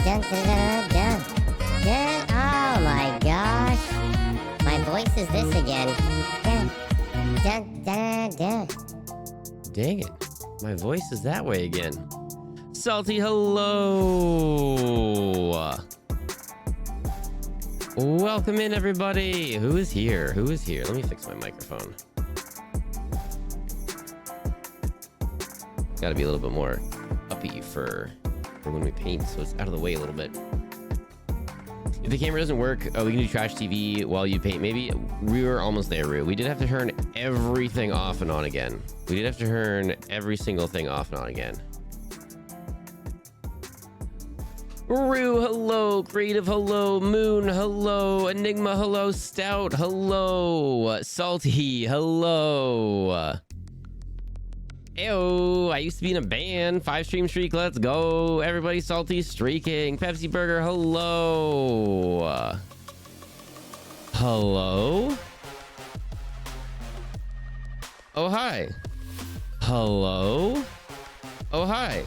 Dun, dun, dun, dun. Dun. Oh my gosh. My voice is this again. Dun, dun, dun, dun. Dang it. My voice is that way again. Salty, hello. Welcome in, everybody. Who is here? Who is here? Let me fix my microphone. Got to be a little bit more uppy for when we paint, so it's out of the way a little bit. If the camera doesn't work, we can do trash TV while you paint. Maybe we were almost there, Rue. We did have to turn everything off and on again. We did have to turn every single thing off and on again. Rue, hello. Creative, hello. Moon, hello. Enigma, hello. Stout, hello. Salty, hello. Ew, I used to be in a band. 5-stream streak, let's go. Everybody salty streaking. Pepsi Burger, hello. Hello? Oh, hi. Hello? Oh, hi.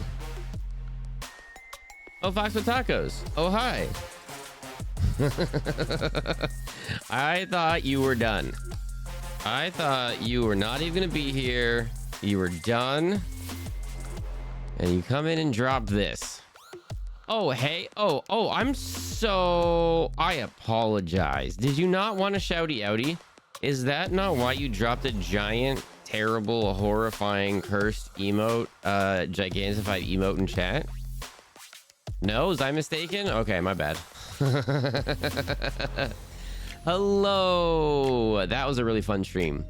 Oh, Fox with Tacos. Oh, hi. I thought you were done. I thought you were not even gonna be here. You were done. And you come in and drop this. Oh, hey. Oh, I apologize. Did you not want a shouty outie? Is that not why you dropped a giant, terrible, horrifying, cursed emote, gigantified emote in chat? No, was I mistaken? Okay, my bad. Hello. That was a really fun stream.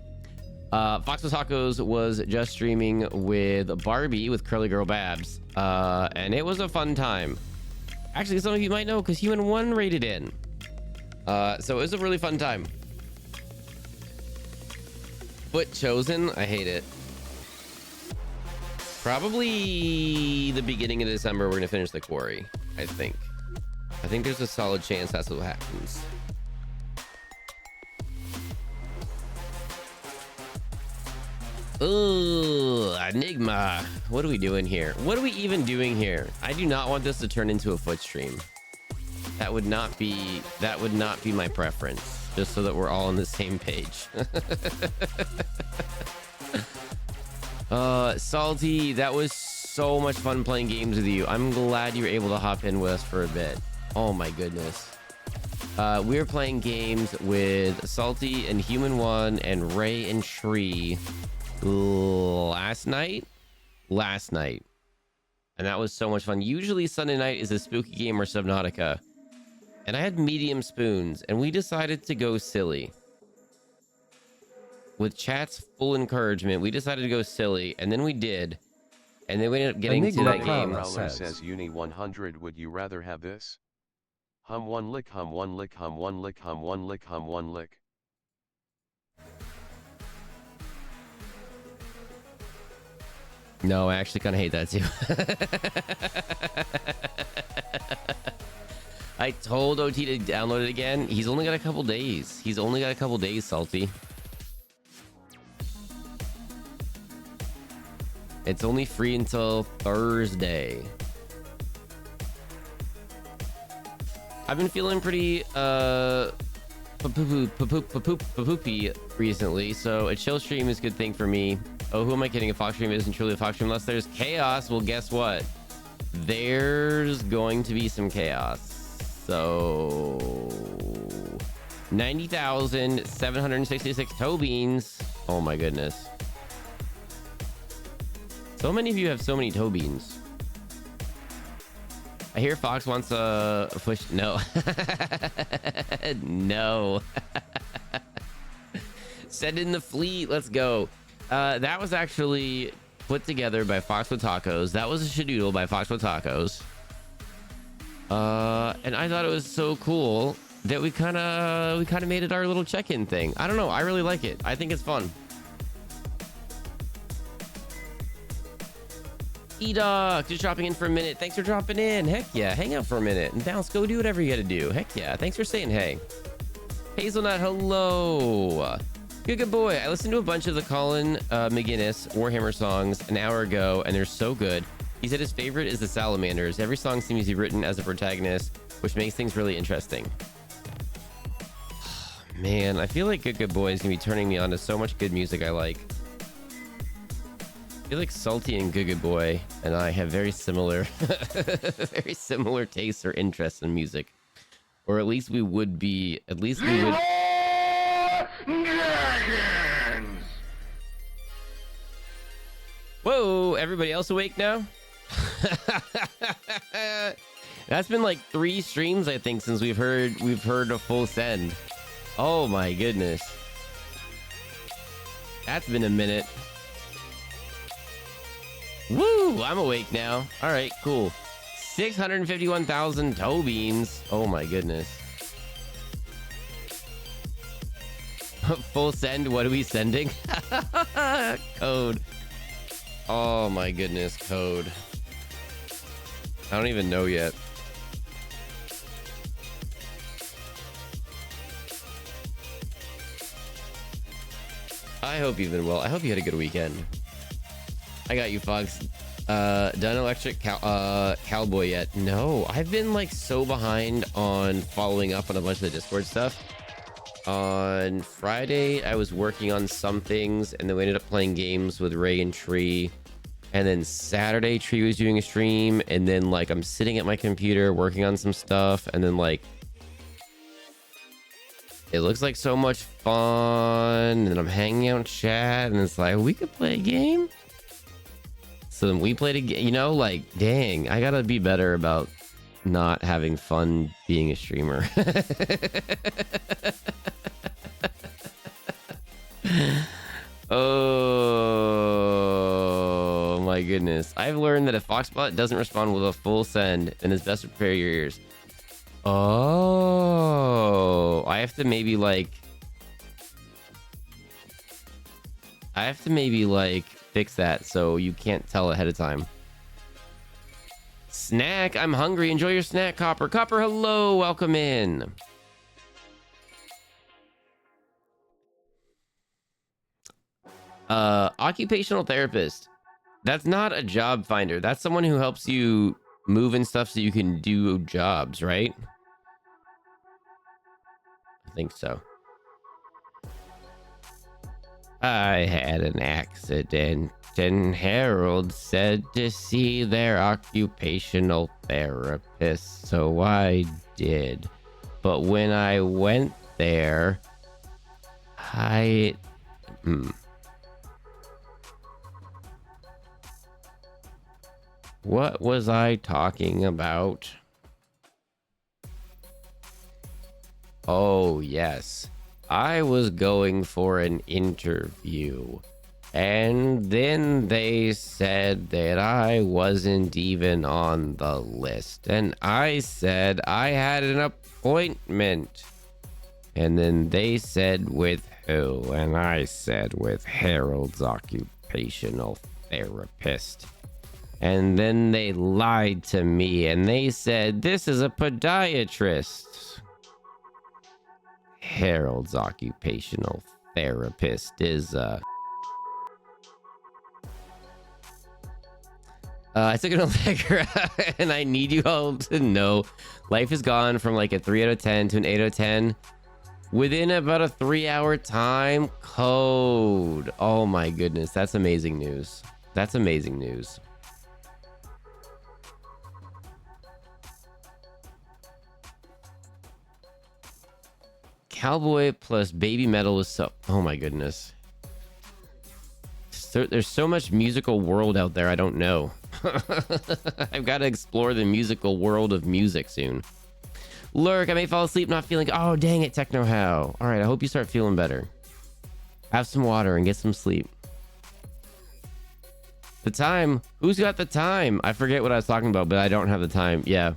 Fox with Tacos was just streaming with Barbie with Curly Girl Babs, and it was a fun time. Actually, some of you might know because Human 1 rated in. So it was a really fun time. Foot chosen, I hate it. Probably the beginning of December, we're gonna finish the quarry, I think. I think there's a solid chance that's what happens. Ugh, Enigma. What are we doing here? What are we even doing here? I do not want this to turn into a foot stream. That would not be my preference. Just so that we're all on the same page. Salty, that was so much fun playing games with you. I'm glad you were able to hop in with us for a bit. Oh my goodness. We were playing games with Salty and Human 1 and Ray and Shree last night, and that was so much fun. Usually Sunday night is a spooky game or Subnautica, and I had medium spoons, and we decided to go silly. With chat's full encouragement, we decided to go silly, and then we did, and then we ended up getting to that game. Prowler says Uni 100, would you rather have this? Hum one lick, hum one lick, hum one lick, hum one lick, hum one lick. No, I actually kind of hate that too. I told OT to download it again. He's only got a couple days. Salty. It's only free until Thursday. I've been feeling pretty poopy recently, so a chill stream is a good thing for me. Oh, who am I kidding? A Fox stream isn't truly a Fox stream unless there's chaos. Well, guess what? There's going to be some chaos. So 90,766 toe beans. Oh my goodness. So many of you have so many toe beans. I hear Fox wants a push. No. No. Send in the fleet. Let's go. That was actually put together by Fox with Tacos. That was a shadoodle by Fox with Tacos. And I thought it was so cool that we kind of made it our little check-in thing. I don't know. I really like it. I think it's fun. E-Dog, just dropping in for a minute. Thanks for dropping in. Heck yeah, hang out for a minute. And Dallas, go do whatever you gotta do. Heck yeah, thanks for saying hey. Hazelnut, hello. Good boy. I listened to a bunch of the Colin McGinnis Warhammer songs an hour ago, and they're so good. He said his favorite is the Salamanders. Every song seems to be written as a protagonist, which makes things really interesting. Man, I feel like Good Boy is gonna be turning me on to so much good music I like. I feel like Salty and Good Boy and I have very similar very similar tastes or interests in music, or at least we would be Whoa, everybody else awake now? That's been like 3 streams I think since we've heard a full send. Oh my goodness, that's been a minute. Woo! I'm awake now. All right, cool. 651,000 toe beans. Oh my goodness. Full send. What are we sending? Code. Oh my goodness, code. I don't even know yet. I hope you've been well. I hope you had a good weekend. I got you, Fox. Done Electric Cowboy yet? No, I've been like so behind on following up on a bunch of the Discord stuff. On Friday, I was working on some things, and then we ended up playing games with Ray and Tree. And then Saturday, Tree was doing a stream, and then like I'm sitting at my computer working on some stuff, and then like it looks like so much fun, and I'm hanging out in chat, and it's like we could play a game. So then we played a game, you know, like, dang, I gotta be better about not having fun being a streamer. Oh my goodness. I've learned that if Foxbot doesn't respond with a full send, then it's best to prepare your ears. Oh, I have to maybe like fix that so you can't tell ahead of time. Snack, I'm hungry. Enjoy your snack, Copper. Copper, hello, welcome in. Occupational therapist. That's not a job finder. That's someone who helps you move and stuff so you can do jobs, right? I think so. I had an accident, and Harold said to see their occupational therapist, so I did. But when I went there, what was I talking about? Oh, yes. I was going for an interview, and then they said that I wasn't even on the list, and I said I had an appointment, and then they said with who, and I said with Harold's occupational therapist, and then they lied to me, and they said this is a podiatrist. Harold's occupational therapist is I took an Allegra and I need you all to know life has gone from like a 3 out of 10 to an 8 out of 10. Within about a 3-hour time code. Oh my goodness. That's amazing news. That's amazing news. Cowboy plus baby metal is so... Oh my goodness. There's so much musical world out there I don't know. I've got to explore the musical world of music soon. Lurk, I may fall asleep not feeling... Oh, dang it, Techno How. All right, I hope you start feeling better. Have some water and get some sleep. The time? Who's got the time? I forget what I was talking about, but I don't have the time. Yeah.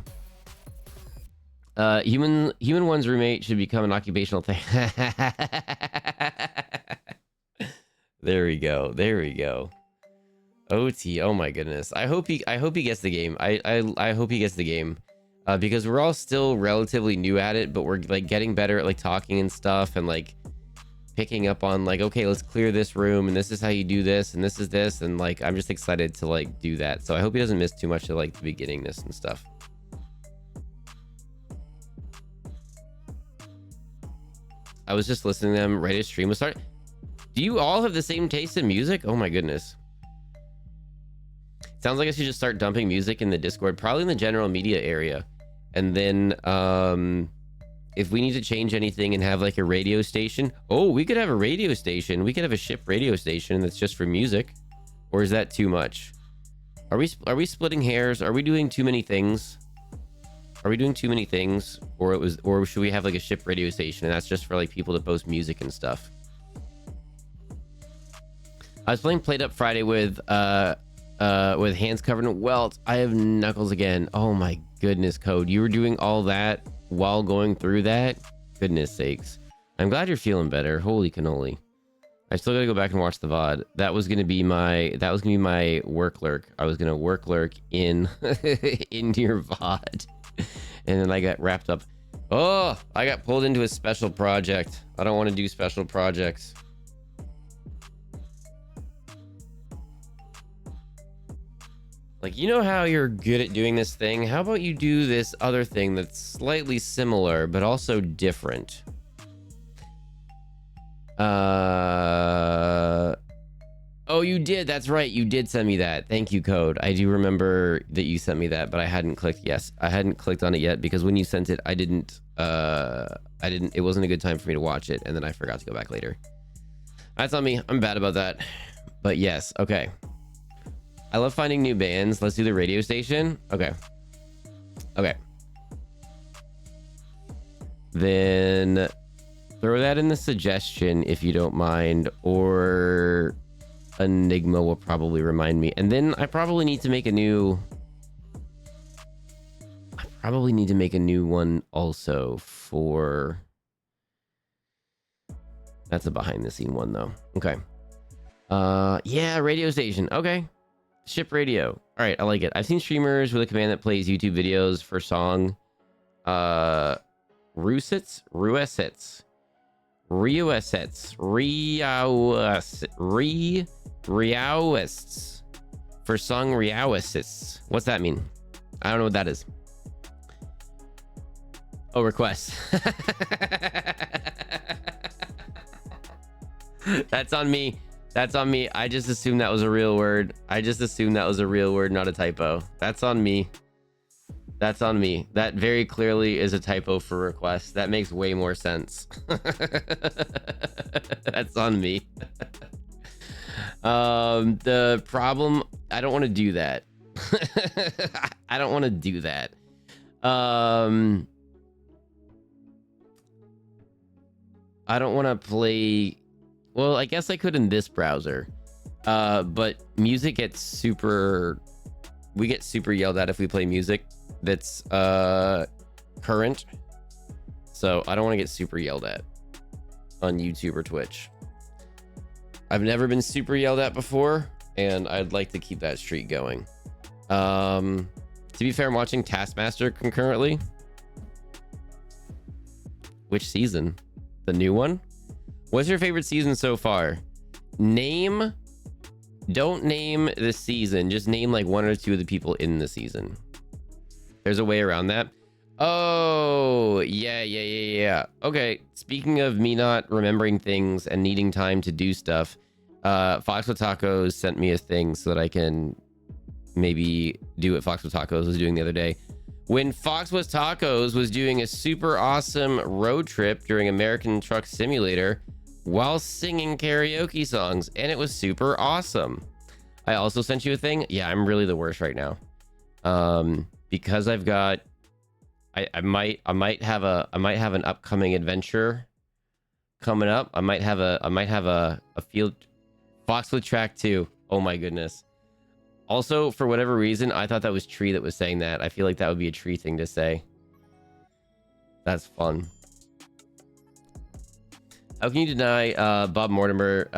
Human one's roommate should become an occupational thing. There we go. There we go. OT. Oh my goodness. I hope he gets the game. I hope he gets the game. Because we're all still relatively new at it, but we're like getting better at like talking and stuff and like picking up on like, okay, let's clear this room and this is how you do this and this is this, and like I'm just excited to like do that. So I hope he doesn't miss too much of like the beginning this and stuff. I was just listening to them right as stream was starting. Do you all have the same taste in music? Oh my goodness. Sounds like I should just start dumping music in the Discord, probably in the general media area. And then if we need to change anything and have like a radio station. Oh, we could have a radio station. We could have a ship radio station that's just for music. Or is that too much? Are we splitting hairs? Are we doing too many things? Are we doing too many things? Or should we have like a ship radio station and that's just for like people to post music and stuff? I was playing Played Up Friday with hands covered in welts. I have knuckles again. Oh my goodness, Code. You were doing all that while going through that? Goodness sakes. I'm glad you're feeling better. Holy cannoli. I still gotta go back and watch the VOD. That was gonna be my work lurk. I was gonna work lurk in into your VOD. And then I got wrapped up. Oh, I got pulled into a special project. I don't want to do special projects. Like, you know how you're good at doing this thing? How about you do this other thing that's slightly similar, but also different? Oh, you did. That's right. You did send me that. Thank you, Code. I do remember that you sent me that, but I hadn't clicked. Yes, I hadn't clicked on it yet because when you sent it, I didn't, it wasn't a good time for me to watch it. And then I forgot to go back later. That's on me. I'm bad about that. But yes. Okay. I love finding new bands. Let's do the radio station. Okay. Okay. Then throw that in the suggestion if you don't mind, or Enigma will probably remind me. And then I probably need to make a new... one also for... That's a behind the scene one though. Okay. Yeah, radio station. Okay. Ship radio. All right, I like it. I've seen streamers with a command that plays YouTube videos for song. Rusets, Riaoists for song Riaoists. What's that mean? I don't know what that is. Oh, requests. That's on me. That's on me. I just assumed that was a real word. Not a typo. That's on me. That's on me. That very clearly is a typo for request. That makes way more sense. That's on me. The problem, I don't want to do that. I don't want to do that. I don't want to play... Well, I guess I could in this browser. But music gets super... We get super yelled at if we play music that's current. So I don't want to get super yelled at on YouTube or Twitch. I've never been super yelled at before, and I'd like to keep that streak going. To be fair, I'm watching Taskmaster concurrently. Which season? The new one? What's your favorite season so far? Don't name the season. Just name like one or two of the people in the season. There's a way around that. Oh, yeah. Okay, speaking of me not remembering things and needing time to do stuff, Fox with Tacos sent me a thing so that I can maybe do what Fox with Tacos was doing the other day. When Fox with Tacos was doing a super awesome road trip during American Truck Simulator while singing karaoke songs, and it was super awesome. I also sent you a thing. Yeah, I'm really the worst right now. Because I've got I might have an upcoming adventure coming up. I might have a field Foxwood track 2. Oh my goodness. Also, for whatever reason, I thought that was Tree that was saying that. I feel like that would be a Tree thing to say. That's fun. How can you deny Bob Mortimer?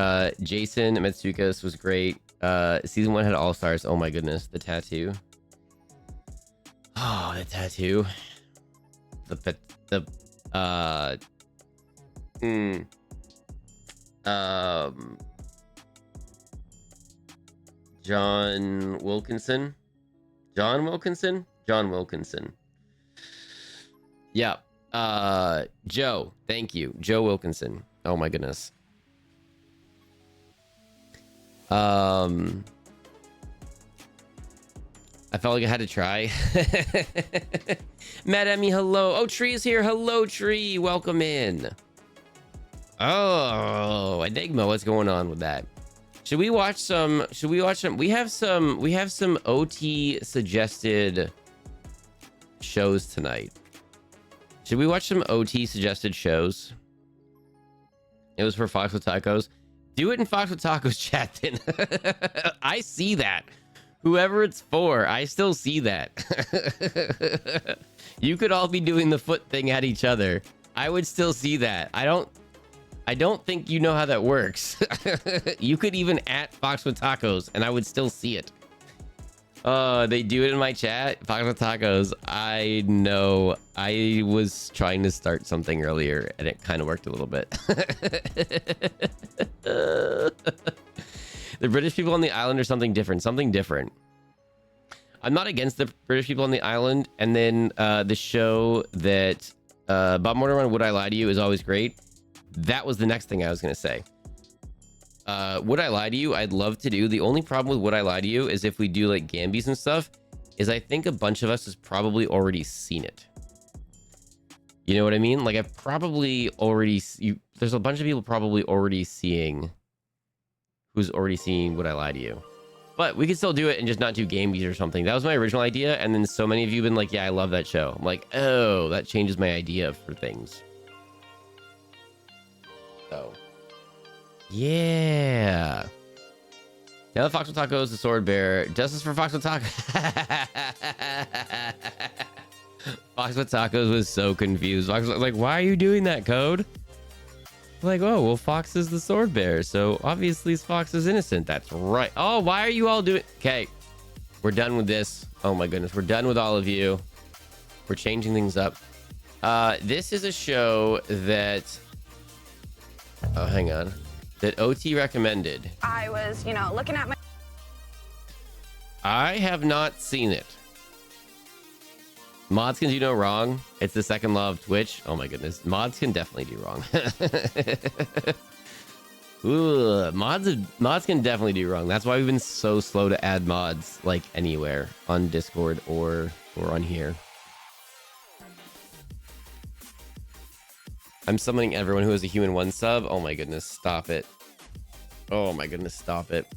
Jason Metsukas was great. Season 1 had all-stars. Oh my goodness. The tattoo. Oh, the tattoo. John Wilkinson. Yeah. Joe. Thank you. Joe Wilkinson. Oh my goodness. I felt like I had to try. Matt Emmy, hello. Oh, Tree is here. Hello, Tree. Welcome in. Oh, Enigma, what's going on with that? Should we watch some? We have some OT suggested shows tonight. Should we watch some OT suggested shows? It was for Fox with Tacos. Do it in Fox with Tacos chat then. I see that. Whoever it's for, I still see that. You could all be doing the foot thing at each other. I would still see that. I don't think you know how that works. You could even at Fox with Tacos and I would still see it. They do it in my chat. Fox with Tacos. I know. I was trying to start something earlier and it kind of worked a little bit. The British people on the island are something different. I'm not against the British people on the island. And then the show that Bob Mortimer on Would I Lie to You is always great. That was the next thing I was going to say. Would I Lie to You? I'd love to do. The only problem with Would I Lie to You is if we do like Gambies and stuff, is I think a bunch of us has probably already seen it. You know what I mean? Like I've probably already... there's a bunch of people probably already seeing... who's already seen Would I Lie to You. But we could still do it and just not do Gambies or something. That was my original idea. And then so many of you have been like, yeah, I love that show. I'm like, oh, that changes my idea for things. So, yeah. Now the Fox with Tacos, the Sword Bear. Justice for Fox with Tacos. Fox with Tacos was so confused. Fox was like, why are you doing that, Code? Like, oh, well, Fox is the Sword Bear, so obviously Fox is innocent. That's right. Oh, why are you all doing... Okay, we're done with this. Oh my goodness, we're done with all of you. We're changing things up. This is a show that... Oh, hang on. That OT recommended. I was, looking at my... I have not seen it. Mods can do no wrong. It's the second law of Twitch. Oh my goodness. Mods can definitely do wrong. Ooh, mods can definitely do wrong. That's why we've been so slow to add mods like anywhere on Discord or on here. I'm summoning everyone who has a human 1 sub. Oh my goodness, stop it. Oh my goodness, stop it.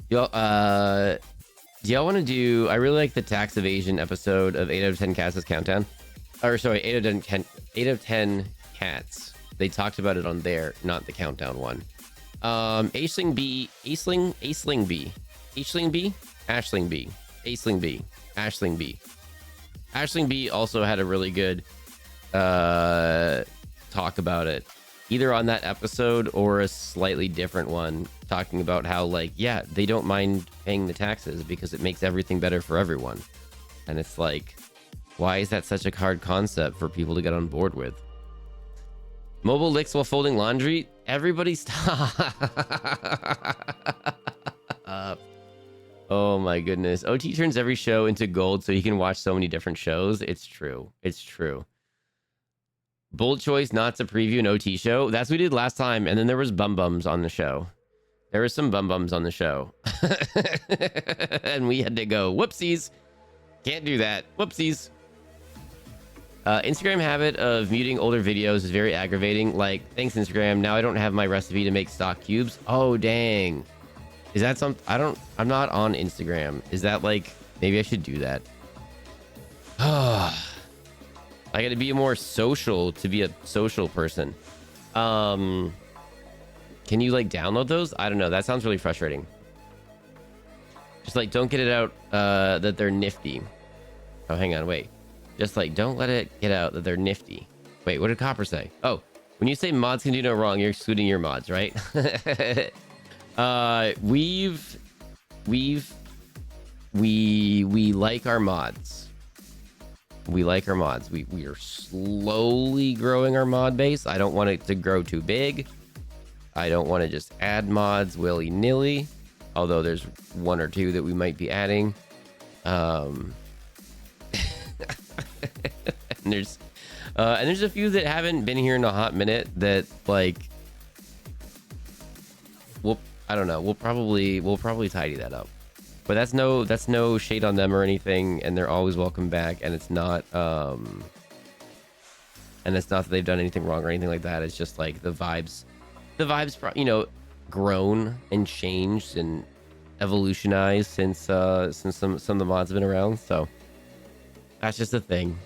Y'all, do y'all want to do... I really like the tax evasion episode of 8 out of 10 Cats' Countdown. Or sorry, 8 out of 10 Cats. They talked about it on there, not the Countdown one. Aisling B, Aisling B, Aisling B, Aisling B, Aisling B, Aisling B. Aisling B also had a really good talk about it, either on that episode or a slightly different one, talking about how, like, yeah, they don't mind paying the taxes because it makes everything better for everyone. And it's like, why is that such a hard concept for people to get on board with? Mobile licks while folding laundry? Everybody stop. Oh my goodness. OT turns every show into gold so he can watch so many different shows. It's true. It's true. Bold choice not to preview an OT show. That's what we did last time. And then there was bum bums on the show. There was some bum bums on the show. And we had to go, whoopsies. Can't do that. Whoopsies. Instagram habit of muting older videos is very aggravating. Like, thanks Instagram. Now I don't have my recipe to make stock cubes. Oh, dang. Is that something? I'm not on Instagram. Is that like, maybe I should do that. I got to be more social to be a social person. Can you like download those? I don't know. That sounds really frustrating. Just like, don't get it out that they're nifty. Oh, hang on. Wait. Just like, don't let it get out that they're nifty. Wait, what did Copper say? Oh, when you say mods can do no wrong, you're excluding your mods, right? We like our mods. We like our mods. We are slowly growing our mod base. I don't want it to grow too big. I don't want to just add mods willy-nilly, although there's one or two that we might be adding. And there's a few that haven't been here in a hot minute that like I don't know. We'll probably tidy that up. But that's no shade on them or anything, and they're always welcome back. And it's not that they've done anything wrong or anything like that. It's just like the vibes, you know, grown and changed and evolutionized since some of the mods have been around. So that's just a thing.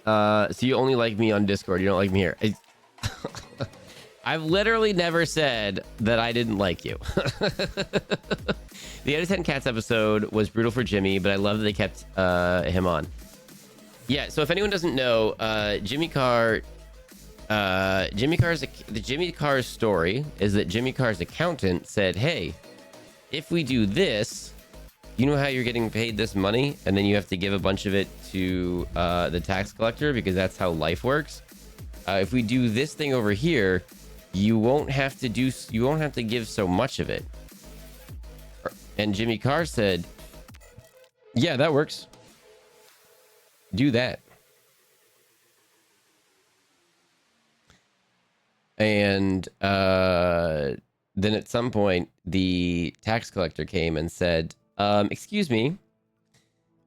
So you only like me on Discord. You don't like me here. I've literally never said that I didn't like you. The Out of 10 Cats episode was brutal for Jimmy, but I love that they kept him on. Yeah, so if anyone doesn't know, Jimmy Carr's story is that Jimmy Carr's accountant said, hey, if we do this, you know how you're getting paid this money, and then you have to give a bunch of it to the tax collector because that's how life works. If we do this thing over here, you won't have to give so much of it. And Jimmy Carr said, yeah, that works. Do that. And then at some point, the tax collector came and said, excuse me,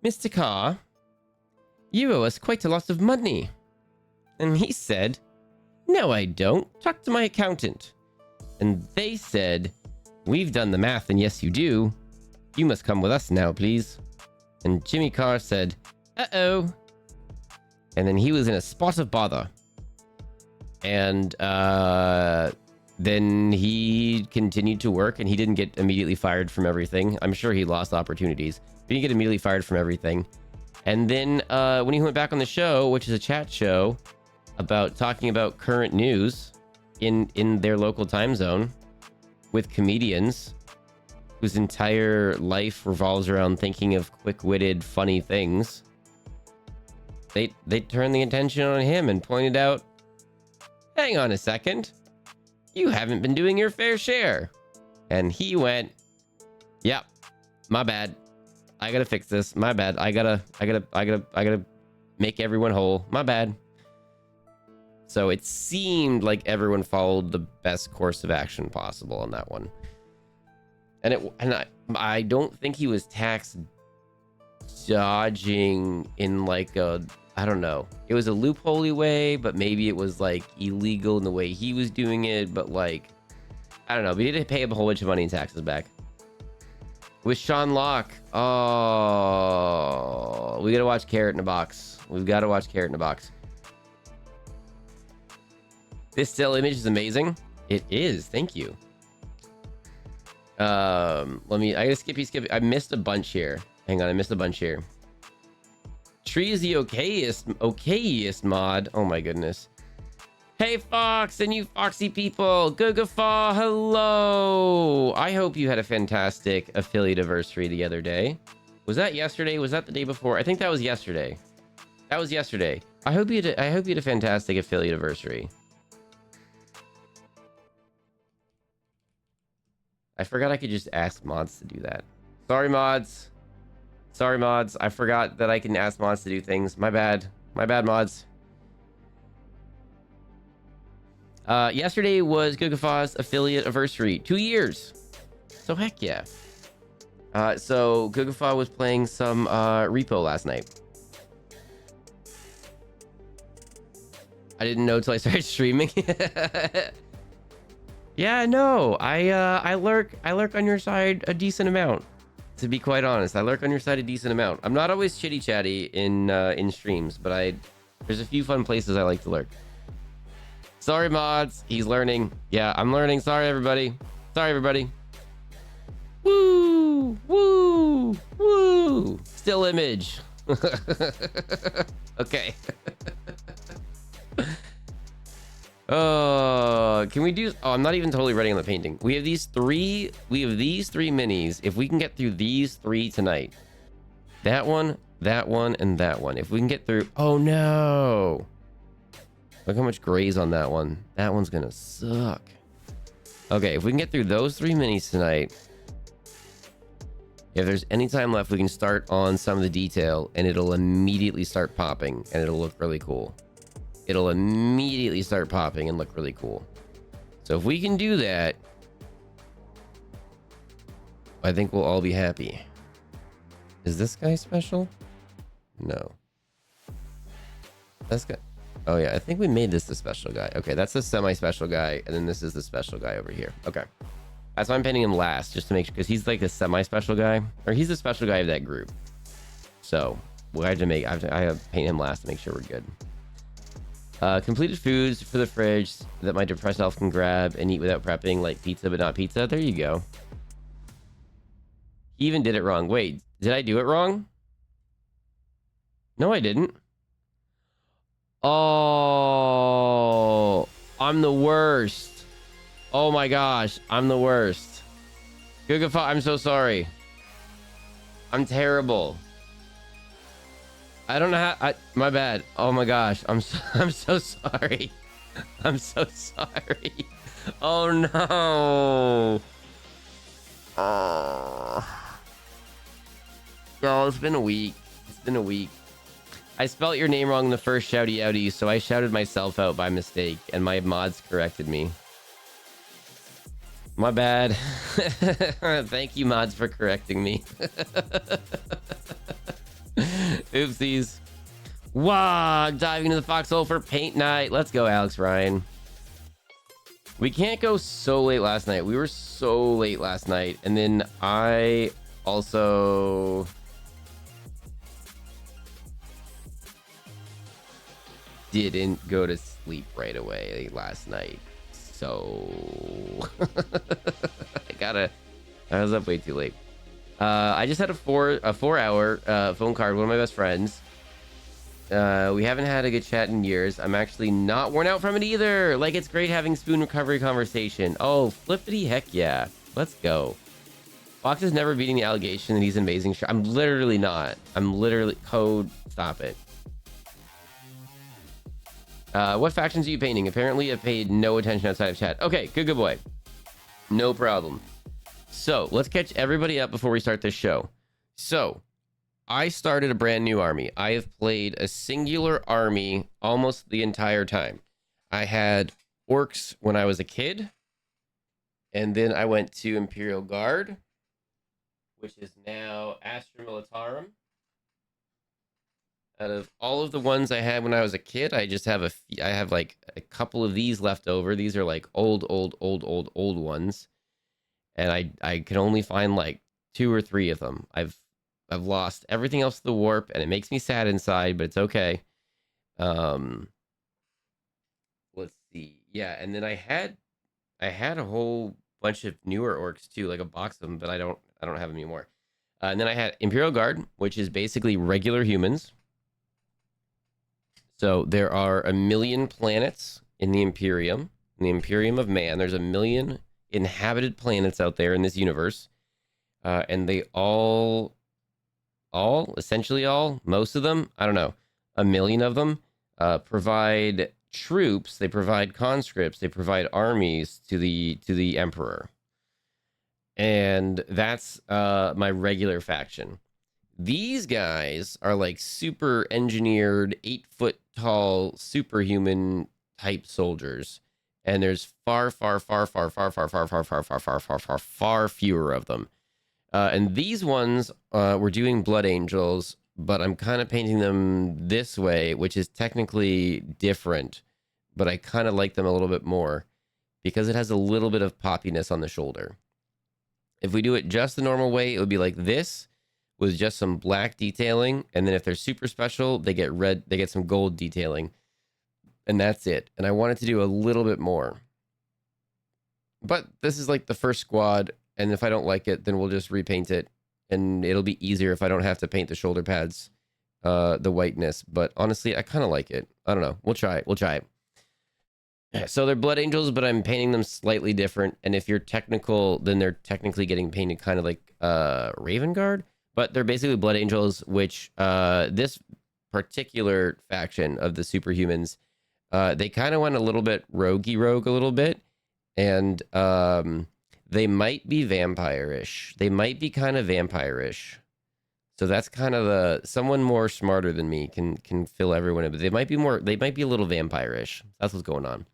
Mr. Carr, you owe us quite a lot of money. And he said, no, I don't. Talk to my accountant. And they said, we've done the math, and yes, you do. You must come with us now, please. And Jimmy Carr said, uh-oh. And then he was in a spot of bother. And then he continued to work, and he didn't get immediately fired from everything. I'm sure he lost opportunities, but he didn't get immediately fired from everything. And then when he went back on the show, which is a chat show about talking about current news in their local time zone with comedians whose entire life revolves around thinking of quick-witted, funny things, they turned the attention on him and pointed out, hang on a second, you haven't been doing your fair share. And he went, yep, my bad. I gotta fix this. My bad. I gotta make everyone whole. My bad. So it seemed like everyone followed the best course of action possible on that one. And I don't think he was tax dodging in like a, I don't know. It was a loopholey way, but maybe it was like illegal in the way he was doing it. But like, I don't know. We did pay him a whole bunch of money in taxes back. With Sean Locke. Oh, we gotta watch Carrot in a Box. We've got to watch Carrot in a Box. This still image is amazing. It is. Thank you. I gotta skip. I missed a bunch here. Hang on, I missed a bunch here. Tree is the okayest mod. Oh my goodness. Hey Fox and you Foxy people. Gugafaw, hello. I hope you had a fantastic affiliate anniversary the other day. Was that yesterday? Was that the day before? I think that was yesterday. That was yesterday. I hope you had a fantastic affiliate anniversary. I forgot I could just ask mods to do that. Sorry, mods. Sorry, mods. I forgot that I can ask mods to do things. My bad. My bad, mods. Yesterday was Gugafa's affiliate anniversary. 2 years. So heck yeah. So Gugafa was playing some repo last night. I didn't know till I started streaming. Yeah, no. I lurk on your side a decent amount. To be quite honest, I lurk on your side a decent amount. I'm not always chitty chatty in streams, but there's a few fun places I like to lurk. Sorry, mods. He's learning. Yeah, I'm learning. Sorry, everybody. Sorry, everybody. Woo! Woo! Woo! Still image. Okay. Can we do... Oh, I'm not even totally ready on the painting. We have these three minis. If we can get through these 3 tonight. That one, and that one. If we can get through... Oh, no. Look how much gray's on that one. That one's gonna suck. Okay, if we can get through those 3 minis tonight... If there's any time left, we can start on some of the detail, and it'll immediately start popping, and it'll look really cool. It'll immediately start popping and look really cool. So if we can do that, I think we'll all be happy. Is this guy special? No. That's good. Oh yeah, I think we made this the special guy. Okay, that's the semi-special guy, and then this is the special guy over here. Okay. That's why I'm painting him last, just to make sure, because he's like a semi-special guy, or he's the special guy of that group. So I have to paint him last to make sure we're good. Completed foods for the fridge that my depressed elf can grab and eat without prepping, like pizza but not pizza. There you go. He even did it wrong. Wait, did I do it wrong? No, I didn't. Oh, I'm the worst. Oh my gosh, I'm the worst. Gugafa, I'm so sorry. I'm terrible. I don't know how. My bad. Oh my gosh, I'm so sorry. I'm so sorry. Oh no. Oh, it's been a week. It's been a week. I spelt your name wrong in the first shouty outie, so I shouted myself out by mistake, and my mods corrected me. My bad. Thank you, mods, for correcting me. Oopsies. Wow, diving into the foxhole for paint night. Let's go, Alex Ryan. We can't go so late last night. We were so late last night. And then I also... didn't go to sleep right away last night. So... I was up way too late. I just had a 4-hour phone call with one of my best friends. We haven't had a good chat in years. I'm actually not worn out from it either. Like, it's great having spoon recovery conversation. Oh, flippity heck yeah. Let's go. Fox is never beating the allegation that he's an amazing shot. I'm literally not. I'm literally... Code, stop it. What factions are you painting? Apparently, I've paid no attention outside of chat. Okay, good boy. No problem. So, let's catch everybody up before we start this show. So, I started a brand new army. I have played a singular army almost the entire time. I had orcs when I was a kid. And then I went to Imperial Guard, which is now Astra Militarum. Out of all of the ones I had when I was a kid, I just have I have like a couple of these left over. These are like old ones. And I can only find like 2 or 3 of them. I've lost everything else to the warp, and it makes me sad inside, but it's okay. Let's see. Yeah, and then I had a whole bunch of newer orcs too, like a box of them, but I don't have them anymore. And then I had Imperial Guard, which is basically regular humans. So there are 1 million planets in the Imperium of Man. There's 1 million inhabited planets out there in this universe, and they essentially most of them, I don't know, 1 million of them provide troops, they provide conscripts, they provide armies to the emperor. And that's my regular faction. These guys are like super engineered, 8-foot tall, superhuman type soldiers. And there's far fewer of them. And these ones were doing Blood Angels, but I'm kind of painting them this way, which is technically different, but I kind of like them a little bit more because it has a little bit of poppiness on the shoulder. If we do it just the normal way, it would be like this with just some black detailing. And then if they're super special, they get red, they get some gold detailing. And that's it. And I wanted to do a little bit more. But this is like the first squad. And if I don't like it, then we'll just repaint it. And it'll be easier if I don't have to paint the shoulder pads, the whiteness. But honestly, I kind of like it. I don't know. We'll try it. We'll try it. So they're Blood Angels, but I'm painting them slightly different. And if you're technical, then they're technically getting painted kind of like Raven Guard. But they're basically Blood Angels, which this particular faction of the superhumans, they kind of went a little bit rogue a little bit. And they might be vampire-ish. They might be kind of vampire-ish. So that's kind of the someone more smarter than me can fill everyone in. But they might be a little vampire-ish. That's what's going on.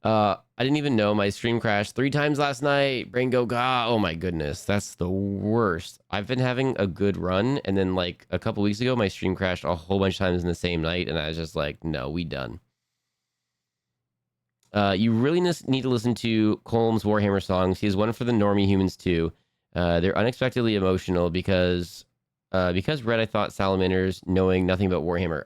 I didn't even know my stream crashed 3 times last night. Brain go ga. Oh my goodness, that's the worst. I've been having a good run, and then like a couple weeks ago, my stream crashed a whole bunch of times in the same night, and I was just like, no, we done. You really need to listen to Colm's Warhammer songs. He has one for the normie humans too. They're unexpectedly emotional because Red, I thought salamanders knowing nothing about Warhammer.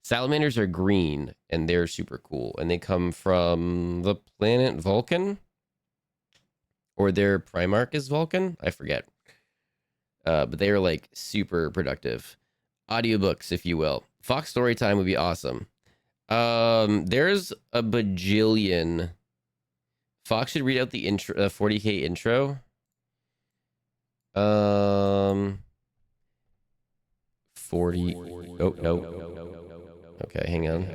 Salamanders are green and they're super cool, and they come from the planet Vulcan, or their Primarch is Vulcan. I forget. But they are like super productive. Audiobooks, if you will. Fox Storytime would be awesome. There's a bajillion. Fox should read out the intro, 40k intro. 40. Oh no. Okay, hang on.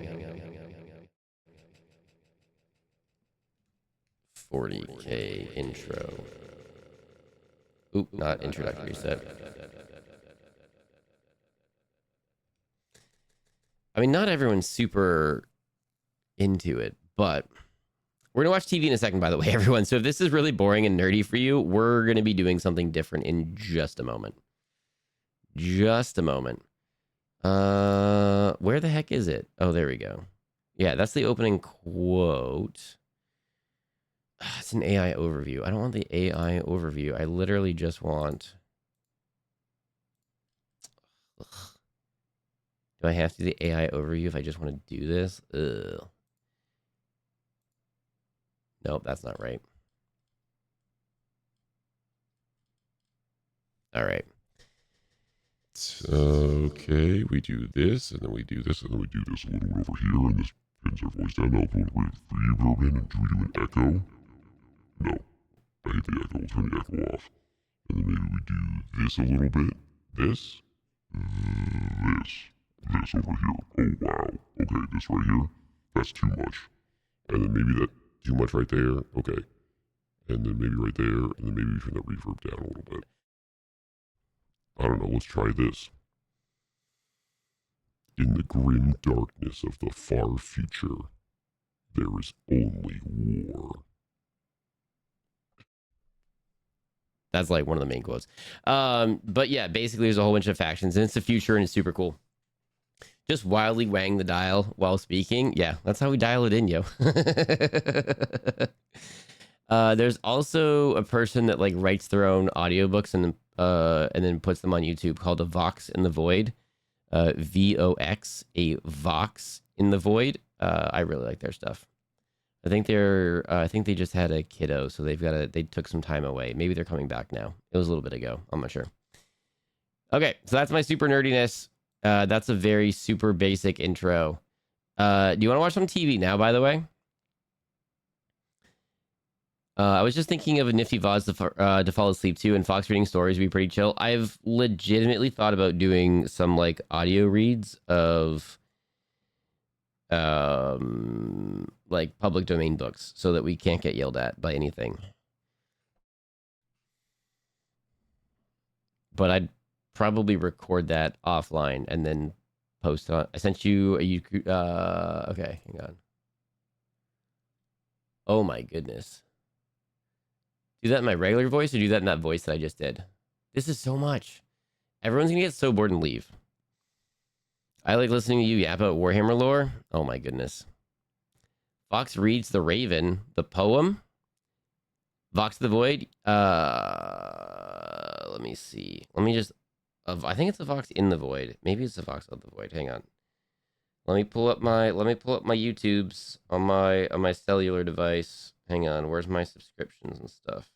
40k intro. Oop, not introductory set. I mean, not everyone's super into it, but we're gonna watch TV in a second, by the way, everyone. So if this is really boring and nerdy for you, we're gonna be doing something different in just a moment. Just a moment. Where the heck is it? Oh, there we go. Yeah, that's the opening quote. It's an AI overview. I don't want the AI overview. I literally just want... Ugh. Do I have to do the AI overview if I just want to do this? Ugh. Nope, that's not right. All right. Okay, we do this, and then we do this, and then we do this a little bit over here, and this pins our voice down. Now we'll put reverb in, and do we do an echo? No. I hate the echo. We'll turn the echo off. And then maybe we do this a little bit. This over here. Oh, wow. Okay, this right here. That's too much. And then maybe that too much right there. Okay. And then maybe right there, and then maybe we turn that reverb down a little bit. I don't know, let's try this. In the grim darkness of the far future, there is only war. That's like one of the main quotes. But yeah, basically there's a whole bunch of factions, and it's the future, and it's super cool. Just wildly wang the dial while speaking. Yeah, that's how we dial it in, yo. There's also a person that like writes their own audiobooks and then puts them on YouTube called a Vox in the Void. VOX, a Vox in the Void. I really like their stuff. I think they just had a kiddo, so they took some time away. Maybe they're coming back now. It was a little bit ago. I'm not sure. Okay, so that's my super nerdiness. That's a very super basic intro. Do you want to watch some TV now, by the way? I was just thinking of a nifty VODs to fall asleep to, and Fox reading stories would be pretty chill. I've legitimately thought about doing some like audio reads of like public domain books so that we can't get yelled at by anything. but I'd probably record that offline and then post on. I sent you a YouTube. Okay, hang on. Oh my goodness. Do that in my regular voice or do that in that voice that I just did? This is so much. Everyone's gonna get so bored and leave. I like listening to you yap about Warhammer lore. Oh my goodness. Fox reads The Raven, the poem. Vox the Void. Let me see. Let me just. I think it's a Vox in the Void. Maybe it's a Vox of the Void. Hang on. Let me pull up my YouTubes on my cellular device. Hang on. Where's my subscriptions and stuff?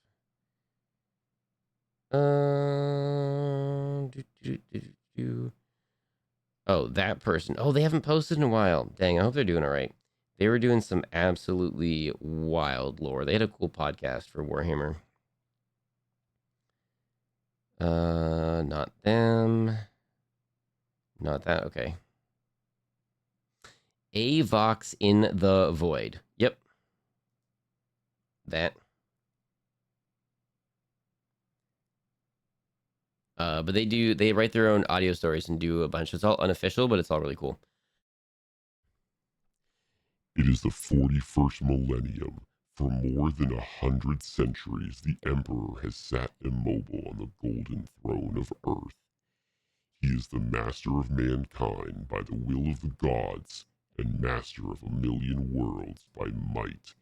Oh, that person. Oh, they haven't posted in a while. Dang, I hope they're doing all right. They were doing some absolutely wild lore. They had a cool podcast for Warhammer. Not them. Not that. Okay. A Vox in the Void. Yep. That. But they write their own audio stories and do a bunch. It's all unofficial, but it's all really cool. It is the 41st millennium. For more than 100 centuries, the Emperor has sat immobile on the golden throne of Earth. He is the master of mankind by the will of the gods, and master of 1,000,000 worlds by might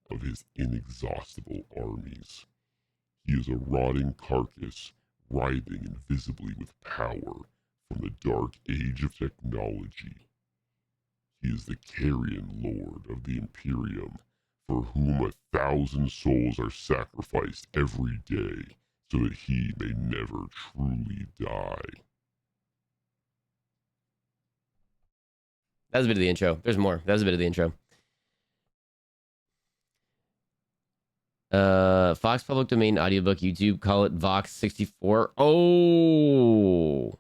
of his inexhaustible armies. He is a rotting carcass, writhing invisibly with power from the dark age of technology. He is the carrion lord of the Imperium, for whom 1,000 souls are sacrificed every day, so that he may never truly die. That was a bit of the intro. There's more. That was a bit of the intro. Fox Public Domain audiobook, YouTube, call it Vox 64. Oh,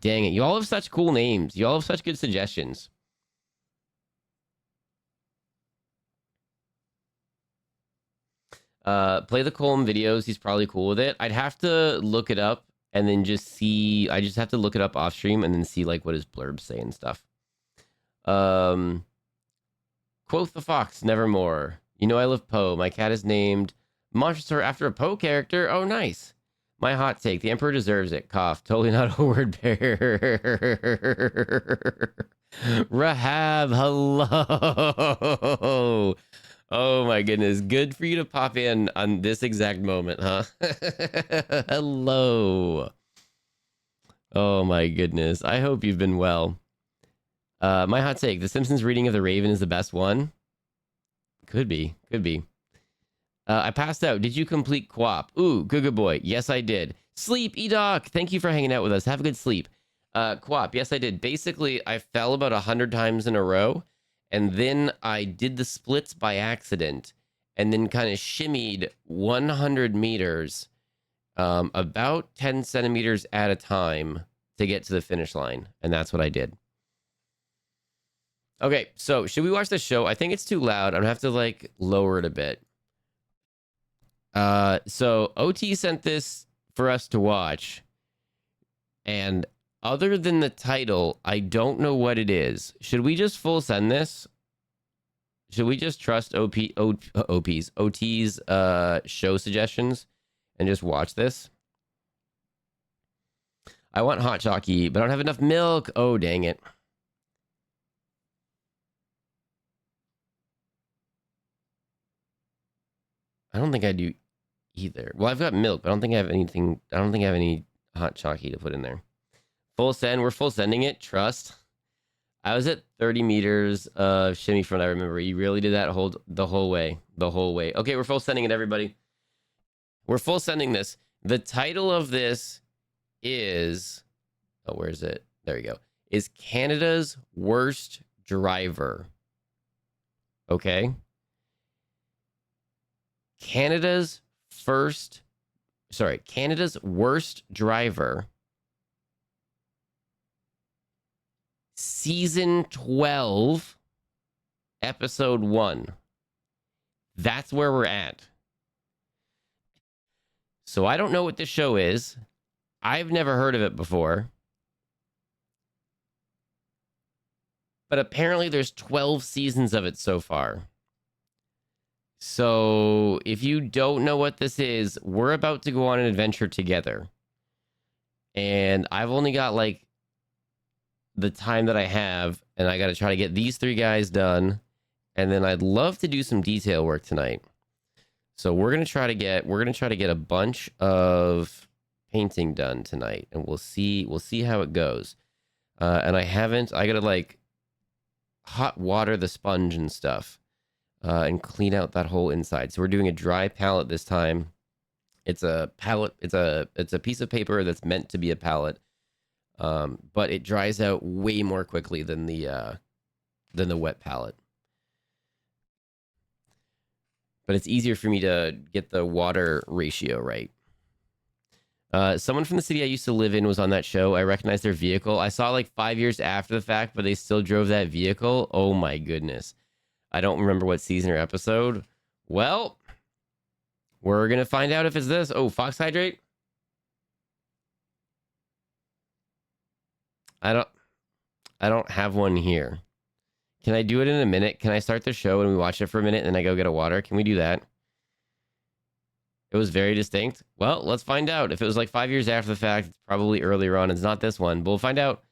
dang it. You all have such cool names. You all have such good suggestions. Play the Colm videos. He's probably cool with it. I'd have to look it up and then just see. I just have to look it up off stream and then see like what his blurbs say and stuff. Quoth the Fox, nevermore. You know I love Poe. My cat is named Monster after a Poe character. Oh, nice. My hot take. The Emperor deserves it. Cough. Totally not a word bear. Rahab, hello. Oh my goodness. Good for you to pop in on this exact moment, huh? Hello. Oh my goodness. I hope you've been well. My hot take. The Simpsons reading of The Raven is the best one. Could be. Could be. I passed out. Did you complete QWOP? Ooh, good boy. Yes, I did. Sleep, E-Doc. Thank you for hanging out with us. Have a good sleep. QWOP. Yes, I did. Basically, I fell about 100 times in a row. And then I did the splits by accident. And then kind of shimmied 100 meters. About 10 centimeters at a time to get to the finish line. And that's what I did. Okay, so should we watch the show? I think it's too loud. I'm gonna have to like lower it a bit. So OT sent this for us to watch, and other than the title, I don't know what it is. Should we just full send this? Should we just trust OT's show suggestions and just watch this? I want hot chalky, but I don't have enough milk. Oh, dang it. I don't think I do either. Well, I've got milk, but I don't think I have anything. I don't think I have any hot chalky to put in there. Full send. We're full sending it. Trust. I was at 30 meters of shimmy from what I remember. You really did that the whole way. The whole way. Okay, we're full sending it, everybody. We're full sending this. The title of this is... Oh, where is it? There you go. Is Canada's Worst Driver. Okay? Canada's Worst Driver, Season 12, Episode 1. That's where we're at. So I don't know what this show is. I've never heard of it before. But apparently there's 12 seasons of it so far. So if you don't know what this is, we're about to go on an adventure together. And I've only got like the time that I have, and I got to try to get these 3 guys done. And then I'd love to do some detail work tonight. So we're going to try to get a bunch of painting done tonight, and we'll see how it goes. And I got to like hot water the sponge and stuff, and clean out that whole inside. So we're doing a dry palette this time. It's a palette. It's a piece of paper that's meant to be a palette, but it dries out way more quickly than the wet palette. But it's easier for me to get the water ratio right. Someone from the city I used to live in was on that show. I recognized their vehicle. I saw like 5 years after the fact, but they still drove that vehicle. Oh my goodness. I don't remember what season or episode. Well, we're going to find out if it's this. Oh, Fox Hydrate? I don't have one here. Can I do it in a minute? Can I start the show and we watch it for a minute and then I go get a water? Can we do that? It was very distinct. Well, let's find out. If it was like 5 years after the fact, it's probably earlier on. It's not this one, but we'll find out.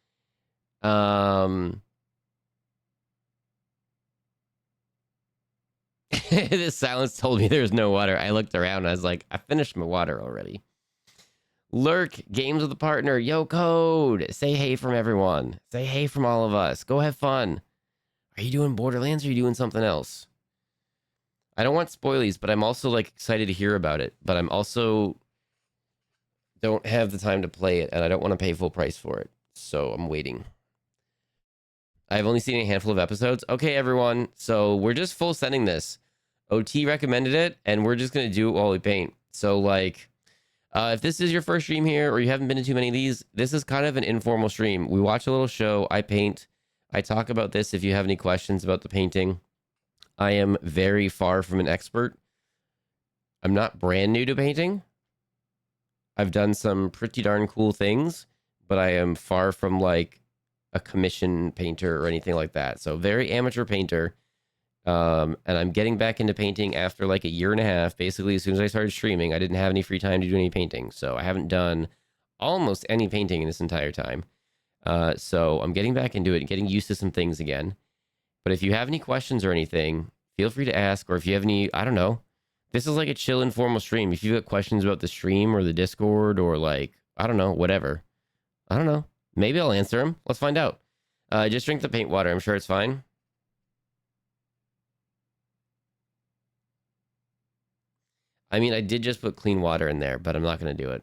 This silence told me there's no water. I looked around and I was like, I finished my water already. Lurk, games with a partner. Yo, Code. Say hey from everyone. Say hey from all of us. Go have fun. Are you doing Borderlands or are you doing something else? I don't want spoilies, but I'm also like excited to hear about it. But I'm also don't have the time to play it, and I don't want to pay full price for it. So I'm waiting. I've only seen a handful of episodes. Okay, everyone. So we're just full sending this. OT recommended it, and we're just going to do it while we paint. So like, if this is your first stream here, or you haven't been to too many of these, this is kind of an informal stream. We watch a little show. I paint. I talk about this if you have any questions about the painting. I am very far from an expert. I'm not brand new to painting. I've done some pretty darn cool things, but I am far from like a commission painter or anything like that. So very amateur painter. And I'm getting back into painting after like a year and a half. Basically, as soon as I started streaming, I didn't have any free time to do any painting. So I haven't done almost any painting in this entire time. So I'm getting back into it and getting used to some things again. But if you have any questions or anything, feel free to ask. Or if you have any, I don't know. This is like a chill, informal stream. If you've got questions about the stream or the Discord or like, I don't know, whatever. I don't know. Maybe I'll answer them. Let's find out. Just drink the paint water. I'm sure it's fine. I mean, I did just put clean water in there, but I'm not going to do it.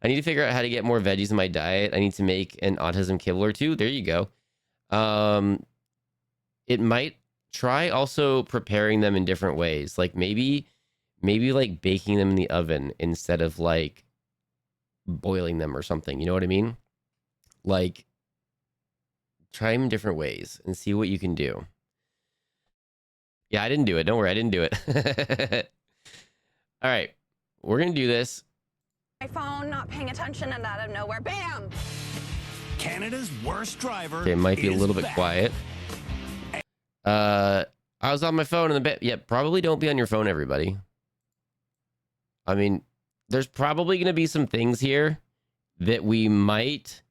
I need to figure out how to get more veggies in my diet. I need to make an autism kibble or two. There you go. It might try also preparing them in different ways. Like maybe like baking them in the oven instead of like boiling them or something. You know what I mean? Like try them in different ways and see what you can do. Yeah, I didn't do it. Don't worry. I didn't do it. All right. We're going to do this. My phone, not paying attention, and out of nowhere, bam! Canada's worst driver. Okay, it might be a little bit quiet. I was on my phone in the bed. Yeah, probably don't be on your phone, everybody. I mean, there's probably going to be some things here that we might...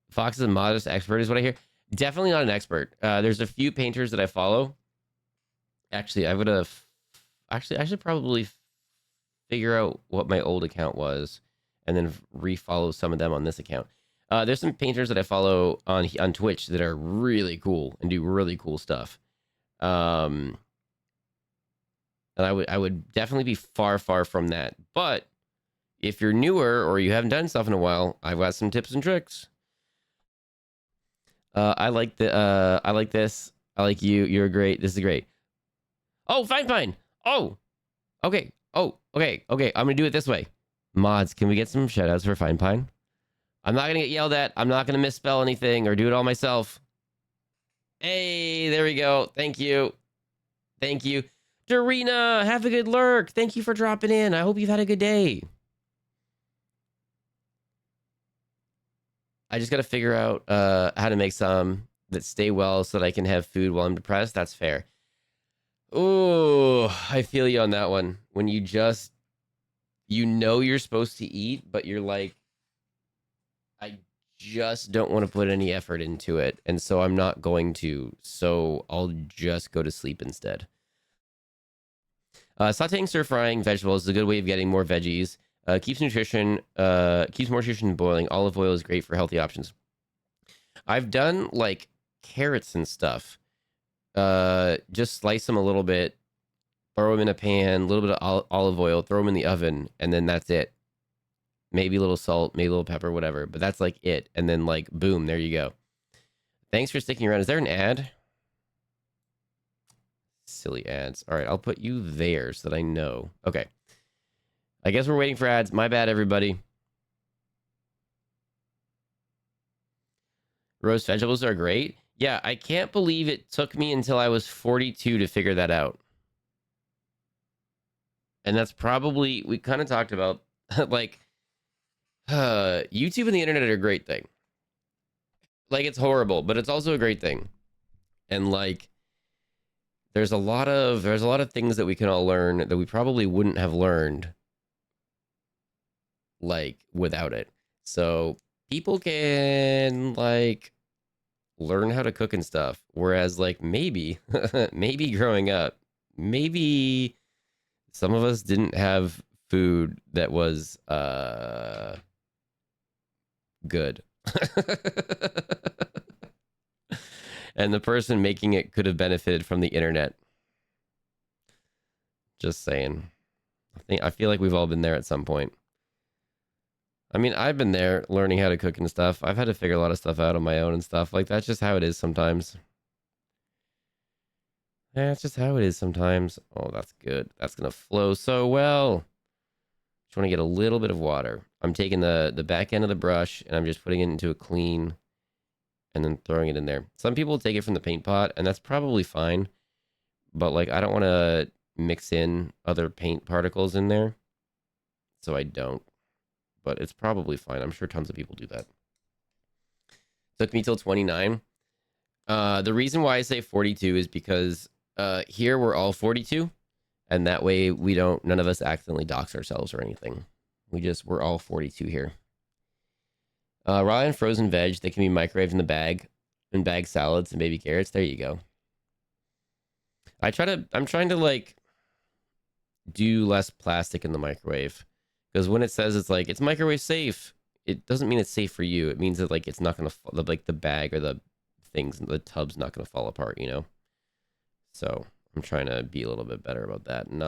Fox is a modest expert is what I hear. Definitely not an expert. There's a few painters that I follow. Actually, I should probably figure out what my old account was and then refollow some of them on this account. There's some painters that I follow on Twitch that are really cool and do really cool stuff. And I would definitely be far from that. But if you're newer or you haven't done stuff in a while, I've got some tips and tricks. I like this. I like you. You're great. This is great. Oh, Fine Pine. Oh, okay. Oh, okay. I'm gonna do it this way. Mods, can we get some shoutouts for Fine Pine? I'm not gonna get yelled at. I'm not gonna misspell anything or do it all myself. Hey, there we go. Thank you. Dorina, have a good lurk. Thank you for dropping in. I hope you've had a good day. I just got to figure out how to make some that stay well so that I can have food while I'm depressed. That's fair. Oh, I feel you on that one. When you just, you know you're supposed to eat, but you're like, I just don't want to put any effort into it. And so I'm not going to. So I'll just go to sleep instead. Sauteing, stir frying vegetables is a good way of getting more veggies. Keeps more nutrition than boiling. Olive oil is great for healthy options. I've done like carrots and stuff. Just slice them a little bit, throw them in a pan, a little bit of olive oil, throw them in the oven, and then that's it. Maybe a little salt, maybe a little pepper, whatever. But that's like it. And then like, boom, there you go. Thanks for sticking around. Is there an ad? Silly ads. All right, I'll put you there so that I know. Okay. I guess we're waiting for ads. My bad, everybody. Roast vegetables are great. Yeah, I can't believe it took me until I was 42 to figure that out. And that's probably, we kind of talked about, like, YouTube and the internet are a great thing. Like, it's horrible, but it's also a great thing. And like, there's a lot of things that we can all learn that we probably wouldn't have learned like without it. So people can like learn how to cook and stuff. Whereas like maybe maybe growing up, maybe some of us didn't have food that was good. And the person making it could have benefited from the internet. Just saying. I feel like we've all been there at some point. I mean, I've been there learning how to cook and stuff. I've had to figure a lot of stuff out on my own and stuff. Like, that's just how it is sometimes. Yeah, it's just how it is sometimes. Oh, that's good. That's going to flow so well. Just want to get a little bit of water. I'm taking the back end of the brush and I'm just putting it into a clean and then throwing it in there. Some people take it from the paint pot and that's probably fine. But like, I don't want to mix in other paint particles in there. So I don't. But it's probably fine. I'm sure tons of people do that. Took me till 29. The reason why I say 42 is because here we're all 42. And that way none of us accidentally dox ourselves or anything. We're all 42 here. Raw and frozen veg, they can be microwaved in the bag. In bag salads and baby carrots. There you go. I'm trying to like do less plastic in the microwave. Because when it says it's like, it's microwave safe, it doesn't mean it's safe for you. It means that like, it's not going to, like the bag or the things, the tub's not going to fall apart, you know? So I'm trying to be a little bit better about that and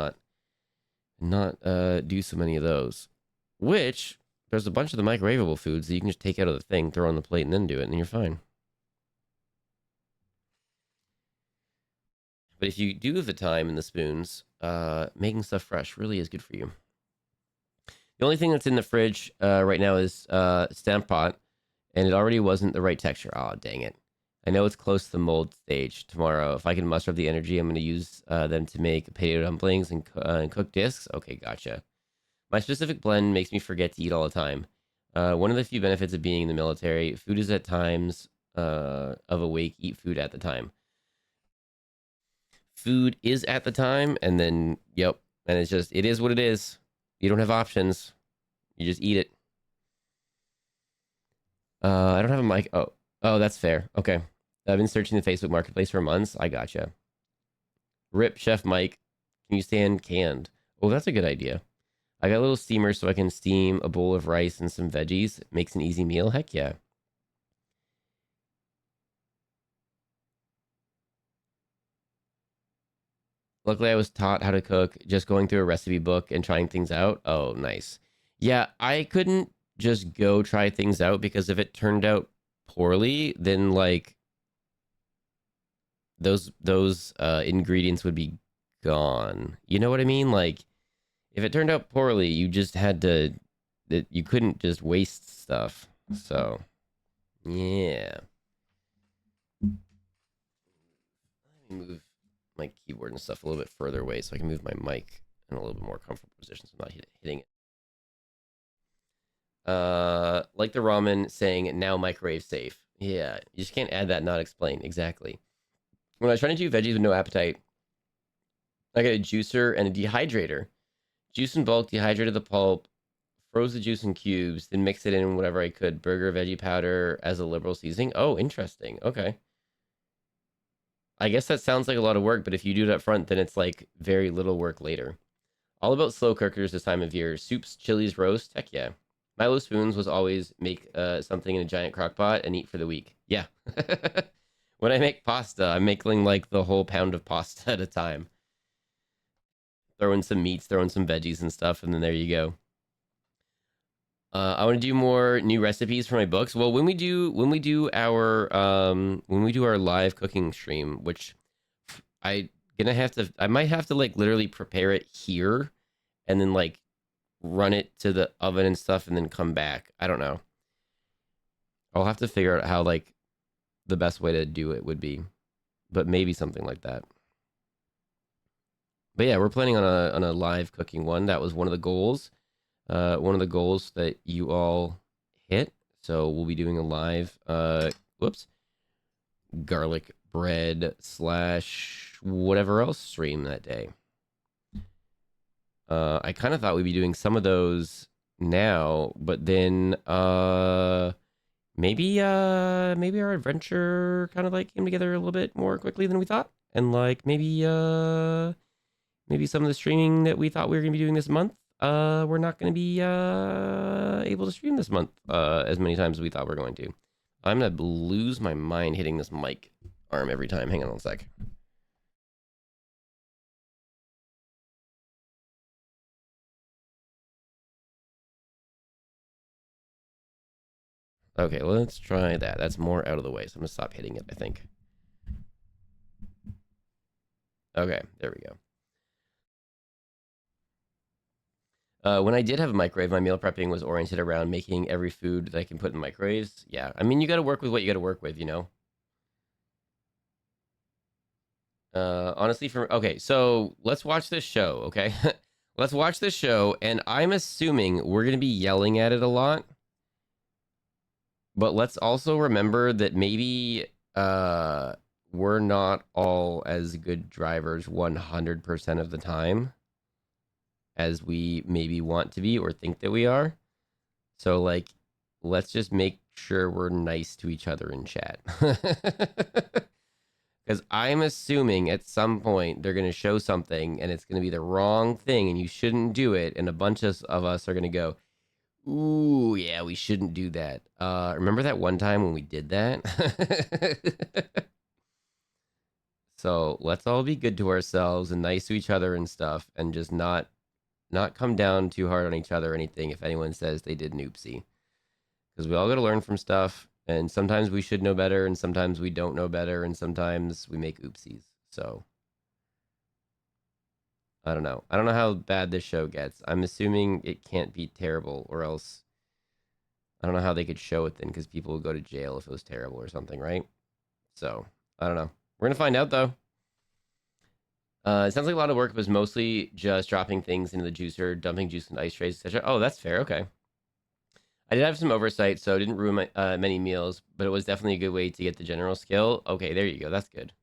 not do so many of those. Which, there's a bunch of the microwavable foods that you can just take out of the thing, throw on the plate, and then do it, and you're fine. But if you do have the time and the spoons, making stuff fresh really is good for you. The only thing that's in the fridge right now is Stamp Pot, and it already wasn't the right texture. Oh, dang it. I know it's close to the mold stage tomorrow. If I can muster up the energy, I'm going to use them to make potato dumplings and cook discs. Okay, gotcha. My specific blend makes me forget to eat all the time. One of the few benefits of being in the military, food is at times of awake, eat food at the time. Food is at the time, and then, yep, and it's just, it is what it is. You don't have options. You just eat it. I don't have a mic. Oh, that's fair. Okay. I've been searching the Facebook Marketplace for months. I gotcha. Rip Chef Mike. Can you stand canned? Oh, that's a good idea. I got a little steamer so I can steam a bowl of rice and some veggies. It makes an easy meal. Heck yeah. Luckily, I was taught how to cook just going through a recipe book and trying things out. Oh, nice. Yeah, I couldn't just go try things out because if it turned out poorly, then like those ingredients would be gone. You know what I mean? Like if it turned out poorly, you just had to, you couldn't just waste stuff. So, yeah. Let me move my keyboard and stuff a little bit further away so I can move my mic in a little bit more comfortable position so I'm not hitting it. Like the ramen saying now microwave safe. Yeah, you just can't add that not explain. Exactly. When I was trying to do veggies with no appetite, I got a juicer and a dehydrator. Juice in bulk, dehydrated the pulp, froze the juice in cubes, then mix it in whatever I could. Burger, veggie powder as a liberal seasoning. Oh, interesting. Okay. I guess that sounds like a lot of work, but if you do it up front, then it's like very little work later. All about slow cookers this time of year. Soups, chilies, roast. Heck yeah. Milo Spoons was always make something in a giant crock pot and eat for the week. Yeah. When I make pasta, I'm making like the whole pound of pasta at a time. Throw in some meats, throw in some veggies and stuff, and then there you go. I want to do more new recipes for my books. Well, when we do our live cooking stream, which I might have to like literally prepare it here and then like run it to the oven and stuff and then come back. I don't know. I'll have to figure out how like the best way to do it would be, but maybe something like that. But yeah, we're planning on a live cooking one. That was one of the goals. One of the goals that you all hit. So we'll be doing a live garlic bread / whatever else stream that day. I kind of thought we'd be doing some of those now, but then maybe our adventure kind of like came together a little bit more quickly than we thought, and like maybe some of the streaming that we thought we were gonna be doing this month, we're not gonna be able to stream this month as many times as we thought we were going to. I'm gonna lose my mind hitting this mic arm every time. Hang on a sec. Okay, let's try that. That's more out of the way, so I'm gonna stop hitting it, I think. Okay, there we go. When I did have a microwave, my meal prepping was oriented around making every food that I can put in microwaves. Yeah, I mean, you gotta work with what you gotta work with, you know? Honestly, okay, so let's watch this show, okay? Let's watch this show, and I'm assuming we're gonna be yelling at it a lot. But let's also remember that maybe we're not all as good drivers 100% of the time as we maybe want to be or think that we are. So like, let's just make sure we're nice to each other in chat. Because I'm assuming at some point they're going to show something and it's going to be the wrong thing and you shouldn't do it. And a bunch of us are going to go, ooh, yeah, we shouldn't do that. Remember that one time when we did that? So let's all be good to ourselves and nice to each other and stuff, and just not come down too hard on each other or anything if anyone says they did an oopsie. Because we all got to learn from stuff, and sometimes we should know better, and sometimes we don't know better, and sometimes we make oopsies. So I don't know. I don't know how bad this show gets. I'm assuming it can't be terrible, or else I don't know how they could show it then, because people would go to jail if it was terrible or something, right? So I don't know. We're gonna find out though. It sounds like a lot of work was mostly just dropping things into the juicer, dumping juice in ice trays, etc. Oh, that's fair. Okay. I did have some oversight, so it didn't ruin my, many meals, but it was definitely a good way to get the general skill. Okay, there you go. That's good.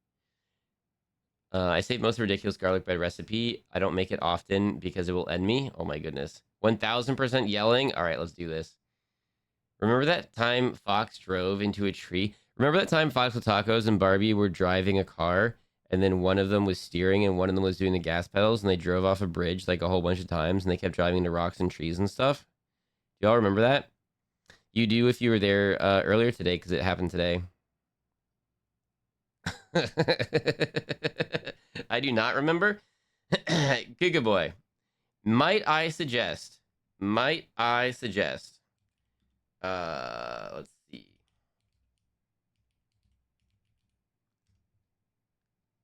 I saved most ridiculous garlic bread recipe. I don't make it often because it will end me. Oh my goodness. 1000% yelling. All right, let's do this. Remember that time Fox drove into a tree? Remember that time Fox with Tacos and Barbie were driving a car and then one of them was steering and one of them was doing the gas pedals and they drove off a bridge like a whole bunch of times and they kept driving into rocks and trees and stuff? Do y'all remember that? You do if you were there earlier today because it happened today. I do not remember. Good boy. Might I suggest? Let's see.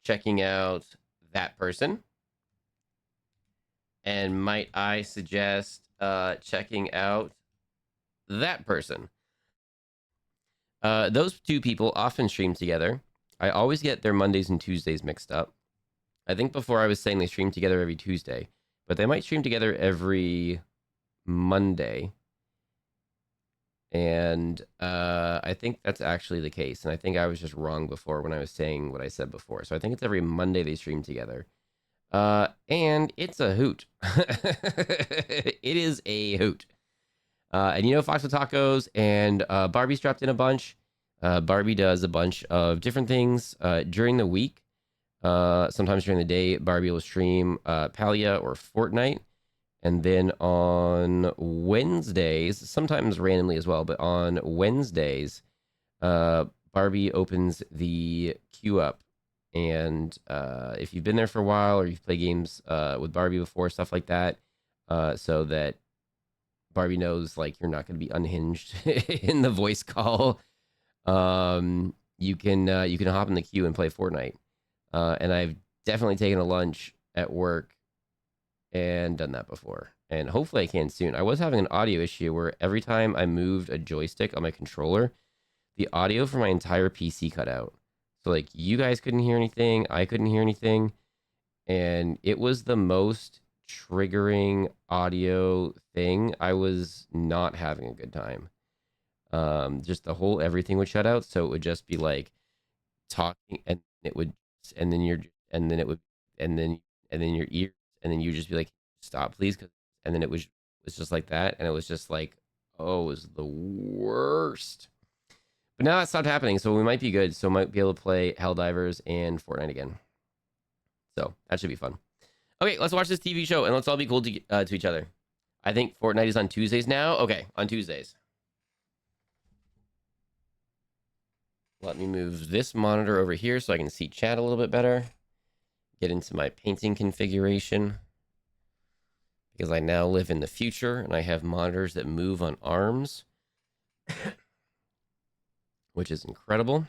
Checking out that person. And might I suggest checking out that person? Those two people often stream together. I always get their Mondays and Tuesdays mixed up. I think before I was saying they stream together every Tuesday, but they might stream together every Monday. And I think that's actually the case. And I think I was just wrong before when I was saying what I said before. So I think it's every Monday they stream together. And it's a hoot. It is a hoot. And you know, Fox with Tacos and Barbie's dropped in a bunch. Barbie does a bunch of different things during the week. Sometimes during the day, Barbie will stream Palia or Fortnite. And then on Wednesdays, sometimes randomly as well, but on Wednesdays, Barbie opens the queue up. And if you've been there for a while or you've played games with Barbie before, stuff like that, so that Barbie knows like you're not going to be unhinged in the voice call, you can hop in the queue and play Fortnite. And I've definitely taken a lunch at work and done that before, and hopefully I can soon. I was having an audio issue where every time I moved a joystick on my controller, the audio for my entire PC cut out. So like you guys couldn't hear anything, I couldn't hear anything, and it was the most triggering audio thing. I was not having a good time. Just the whole everything would shut out, so it would just be like talking, and it would, and then your ear. And then you just be like, stop, please. And then it was just like that. And it was just like, oh, it was the worst. But now that stopped happening. So we might be good. So we might be able to play Helldivers and Fortnite again. So that should be fun. Okay, let's watch this TV show. And let's all be cool to each other. I think Fortnite is on Tuesdays now. Okay, on Tuesdays. Let me move this monitor over here so I can see chat a little bit better. Get into my painting configuration, because I now live in the future and I have monitors that move on arms, which is incredible.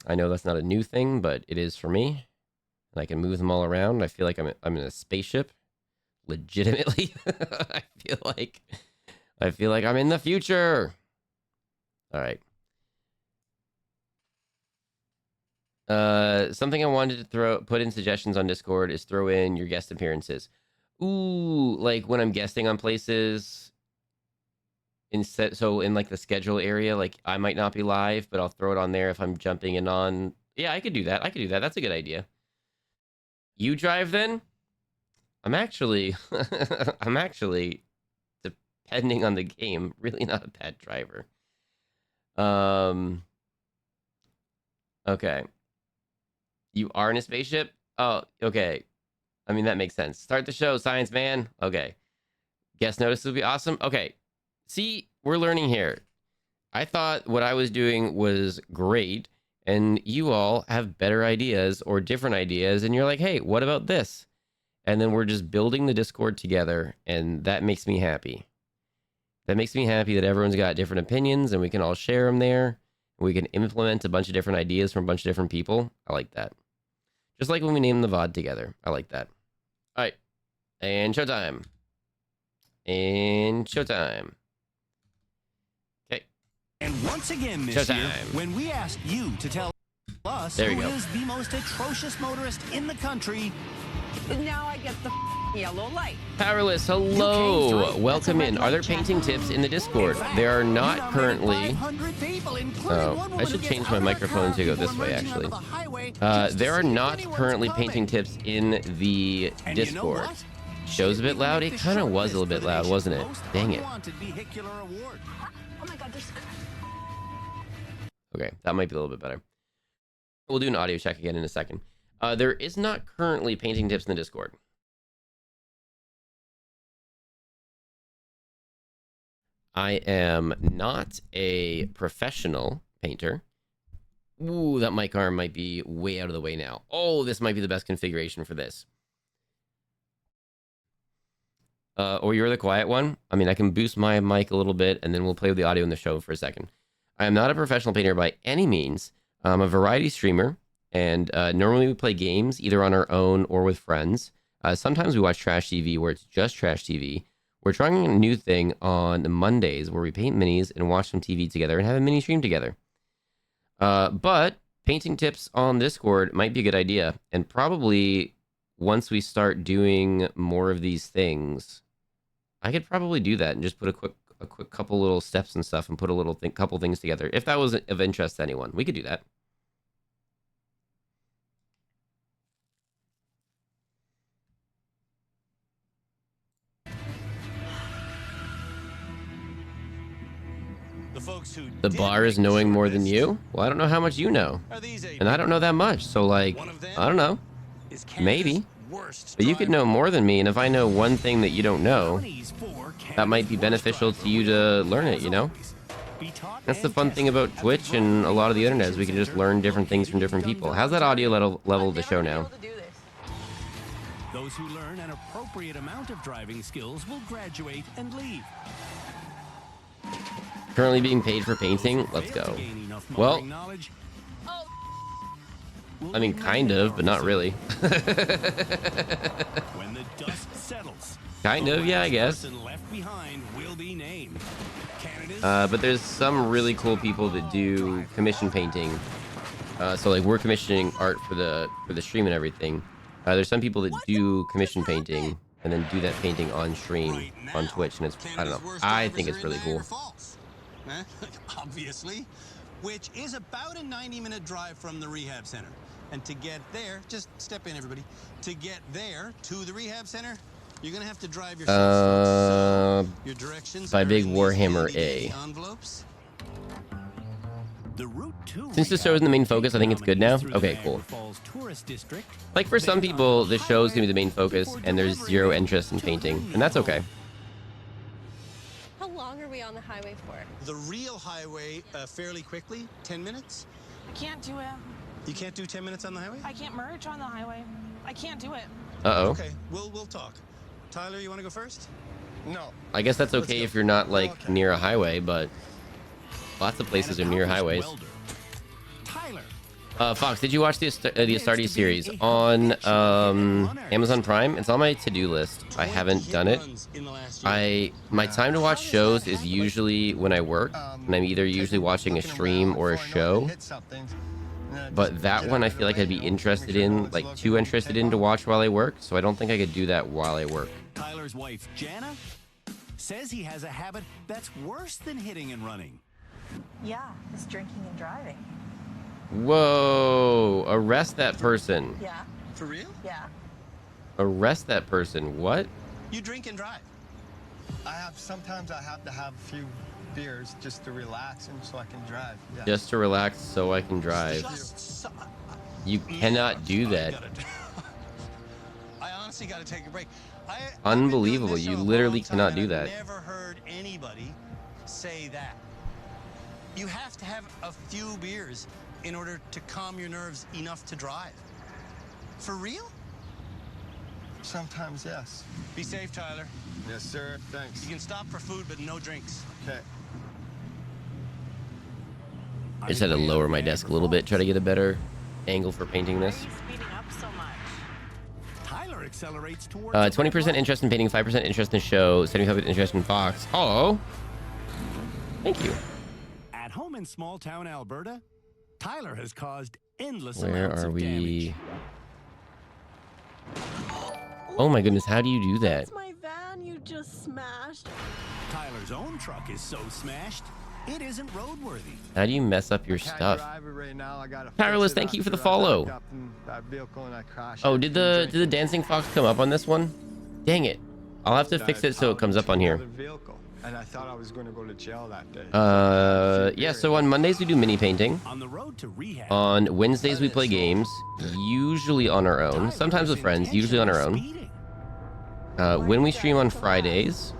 I know that's not a new thing, but it is for me. And I can move them all around. I feel like I'm in a spaceship, legitimately. I feel like I'm in the future. All right. Something I wanted to put in suggestions on Discord is throw in your guest appearances. Ooh, like when I'm guesting on places instead. So in like the schedule area, like I might not be live, but I'll throw it on there if I'm jumping in on. Yeah, I could do that. That's a good idea. You drive then? I'm actually, depending on the game, really not a bad driver. Okay. You are in a spaceship? Oh, okay. I mean, that makes sense. Start the show, science man. Okay. Guest notice would be awesome. Okay. See, we're learning here. I thought what I was doing was great, and you all have better ideas or different ideas, and you're like, hey, what about this? And then we're just building the Discord together, and that makes me happy. That makes me happy that everyone's got different opinions, and we can all share them there. We can implement a bunch of different ideas from a bunch of different people. I like that. Just like when we named the VOD together. I like that. All right. And showtime. And showtime. Okay. And once again this Showtime. year, when we asked you to tell us who is the most atrocious motorist in the country, Now I get the yellow light. Powerless, hello. Welcome in. Are there painting tips in the Discord? There are not currently. Oh, I should change my microphone to go this way, actually. There are not currently painting tips in the Discord. Show's a bit loud? It kind of was a little bit loud, wasn't it? Dang it. Oh my god, there's... Okay, that might be a little bit better. We'll do an audio check again in a second. There is not currently painting tips in the Discord. I am not a professional painter. Ooh, that mic arm might be way out of the way now. Oh, this might be the best configuration for this. Or you're the quiet one. I mean, I can boost my mic a little bit, and then we'll play with the audio in the show for a second. I am not a professional painter by any means. I'm a variety streamer, and normally we play games either on our own or with friends. Sometimes we watch trash TV where it's just trash TV. We're trying a new thing on Mondays where we paint minis and watch some TV together and have a mini stream together. But painting tips on Discord might be a good idea. And probably once we start doing more of these things, I could probably do that and just put a quick couple little steps and stuff and put a little couple things together. If that was of interest to anyone, we could do that. The bar is knowing more than you? Well, I don't know how much you know. And I don't know that much. So, like, I don't know. Maybe. But you could know more than me. And if I know one thing that you don't know, that might be beneficial to you to learn it, you know? That's the fun thing about Twitch and a lot of the internet is we can just learn different things from different people. How's that audio level of the show now? Those who learn an appropriate amount of driving skills will graduate and leave. Currently being paid for painting? Let's go. Well, I mean, kind of, but not really. When the dust settles, kind of, yeah, I guess. But there's some really cool people that do commission painting. So like we're commissioning art for the stream and everything. There's some people that do commission painting and then do that painting on stream on Twitch, and it's, I don't know, I think it's really cool. Obviously, which is about a 90-minute drive from the rehab center. And to get there, just step in, everybody. To get there to the rehab center, you're gonna have to drive yourself. Your directions by Big Warhammer A. Envelopes. The route to Since the show isn't the main focus, I think it's good now. Okay, cool. Like for some people, the show is gonna be the main focus, and there's zero interest in painting, and that's okay. How long are we on the highway for? The real highway, fairly quickly, 10 minutes. I can't do it. You can't do 10 minutes on the highway? I can't merge on the highway. I can't do it. Uh-oh. Okay, we'll talk. Tyler, you want to go first? No. I guess that's okay if you're not like near a highway, but lots of places are near highways. Fox, did you watch the Astartes series on Amazon Prime? It's on my to-do list. I haven't done it. My time to watch shows is usually when I work, and I'm either usually watching a stream or a show. But that one I feel like I'd be interested in, like too interested in to watch while I work, so I don't think I could do that while I work. Tyler's wife, Jana, says he has a habit that's worse than hitting and running. Yeah, it's drinking and driving. Whoa, arrest that person. Yeah. For real? Yeah. Arrest that person, what? You drink and drive. Sometimes I have to have a few beers just to relax and so I can drive. Yeah. Just to relax so I can drive. You cannot do that. I honestly got to take a break. Unbelievable. You literally cannot do that. I've never heard anybody say that. You have to have a few beers in order to calm your nerves enough to drive. For real? Sometimes, yes. Be safe, Tyler. Yes, sir. Thanks. You can stop for food, but no drinks. Okay. I just had to lower my desk a little bit, try to get a better angle for painting this. Speeding up so much. Tyler accelerates towards 20% interest in painting, 5% interest in show, 75% interest in Fox. Oh, thank you. At home in small town Alberta, Tyler has caused endless Where amounts are of we? damage. Oh my goodness, how do you do that? That's my van you just smashed. Tyler's own truck is so smashed, it isn't roadworthy. How do you mess up your stuff? Right Tireless, thank you for the follow. Oh, did the dancing fox come up on this one? Dang it. I'll have to fix it so it comes up on here. And I thought I was going to go to jail that day. Yeah, so on Mondays we do mini painting. On the road to rehab. On Wednesdays we play games, usually on our own, sometimes with friends, usually on our own. When we stream on Fridays,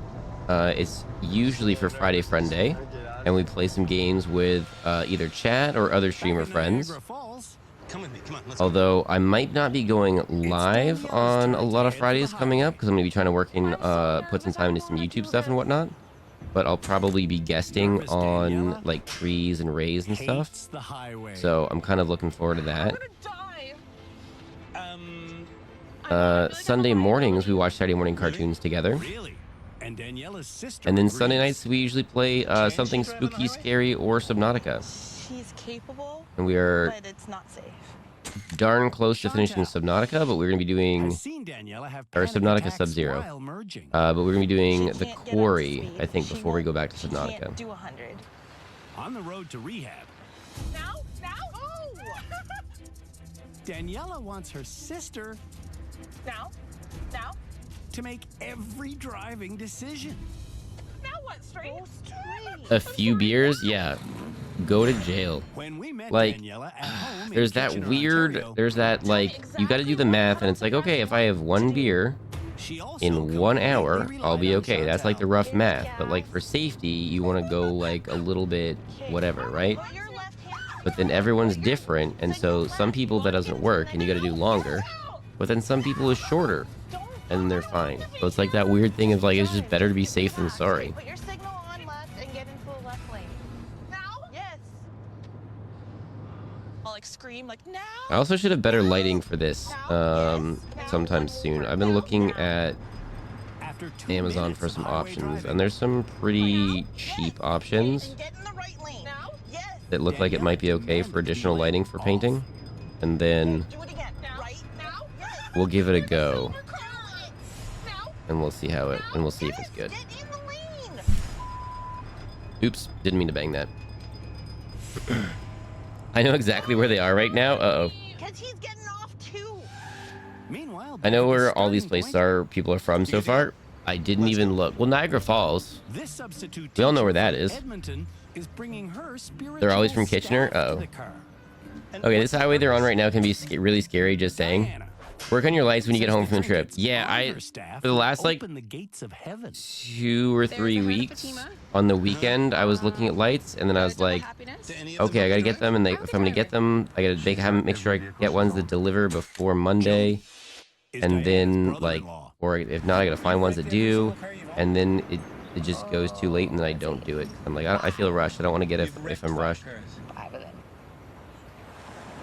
it's usually for Friday Friend Day, and we play some games with either chat or other streamer friends. Although I might not be going live on a lot of Fridays coming up because I'm going to be trying to work in, put some time into some YouTube stuff and whatnot. But I'll probably be guesting on like trees and rays and stuff. So I'm kind of looking forward to that. Sunday mornings we watch Saturday morning cartoons together. And then Sunday nights we usually play something spooky, scary, or Subnautica. She's capable, And we are but it's not safe. darn close to finishing Subnautica, but we're going to be doing... Or Subnautica Sub-Zero. But we're going to be doing the Quarry, I think, before we go back to She Subnautica. can't do 100. On the road to rehab, Now? Oh! Daniela wants her sister Now? to make every driving decision. Now what, straight? Go straight. A few beers? Yeah. Go to jail. When we met Like, Daniela at home in there's that Kitchener, weird... Ontario, There's that, like, you got to do the math, and it's like, okay, if I have one beer she also in 1 hour, completely I'll be relied on okay. That's like the Chantal. rough math. But, like, for safety, you want to go, like, a little bit whatever, right? Put your left hand. But then everyone's different, and so some people that doesn't work, and you got to do longer. But then some people is shorter, and they're fine. So it's like that weird thing of, like, it's just better to be safe than sorry. Put your signal on left and get into the left lane. Now? Yes. I'll like scream like now. I also should have better lighting for this sometime soon. I've been looking at After 2 Amazon minutes for of some highway options, driving, and there's some pretty cheap options And get in the right lane. Now? Yes. that look like it might be okay for additional lighting for painting. And then Do it again. Right. Now? Yes. we'll give it a go, Now? and we'll see how it, and we'll see if it's good. Get in the lane. Oops, didn't mean to bang that. I know exactly where they are right now. Uh-oh. Because he's getting off too. Meanwhile, I know back at the where all these starting places point, are, people are from so far. I didn't even look. Well, Niagara Falls. This substitute We all know teacher where that from is. Edmonton is bringing her spiritual They're always from Kitchener? staff to Uh-oh. the car. Okay, this highway they're on right now can be really scary, just saying. Diana Work on your lights when you get says home from the trip. trinkets Yeah, on I... her staff For the last, like, open the gates of heaven. 2 or 3 There's a heart of weeks Fatima. on the weekend, I was looking at lights, and then I was like, okay, I gotta get them, and if I'm gonna get them, I gotta make sure I get ones that deliver before Monday, Is and Diana's then, like, brother-in-law. or if not, I gotta find ones that do, and then it just goes too late, and then I don't do it. I'm like, I feel rushed. I don't want to get it if I'm rushed.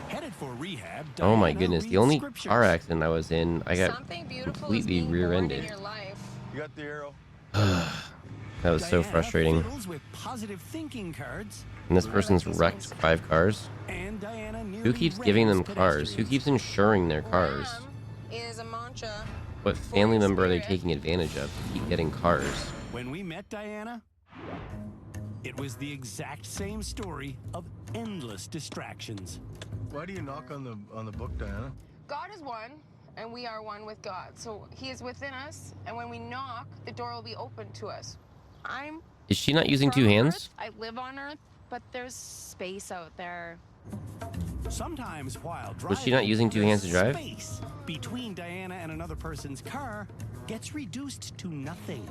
Headed for rehab, Oh my Diana goodness, the reads only scriptures. car accident I was in, I got Something beautiful completely is being born in rear-ended. your life. You got the arrow. That was so Diana frustrating. fiddles with positive thinking cards, And this person's wrecked 5 cars. and Diana Who nearly keeps giving them rams cars? Who pedestrians. keeps insuring their cars? Ram is a mantra. What family member are they taking advantage of to keep getting cars? When we met Diana, it was the exact same story of endless distractions. Why do you knock on the book, Diana? God is one, and we are one with God. So he is within us, and when we knock, the door will be open to us. I'm Is she not using from 2 hands? Earth. I live on Earth, but there's space out there. Sometimes while driving, Was she not using 2 hands to drive? space between Diana and another person's car gets reduced to nothing.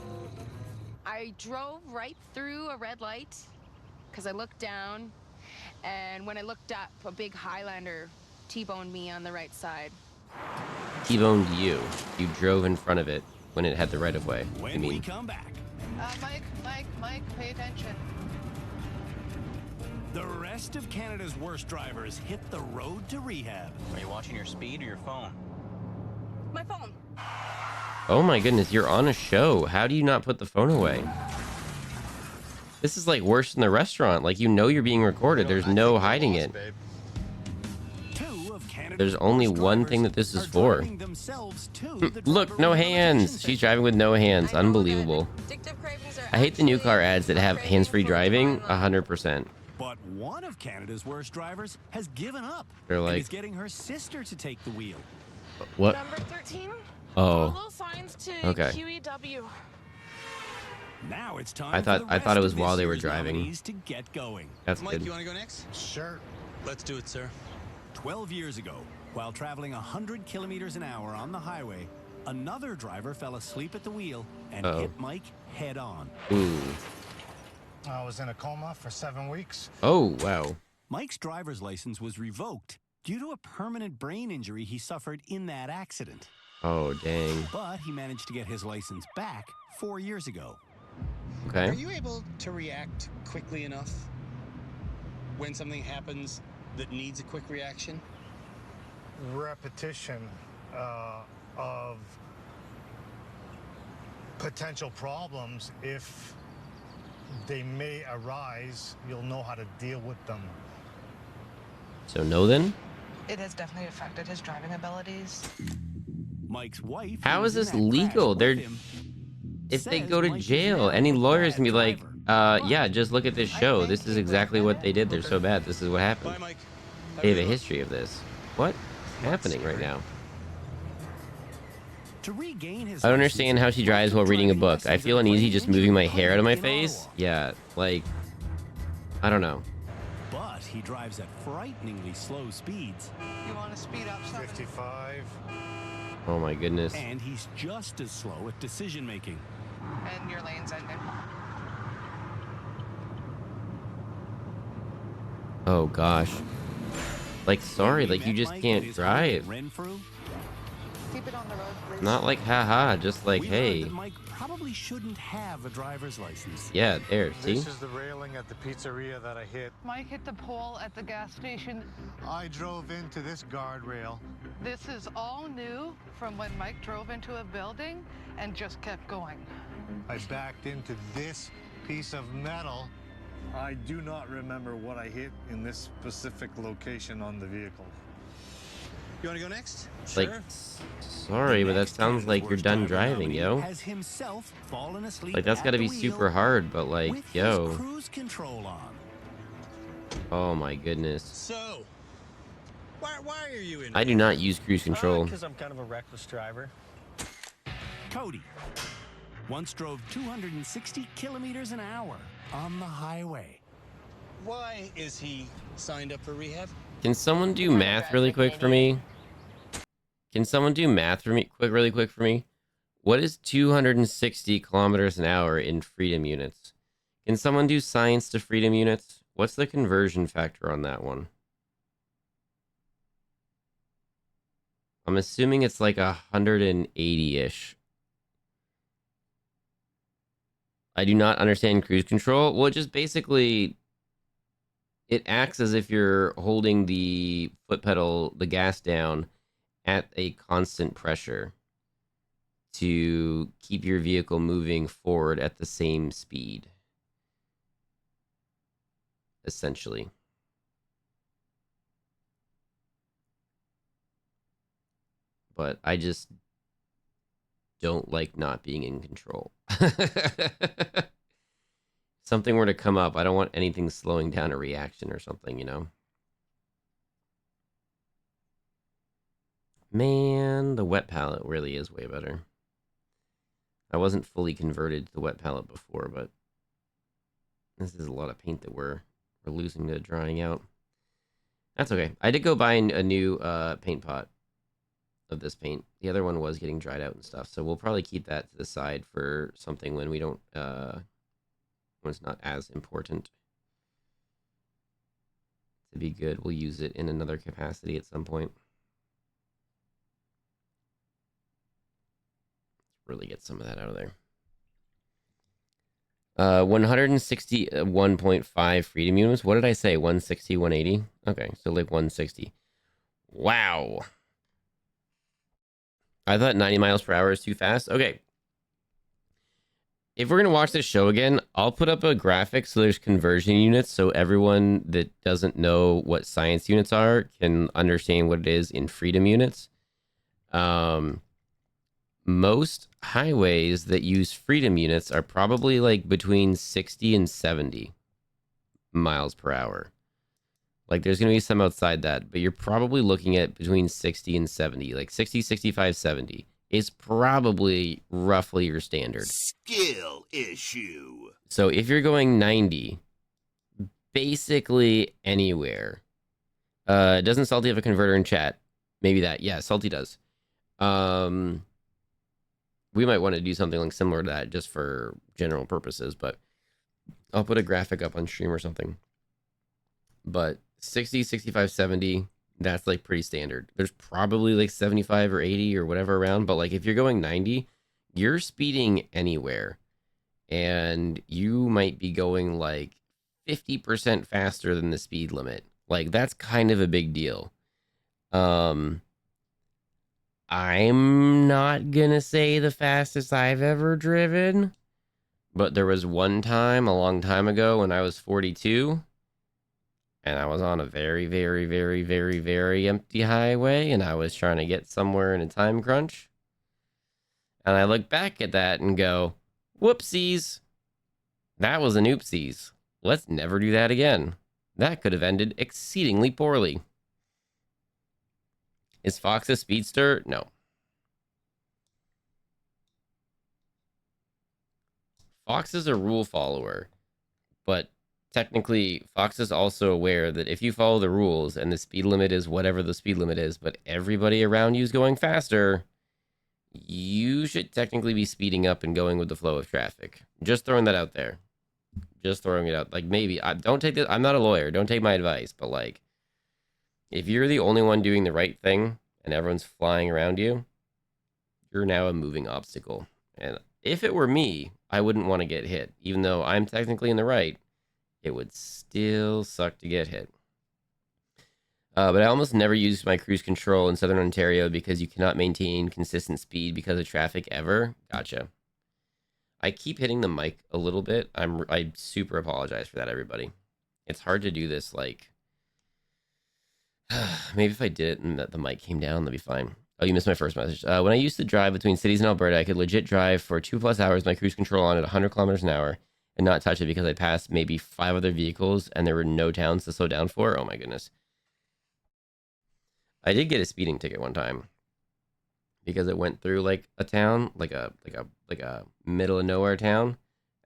I drove right through a red light because I looked down, and when I looked up, a big Highlander T-boned me on the right side. T-boned you. You drove in front of it when it had the right of way. When I we mean, come back, Mike, pay attention. the rest of Canada's worst drivers hit the road to rehab. Are you watching your speed or your phone? My phone. oh my goodness, you're on a show. How do you not put the phone away? This is like worse than the restaurant. Like, you know you're being recorded. There's no hiding it. Two of Canada's There's only worst one drivers thing that this is are for. driving themselves to the Look, driver no rehabilitation hands. She's center. driving with no hands. Unbelievable. I hate the new car ads that have hands-free driving. 100%. But one of Canada's worst drivers has given up. They're and like- is getting her sister to take the wheel. What? Number 13. Oh. Little signs to Okay. QEW. Now it's time. I thought- for the I thought it rest was of while this they were year's driving. nominees to get going. That's Mike, good. you want to go next? Sure. Let's do it, sir. 12 years ago, while traveling 100 kilometers an hour on the highway, another driver fell asleep at the wheel and Uh-oh. hit Mike head on. Ooh. I was in a coma for 7 weeks. Oh, wow. Mike's driver's license was revoked due to a permanent brain injury he suffered in that accident. Oh, dang. But he managed to get his license back 4 years ago. Are Okay. you able to react quickly enough when something happens that needs a quick reaction? Repetition of potential problems, if they may arise, you'll know how to deal with them So no then? It has definitely affected his driving abilities. Mike's wife, How who is was this in that crash legal? with They're him, if they says go to Mike is jail, now any a lawyers can bad be like, driver. yeah, just look at this I show. think This is he will exactly what admit they it. did. They're so bad. This is what happened. Bye, Mike. Have They a have a good one. history of this. What is happening right now? To regain his I don't license, understand how she Mike drives took while reading a driving book. I lessons feel at a uneasy brain just injury moving my hair out of my clinic in face. Ottawa. Yeah, like, I don't know. But he drives at frighteningly slow speeds. You want to speed up something? 55. Oh my goodness. And he's just as slow at decision making. And your lane's ending. Oh gosh. Like, sorry, When we like you met just Mike at can't his home in drive. Renfrew, Keep it on the road, please. Not like haha, just like, we learned hey. that Mike probably shouldn't have a driver's license. Yeah, there, see? This is the railing at the pizzeria that I hit. Mike hit the pole at the gas station. I drove into this guardrail. This is all new from when Mike drove into a building and just kept going. I backed into this piece of metal. I do not remember what I hit in this specific location on the vehicle. You want to go next? Like, Sure. sorry, but that Next sounds Canada's like you're Worst done Driver driving, nominee yo. has himself fallen asleep Like, that's at gotta the be wheel super hard, but like, with yo. his cruise control on. Oh my goodness. So, why are you in? I do not use cruise control. Because I'm kind of a reckless driver. Cody once drove 260 kilometers an hour on the highway. Why is he signed up for rehab? Can someone do math really quick for me? Can someone do math for me really quick for me? What is 260 kilometers an hour in freedom units? Can someone do science to freedom units? What's the conversion factor on that one? I'm assuming it's like 180-ish. I do not understand cruise control. Well, just basically, it acts as if you're holding the foot pedal, the gas down at a constant pressure to keep your vehicle moving forward at the same speed, essentially. But I just don't like not being in control. Something were to come up, I don't want anything slowing down a reaction or something, you know? Man, the wet palette really is way better. I wasn't fully converted to the wet palette before, but this is a lot of paint that we're losing to drying out. That's okay. I did go buy a new paint pot of this paint. The other one was getting dried out and stuff, so we'll probably keep that to the side for something when we don't when it's not as important to be good. We'll use it in another capacity at some point. Let's really get some of that out of there. 161.5 freedom units. What did I say? 160, 180? Okay, so like 160. Wow. I thought 90 miles per hour is too fast. Okay. If we're going to watch this show again, I'll put up a graphic so there's conversion units so everyone that doesn't know what science units are can understand what it is in freedom units. Most highways that use freedom units are probably like between 60 and 70 miles per hour. Like there's going to be some outside that, but you're probably looking at between 60 and 70, like 60, 65, 70 is probably roughly your standard. Skill issue. So if you're going 90, basically anywhere. Doesn't Salty have a converter in chat? Maybe that. Yeah, Salty does. We might want to do something like similar to that just for general purposes, but I'll put a graphic up on stream or something. But 60, 65, 70, that's like pretty standard. There's probably like 75 or 80 or whatever around, but like if you're going 90, you're speeding anywhere. And you might be going like 50% faster than the speed limit. Like that's kind of a big deal. I'm not gonna say the fastest I've ever driven, but there was one time a long time ago when I was 42 and I was on a very, very, very, very, very empty highway, and I was trying to get somewhere in a time crunch. And I look back at that and go, whoopsies. That was an oopsies. Let's never do that again. That could have ended exceedingly poorly. Is Fox a speedster? No. Fox is a rule follower, but technically Fox is also aware that if you follow the rules and the speed limit is whatever the speed limit is, but everybody around you is going faster, you should technically be speeding up and going with the flow of traffic. Just throwing that out there. Just throwing it out. Like, maybe don't take this. I'm not a lawyer. Don't take my advice, but like, if you're the only one doing the right thing and everyone's flying around you, you're now a moving obstacle. And if it were me, I wouldn't want to get hit. Even though I'm technically in the right, it would still suck to get hit. But I almost never use my cruise control in Southern Ontario because you cannot maintain consistent speed because of traffic ever. Gotcha. I keep hitting the mic a little bit. I super apologize for that, everybody. It's hard to do this, like... maybe if I did it and the mic came down, that'd be fine. Oh, you missed my first message. When I used to drive between cities in Alberta, I could legit drive for 2+ hours, my cruise control on at 100 kilometers an hour, and not touch it because I passed maybe 5 other vehicles and there were no towns to slow down for. Oh my goodness. I did get a speeding ticket one time because it went through like a town, like a middle of nowhere town,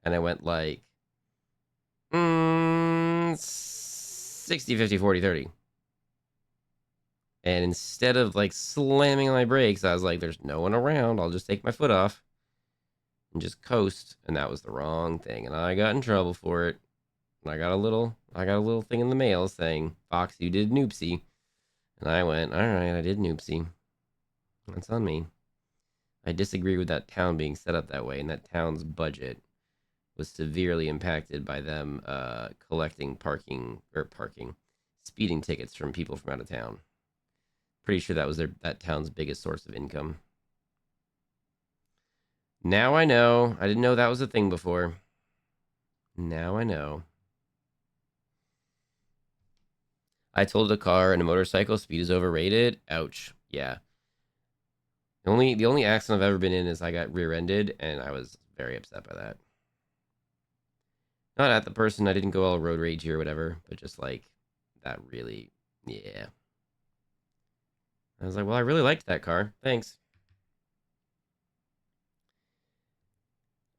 and I went like 60, 50, 40, 30. And instead of like slamming on my brakes, I was like, there's no one around. I'll just take my foot off and just coast. And that was the wrong thing. And I got in trouble for it. And I got a little thing in the mail saying, Fox, you did an oopsie. And I went, all right, I did an oopsie. That's on me. I disagree with that town being set up that way. And that town's budget was severely impacted by them collecting speeding tickets from people from out of town. Pretty sure that was that town's biggest source of income. Now I know. I didn't know that was a thing before. Now I know. I told a car and a motorcycle speed is overrated. Ouch. Yeah. The only accident I've ever been in is I got rear-ended, and I was very upset by that. Not at the person. I didn't go all road ragey or whatever, but just like that really, yeah. I was like, well, I really liked that car. Thanks.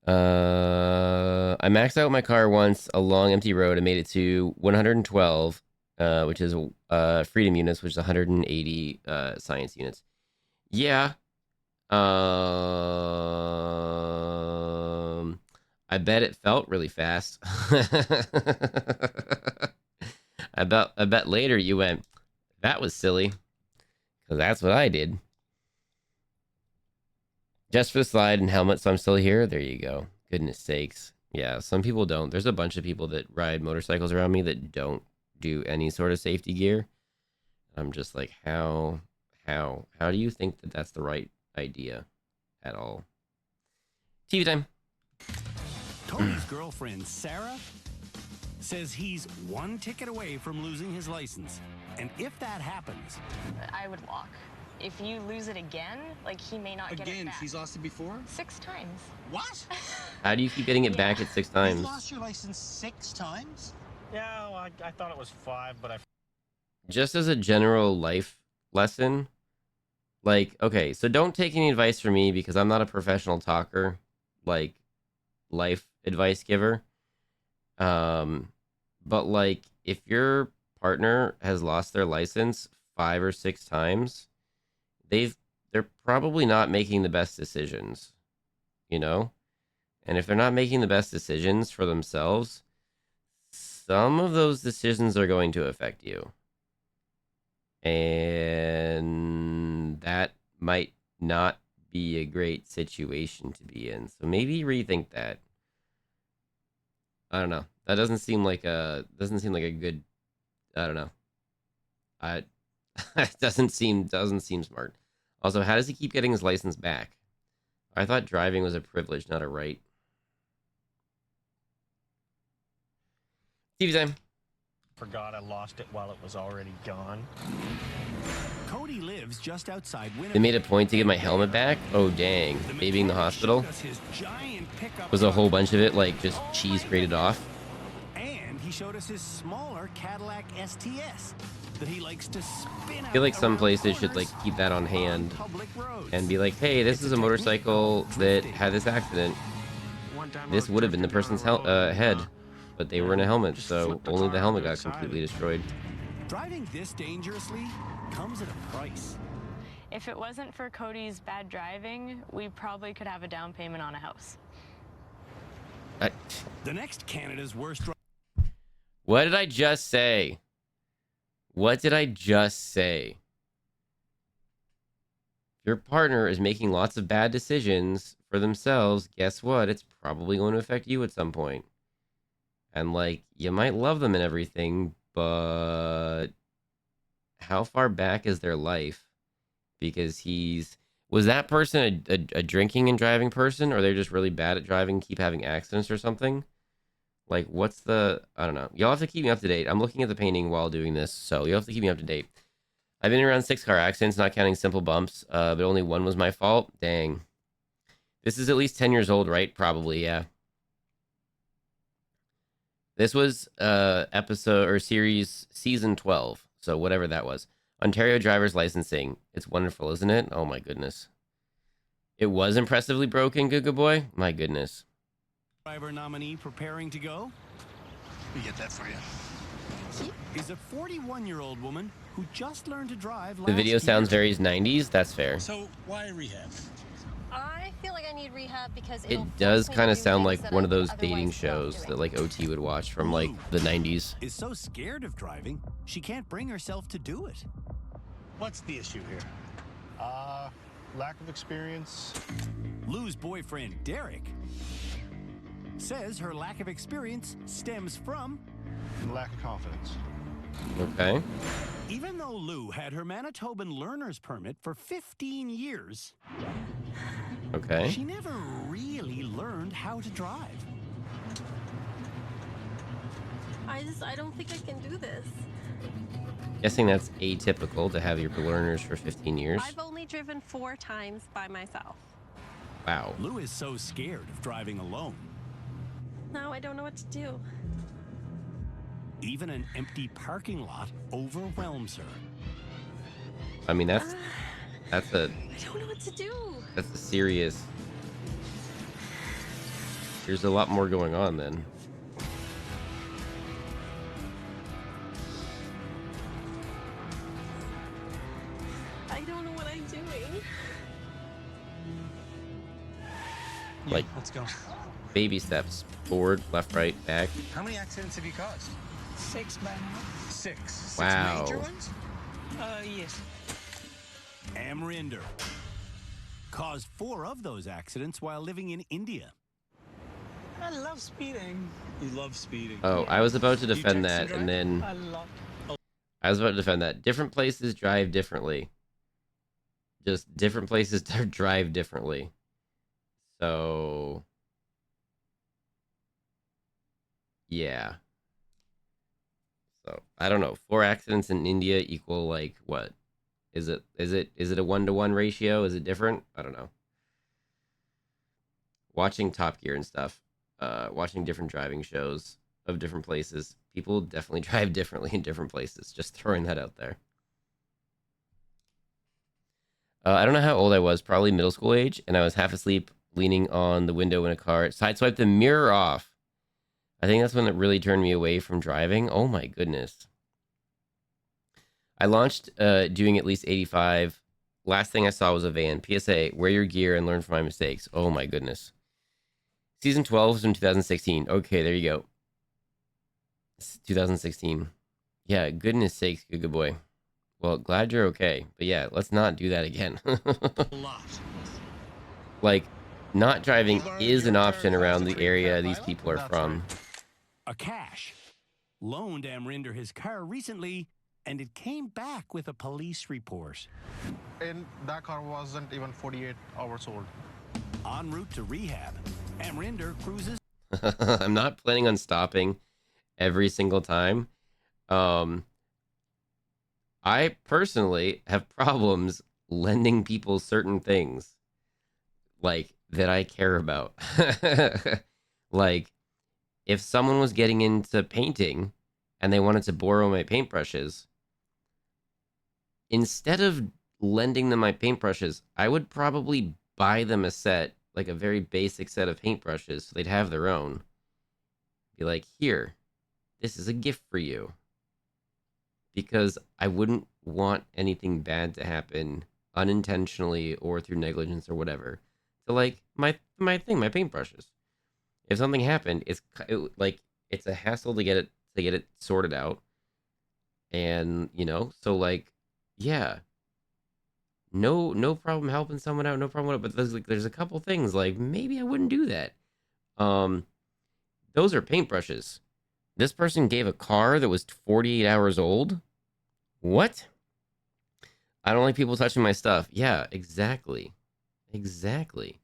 I maxed out my car once along empty road and made it to 112, which is freedom units, which is 180 science units. Yeah. I bet it felt really fast. I bet later you went, that was silly. Because that's what I did. Just for the slide and helmet, so I'm still here. There you go. Goodness sakes. Yeah, some people don't. There's a bunch of people that ride motorcycles around me that don't do any sort of safety gear. I'm just like, how do you think that that's the right idea at all? TV time. Tony's girlfriend, Sarah, says he's one ticket away from losing his license. And if that happens... I would walk. If you lose it again, like, he may not get it back. Again, she's lost it before? 6 times. What? How do you keep getting it back at 6 times? You lost your license 6 times? Yeah, well, I thought it was 5, but I... Just as a general life lesson, like, okay, so don't take any advice from me because I'm not a professional talker, like, life advice giver. But, like, if your partner has lost their license 5 or 6 times, they're probably not making the best decisions, you know? And if they're not making the best decisions for themselves, some of those decisions are going to affect you. And that might not be a great situation to be in. So maybe rethink that. I don't know. That doesn't seem like a good, I don't know. It doesn't seem smart. Also, how does he keep getting his license back? I thought driving was a privilege, not a right. TV time. Forgot I lost it while it was already gone. Cody lives just outside Winnipeg. They made a point to get my helmet back. Oh dang! Baby in the hospital. Was a whole bunch of it like just cheese grated off. And he showed us his smaller Cadillac STS that he likes to spin. I feel like some places should like keep that on hand and be like, hey, this is a motorcycle that had this accident. This would have been the person's head, but they were in a helmet, so only the helmet got completely destroyed. Driving this dangerously comes at a price. If it wasn't for Cody's bad driving, we probably could have a down payment on a house. The next Canada's worst. What did I just say? What did I just say? Your partner is making lots of bad decisions for themselves. Guess what? It's probably going to affect you at some point. And like, you might love them and everything, but how far back is their life? Because was that person a drinking and driving person, or they're just really bad at driving, keep having accidents or something? Like, I don't know. Y'all have to keep me up to date. I'm looking at the painting while doing this, so you'll have to keep me up to date. I've been in around 6 car accidents, not counting simple bumps, but only one was my fault. Dang. This is at least 10 years old, right? Probably, yeah. This was episode or series season 12, so whatever that was. Ontario driver's licensing. It's wonderful, isn't it? Oh my goodness. It was impressively broken, Good Boy. My goodness. Driver nominee preparing to go. We get that for you. Is a 41-year-old woman who just learned to drive. The video sounds very 90s. That's fair. So why rehab? I feel like I need rehab because it does kind of sound like one of those dating shows that like OT would watch from like the 90s. Is so scared of driving, she can't bring herself to do it. What's the issue here? Lack of experience. Lou's boyfriend, Derek, says her lack of experience stems from lack of confidence. Okay. Even though Lou had her Manitoban learner's permit for 15 years, okay, she never really learned how to drive. I don't think I can do this. Guessing that's atypical to have your learners for 15 years. I've only driven 4 times by myself. Wow. Lou is so scared of driving alone. Now I don't know what to do. Even an empty parking lot overwhelms her. I mean, that's I don't know what to do. That's a serious. There's a lot more going on then. I don't know what I'm doing. Like, let's go. Baby steps. Forward, left, right, back. How many accidents have you caused? 6 by now. 6. Wow. 6 major ones? Yes. Amrinder caused 4 of those accidents while living in India. I love speeding. You love speeding. Oh, I was about to defend that, and then I love. I was about to defend that. Different places drive differently. Just different places drive differently. So, yeah. So I don't know. 4 accidents in India equal like what? Is it a 1-to-1 ratio? Is it different? I don't know. Watching Top Gear and stuff, watching different driving shows of different places. People definitely drive differently in different places. Just throwing that out there. I don't know how old I was. Probably middle school age, and I was half asleep, leaning on the window in a car. Sideswiped the mirror off. I think that's when it really turned me away from driving. Oh my goodness. I launched doing at least 85. Last thing I saw was a van. PSA, wear your gear and learn from my mistakes. Oh my goodness. Season 12 was in 2016. Okay, there you go. It's 2016. Yeah, goodness sakes, good boy. Well, glad you're okay. But yeah, let's not do that again. Like, not driving is an option around the area these people are from. A cache loaned Amrinder his car recently, and it came back with a police report. And that car wasn't even 48 hours old. En route to rehab, Amrinder cruises. I'm not planning on stopping every single time. I personally have problems lending people certain things like that I care about. Like if someone was getting into painting and they wanted to borrow my paintbrushes, instead of lending them my paintbrushes, I would probably buy them a set, like a very basic set of paintbrushes, so they'd have their own. Be like, here, this is a gift for you. Because I wouldn't want anything bad to happen unintentionally or through negligence or whatever to like my paintbrushes. If something happened, like it's a hassle to get it sorted out, and so like, yeah, no problem helping someone out, no problem. But there's a couple things like maybe I wouldn't do that. Those are paintbrushes. This person gave a car that was 48 hours old. What? I don't like people touching my stuff. Yeah, exactly. Exactly.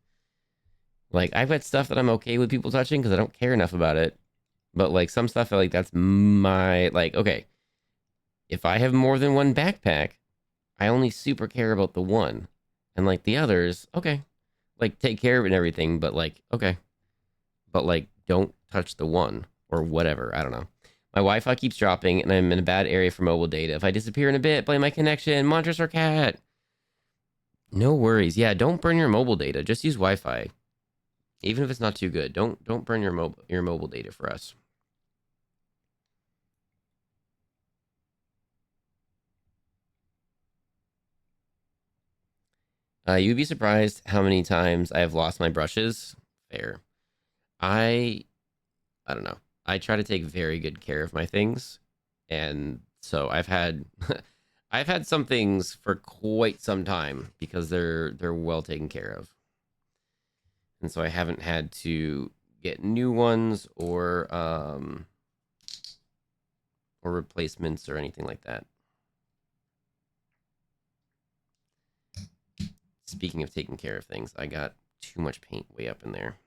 Like, I've got stuff that I'm okay with people touching because I don't care enough about it. But, like, some stuff, like, that's my, like, okay. If I have more than one backpack, I only super care about the one. And, like, the others, okay. Like, take care of it and everything, but, like, okay. But, like, don't touch the one or whatever. I don't know. My Wi-Fi keeps dropping, and I'm in a bad area for mobile data. If I disappear in a bit, blame my connection. Montress or cat. No worries. Yeah, don't burn your mobile data. Just use Wi-Fi. Even if it's not too good. Don't burn your mobile data for us. You'd be surprised how many times I have lost my brushes. Fair. I don't know. I try to take very good care of my things, and so I've had I've had some things for quite some time because they're well taken care of, and so I haven't had to get new ones or replacements or anything like that. Speaking of taking care of things, I got too much paint way up in there.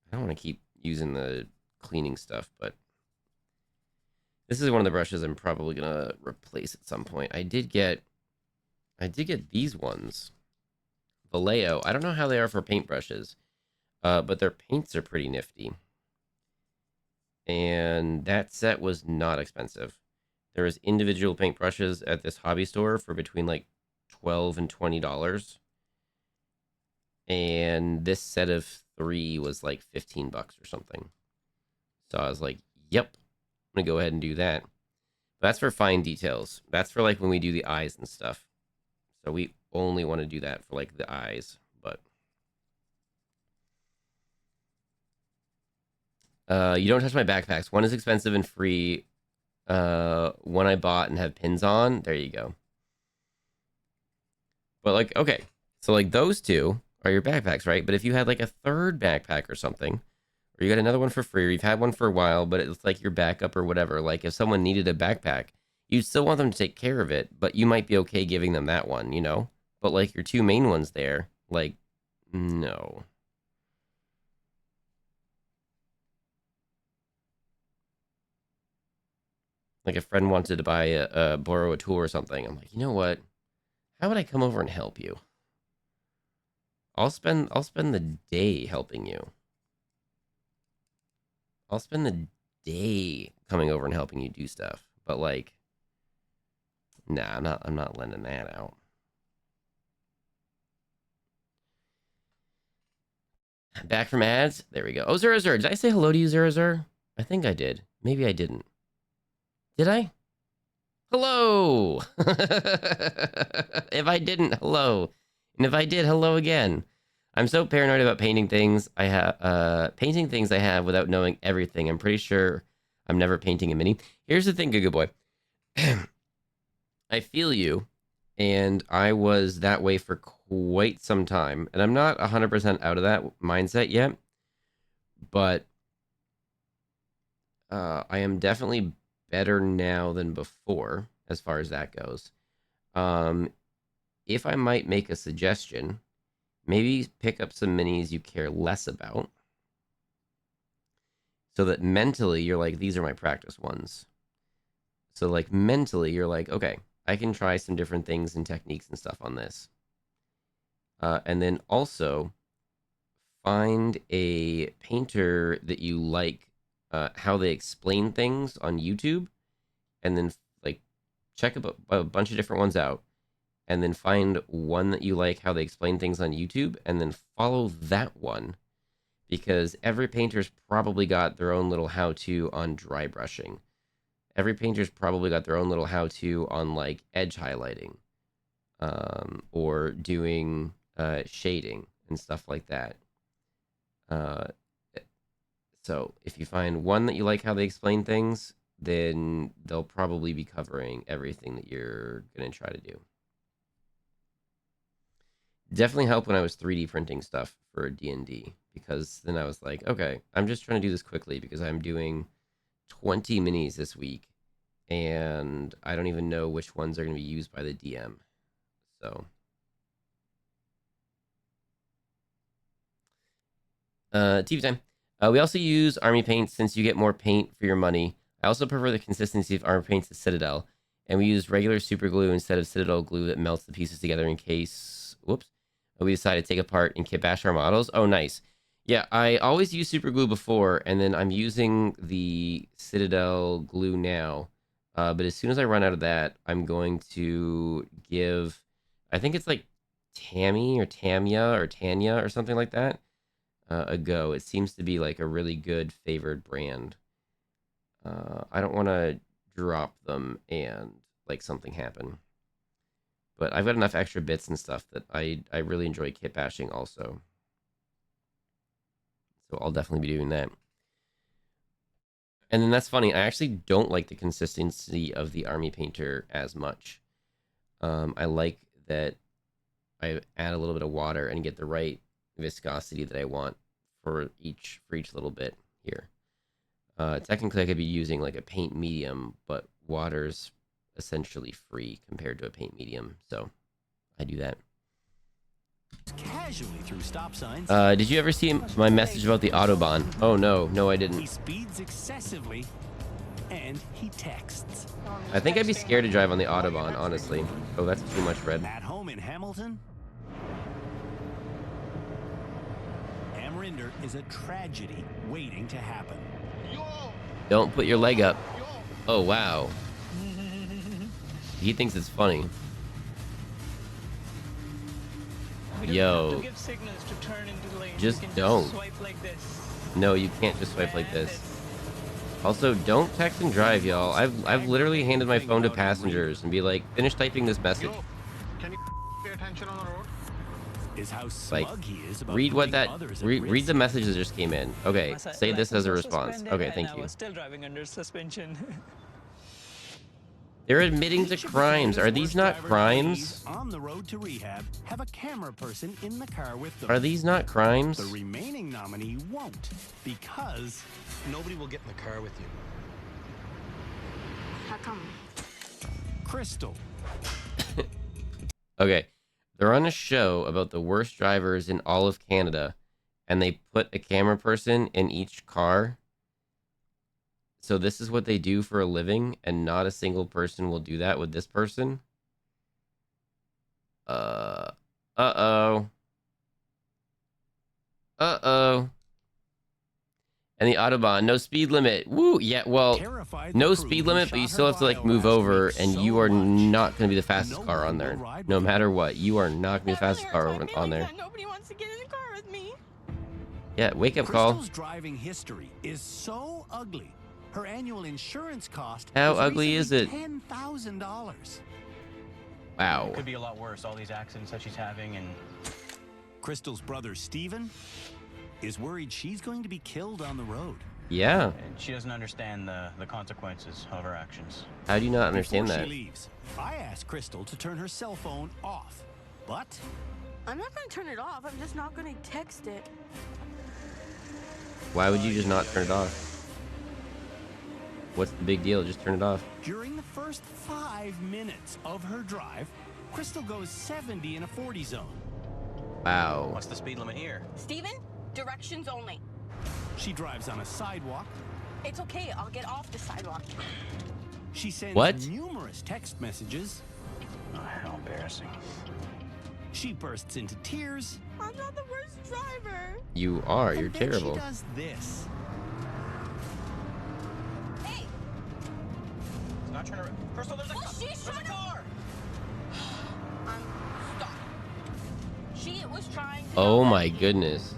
I don't want to keep using the cleaning stuff, but this is one of the brushes I'm probably gonna replace at some point. I did get these ones. Vallejo. I don't know how they are for paintbrushes, but their paints are pretty nifty. And that set was not expensive. There was individual paintbrushes at this hobby store for between like $12 and $20. And this set of 3 was like $15 or something. So I was like, yep, I'm gonna go ahead and do that. But that's for fine details. That's for like when we do the eyes and stuff. So we only want to do that for like the eyes. But you don't touch my backpacks. One is expensive and free. One I bought and have pins on. There you go. But like, okay, so like those two are your backpacks, right? But if you had like a third backpack or something, or you got another one for free, or you've had one for a while, but it's like your backup or whatever. Like if someone needed a backpack, you still want them to take care of it, but you might be okay giving them that one, you know? But like your two main ones there, like, no. Like a friend wanted to buy borrow a tool or something. I'm like, you know what? How would I come over and help you? I'll spend the day helping you. I'll spend the day coming over and helping you do stuff. But like, nah, I'm not lending that out. Back from ads. There we go. Oh, Zurazur. Did I say hello to you, Zurazur? I think I did. Maybe I didn't. Did I? Hello. If I didn't, hello. And if I did, hello again. I'm so paranoid about painting things I have without knowing everything. I'm pretty sure I'm never painting a mini. Here's the thing, good boy. I feel you, and I was that way for quite some time, and I'm not 100% out of that mindset yet, but I am definitely better now than before as far as that goes. If I might make a suggestion, maybe pick up some minis you care less about. So that mentally you're like, these are my practice ones. So like mentally you're like, okay, I can try some different things and techniques and stuff on this. And then also find a painter that you like, how they explain things on YouTube, and then like check a bunch of different ones out, and then find one that you like how they explain things on YouTube, and then follow that one, because every painter's probably got their own little how-to on dry brushing. Every painter's probably got their own little how-to on like edge highlighting, or doing shading and stuff like that. So if you find one that you like how they explain things, then they'll probably be covering everything that you're going to try to do. Definitely helped when I was 3D printing stuff for D&D, because then I was like, okay, I'm just trying to do this quickly because I'm doing 20 minis this week, and I don't even know which ones are going to be used by the DM. So TV time. We also use army paint since you get more paint for your money. I also prefer the consistency of army paints to Citadel, and we use regular super glue instead of Citadel glue that melts the pieces together in case, whoops, we decide to take apart and kit bash our models. Oh, nice. Yeah, I always use super glue before, and then I'm using the Citadel glue now. But as soon as I run out of that, I'm going to give, I think it's like Tammy or Tamia or Tanya or something like that, a go. It seems to be like a really good favored brand. I don't want to drop them and like something happen. But I've got enough extra bits and stuff that I really enjoy kit bashing also. So I'll definitely be doing that. And then that's funny. I actually don't like the consistency of the army painter as much. I like that I add a little bit of water and get the right viscosity that I want for each little bit here. Technically, I could be using like a paint medium, but water's essentially free compared to a paint medium, so I do that. Casually through stop signs. Did you ever see my message about the Autobahn? Oh no, I didn't. He speeds excessively, and he texts. I think I'd be scared to drive on the Autobahn, honestly. Oh, that's too much red. At home in Hamilton, Amrinder is a tragedy waiting to happen. Don't put your leg up. Oh, wow. He thinks it's funny. Yo. Just don't. No, you can't just swipe like this. Also, don't text and drive, y'all. I've literally handed my phone to passengers and be like, finish typing this message. Can you pay attention on the road? Is how Like, smug he is about read what that, others at read the risk. message that just came in. Okay, say this as a response. Okay, thank you. I was still driving under suspension. They're admitting to crimes. Are these not crimes? On the road to rehab, have a camera person in the car with them. Are these not crimes? The remaining nominee won't, because Nobody will get in the car with you. How come? Crystal. Okay, they're on a show about the worst drivers in all of Canada, and they put a camera person in each car. So this is what they do for a living, and not a single person will do that with this person. Uh-oh. Uh-oh. And the Autobahn, no speed limit. Woo, yeah, well, no speed limit, but you still have to, like, move over, and you are not going to be the fastest car on there. No matter what, you are not going to be the fastest car on there. Nobody wants to get in the car with me. Yeah, wake-up call. Crystal's driving history is so ugly. Her annual insurance cost How was ugly is it? $10,000. Wow. It could be a lot worse, all these accidents that she's having, and... Crystal's brother, Steven, is worried she's going to be killed on the road. Yeah. And she doesn't understand the consequences of her actions. How do you not understand Before that? she leaves, I asked Crystal to turn her cell phone off, but... I'm not going to turn it off. I'm just not going to text it. Why would you just not turn it off? What's the big deal? Just turn it off. During the first 5 minutes of her drive, Crystal goes 70 in a 40 zone. Wow. What's the speed limit here? Steven, directions only. She drives on a sidewalk. It's okay. I'll get off the sidewalk. She sends What? numerous text messages. Oh, how embarrassing. She bursts into tears. I'm not the worst driver. You are. You're And then terrible. She does this. Hey! It's not trying to. Crystal, there's a, Well, she's there's a trying to- car! Stop. She was trying to. Oh my goodness.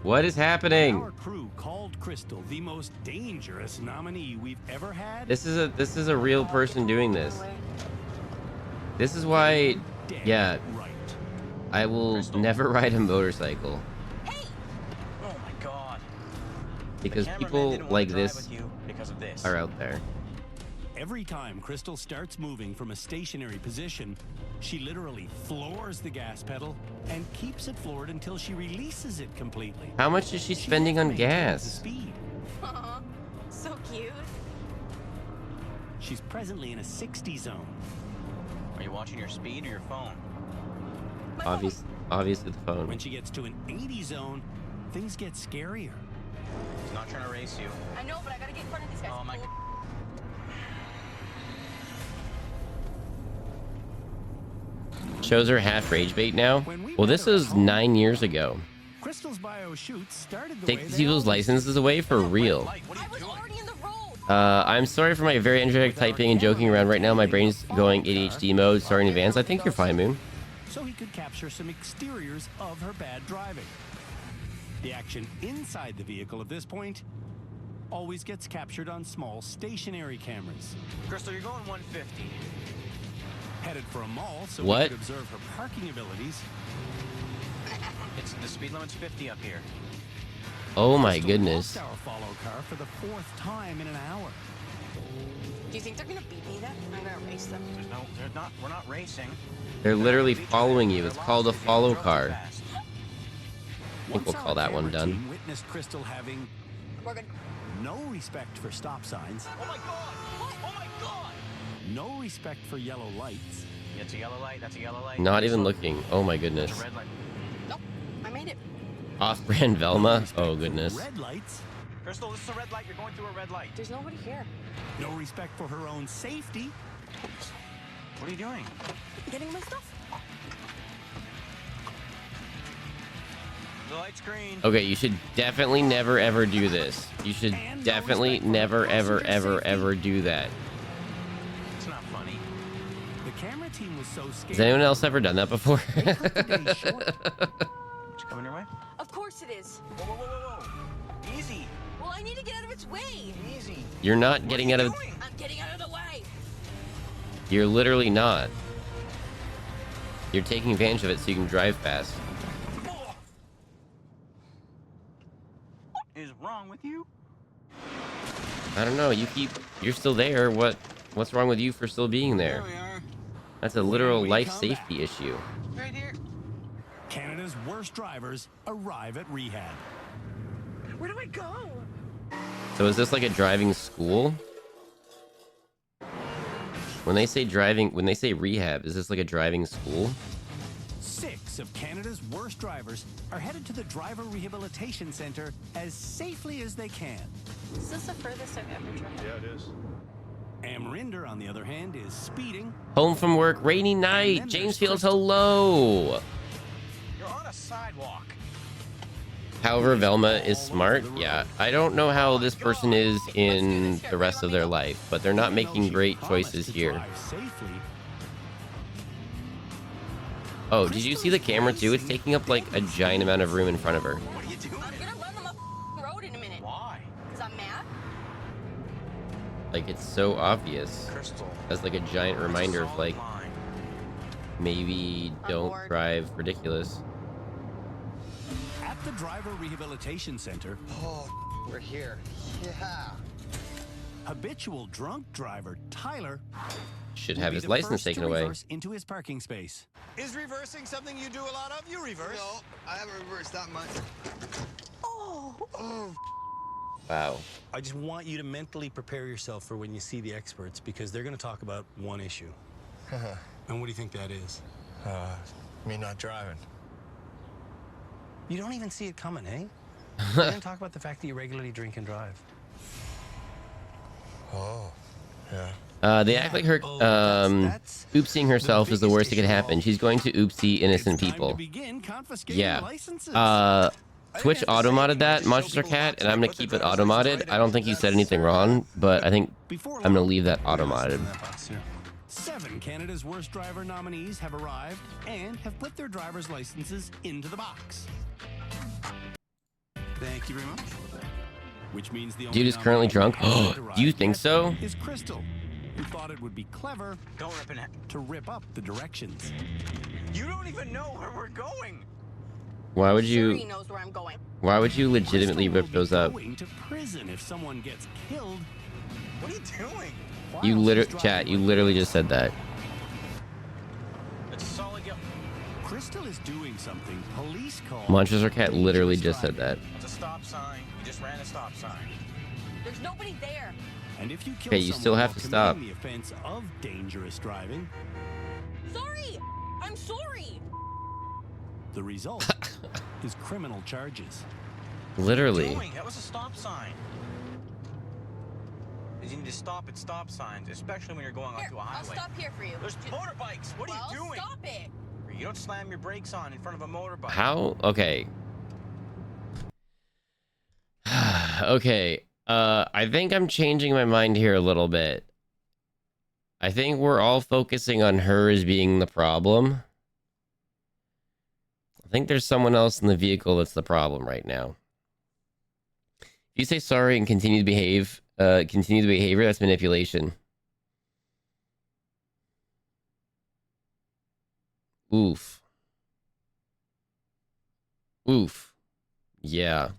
What is happening? Our crew called Crystal the most dangerous nominee we've ever had. This is a real person doing this. This is why, yeah, Right. I will never ride a motorcycle Oh my god. because The cameraman people didn't wanna like drive this with you because of this. are out there. Every time Crystal starts moving from a stationary position, she literally floors the gas pedal and keeps it floored until she releases it completely. How much is she spending on gas? Speed. Aw, so cute. She's presently in a 60 zone. Are you watching your speed or your phone? Obviously the phone. When she gets to an 80 zone, things get scarier. He's not trying to race you. I know, but I gotta get in front of these guys. Oh my god. Shows her half rage bait now. Well, this was 9 years ago. Crystal's bio shoot started the Take way these they people's always licenses away for real. I'm sorry for my very energetic typing and joking around right now. My brain's going ADHD mode. Sorry in advance. I think you're fine, Moon. so he could capture some exteriors of her bad driving. The action inside the vehicle at this point always gets captured on small stationary cameras. Crystal, you're going 150. Headed for a mall so What? we could observe her parking abilities. It's the speed limit's 50 up here. Oh my Crystal goodness. lost our follow car for the 4th time in an hour. Do you think they're gonna beat me then? I'm gonna race them. There's not. We're not racing. They're literally following you. It's called a follow car. I think we'll Once call our that one camera done. team witnessed Crystal having no respect for stop signs. Oh my god! What? Oh my god! No respect for yellow lights. It's a yellow light. That's a yellow light. Not even looking. Oh my goodness. It's a red light. Nope, I made it. Off-brand Velma. Oh goodness. Red lights. Crystal, this is a red light. You're going through a red light. There's nobody here. No respect for her own safety. What are you doing? Getting my stuff. The light's green. Okay, you should definitely never ever do this. You should definitely never ever ever do that. It's not funny. The camera team was so scared. Has anyone else ever done that before? Day short. It's coming your way. Of course it is. Whoa, whoa, whoa, whoa, whoa. Easy. Well, I need to get out of its way. Easy. You're not getting out of. I'm getting out of the way. You're literally not. You're taking advantage of it so you can drive fast. What is wrong with you? I don't know. You're still there. What's wrong with you for still being there? There we are. That's a literal we life come safety issue. Right here. Canada's worst drivers arrive at rehab. Where do I go? So is this like a driving school? When they say rehab, is this like a driving school? 6 of Canada's worst drivers are headed to the Driver Rehabilitation Center as safely as they can. Is this the furthest I've ever driven? Yeah, it is. Amrinder, on the other hand, is speeding. Home from work, rainy night. James Fields, hello. You're on a sidewalk. However, Velma is smart. Yeah, I don't know how this person is in the rest of their life, but they're not making great choices here. Oh, did you see the camera too? It's taking up like a giant amount of room in front of her. What are you doing? I'm gonna run them up the road in a minute. Why? Because I'm mad. Like, it's so obvious. Crystal. As like a giant reminder of like, Line. maybe don't drive ridiculous. At the Driver Rehabilitation Center, Oh, we're here. Yeah. habitual drunk driver Tyler Should will have be his the license first to taken away. reverse into his parking space. Is reversing something you do a lot of? You reverse. No, I haven't reversed that much. Oh. Wow. I just want you to mentally prepare yourself for when you see the experts because they're going to talk about one issue. And what do you think that is? Me not driving. You don't even see it coming, eh? We're going to talk about the fact that you regularly drink and drive. Oh, yeah. They act like her oopsing herself is the worst that could happen. She's going to oopsie innocent people. Yeah. Twitch auto-modded that, Monster Cat, and I'm going to keep it auto-modded. I don't think he said anything wrong, but I think I'm going to leave that auto-modded. 7 Canada's Worst Driver nominees have arrived and have put their driver's licenses into the box. Thank you very much. Which means the Dude is currently drunk. Do you think so? Is Crystal, who thought it would be clever to rip up the directions. You don't even know where we're going. Why would Sure he you? knows where I'm going. Why would you legitimately rip those up? Going to prison if someone gets killed. What are you doing? You literally just said that. It's a solid go. Crystal is doing something police call. Monster Cat literally just said that. It's a stop sign. You just ran a stop sign. There's nobody there. And if you kill Okay, you still have to stop. the offense of dangerous driving, Sorry. I'm sorry. the result is criminal charges. Literally. That was a stop sign. You need to stop at stop signs, especially when you're going onto a highway. I'll stop here for you. There's motorbikes. What are you doing? Stop it. You don't slam your brakes on in front of a motorbike. How? Okay. Okay. I think I'm changing my mind here a little bit. I think we're all focusing on her as being the problem. I think there's someone else in the vehicle that's the problem right now. If you say sorry and continue the behavior, that's manipulation. Oof. Oof. Yeah.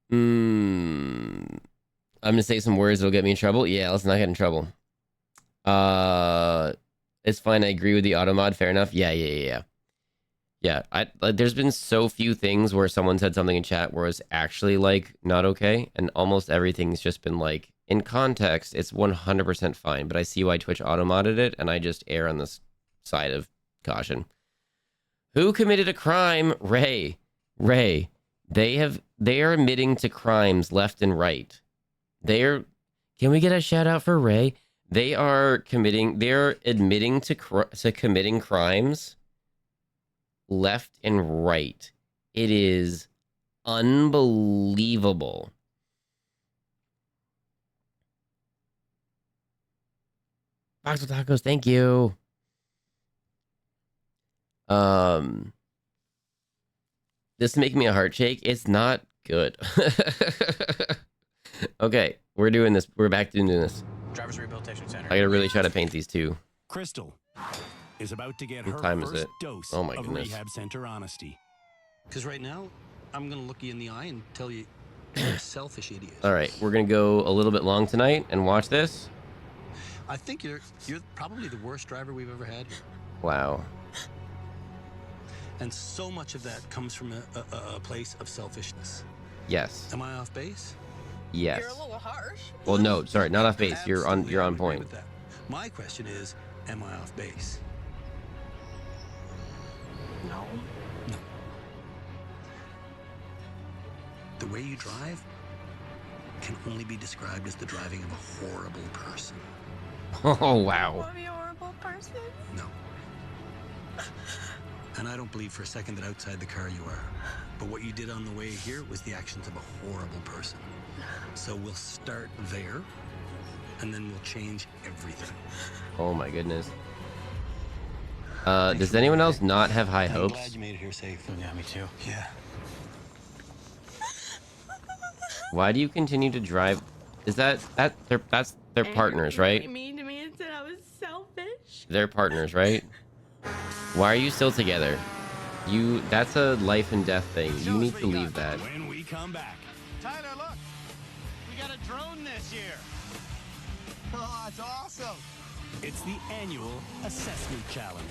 I'm gonna say some words that'll get me in trouble. Yeah, let's not get in trouble. It's fine. I agree with the auto mod. Fair enough. Yeah. There's been so few things where someone said something in chat where it's actually like not okay, and almost everything's just been like in context. It's 100% fine, but I see why Twitch auto modded it, and I just err on this side of caution. Who committed a crime? Ray. They are admitting to crimes left and right. Can we get a shout out for Ray? They're admitting to committing crimes left and right. It is unbelievable. Box of tacos, thank you. This is making me a heart shake. It's not good. Okay, we're doing this. We're back to doing this. Driver's Rehabilitation Center. I gotta really try to paint these two. Crystal is about to get What her time is first it? dose Oh my of goodness. rehab center honesty. Because right now, I'm going to look you in the eye and tell you you're a selfish idiot. All right, we're gonna go a little bit long tonight and watch this. I think you're probably the worst driver we've ever had here. Wow. And so much of that comes from a place of selfishness. Yes. Am I off base? Yes. You're a little harsh. Well, no, sorry, not off base. You're on Absolutely, I would agree point. with that. My question is, am I off base? No. No. The way you drive can only be described as the driving of a horrible person. Oh wow. I'm a horrible person. No. And I don't believe for a second that outside the car you are. But what you did on the way here was the actions of a horrible person. So we'll start there, and then we'll change everything. Oh my goodness. Does anyone else not have high I'm hopes? glad you made it here safe. Yeah, me too. Yeah. Why do you continue to drive? Is that's their partners, right? Mean to me and said I was selfish. They're partners, right? Why are you still together? That's a life and death thing. You need to leave that. When we come back. Tyler, look. We got a drone this year. Oh, that's awesome. It's the annual assessment challenge.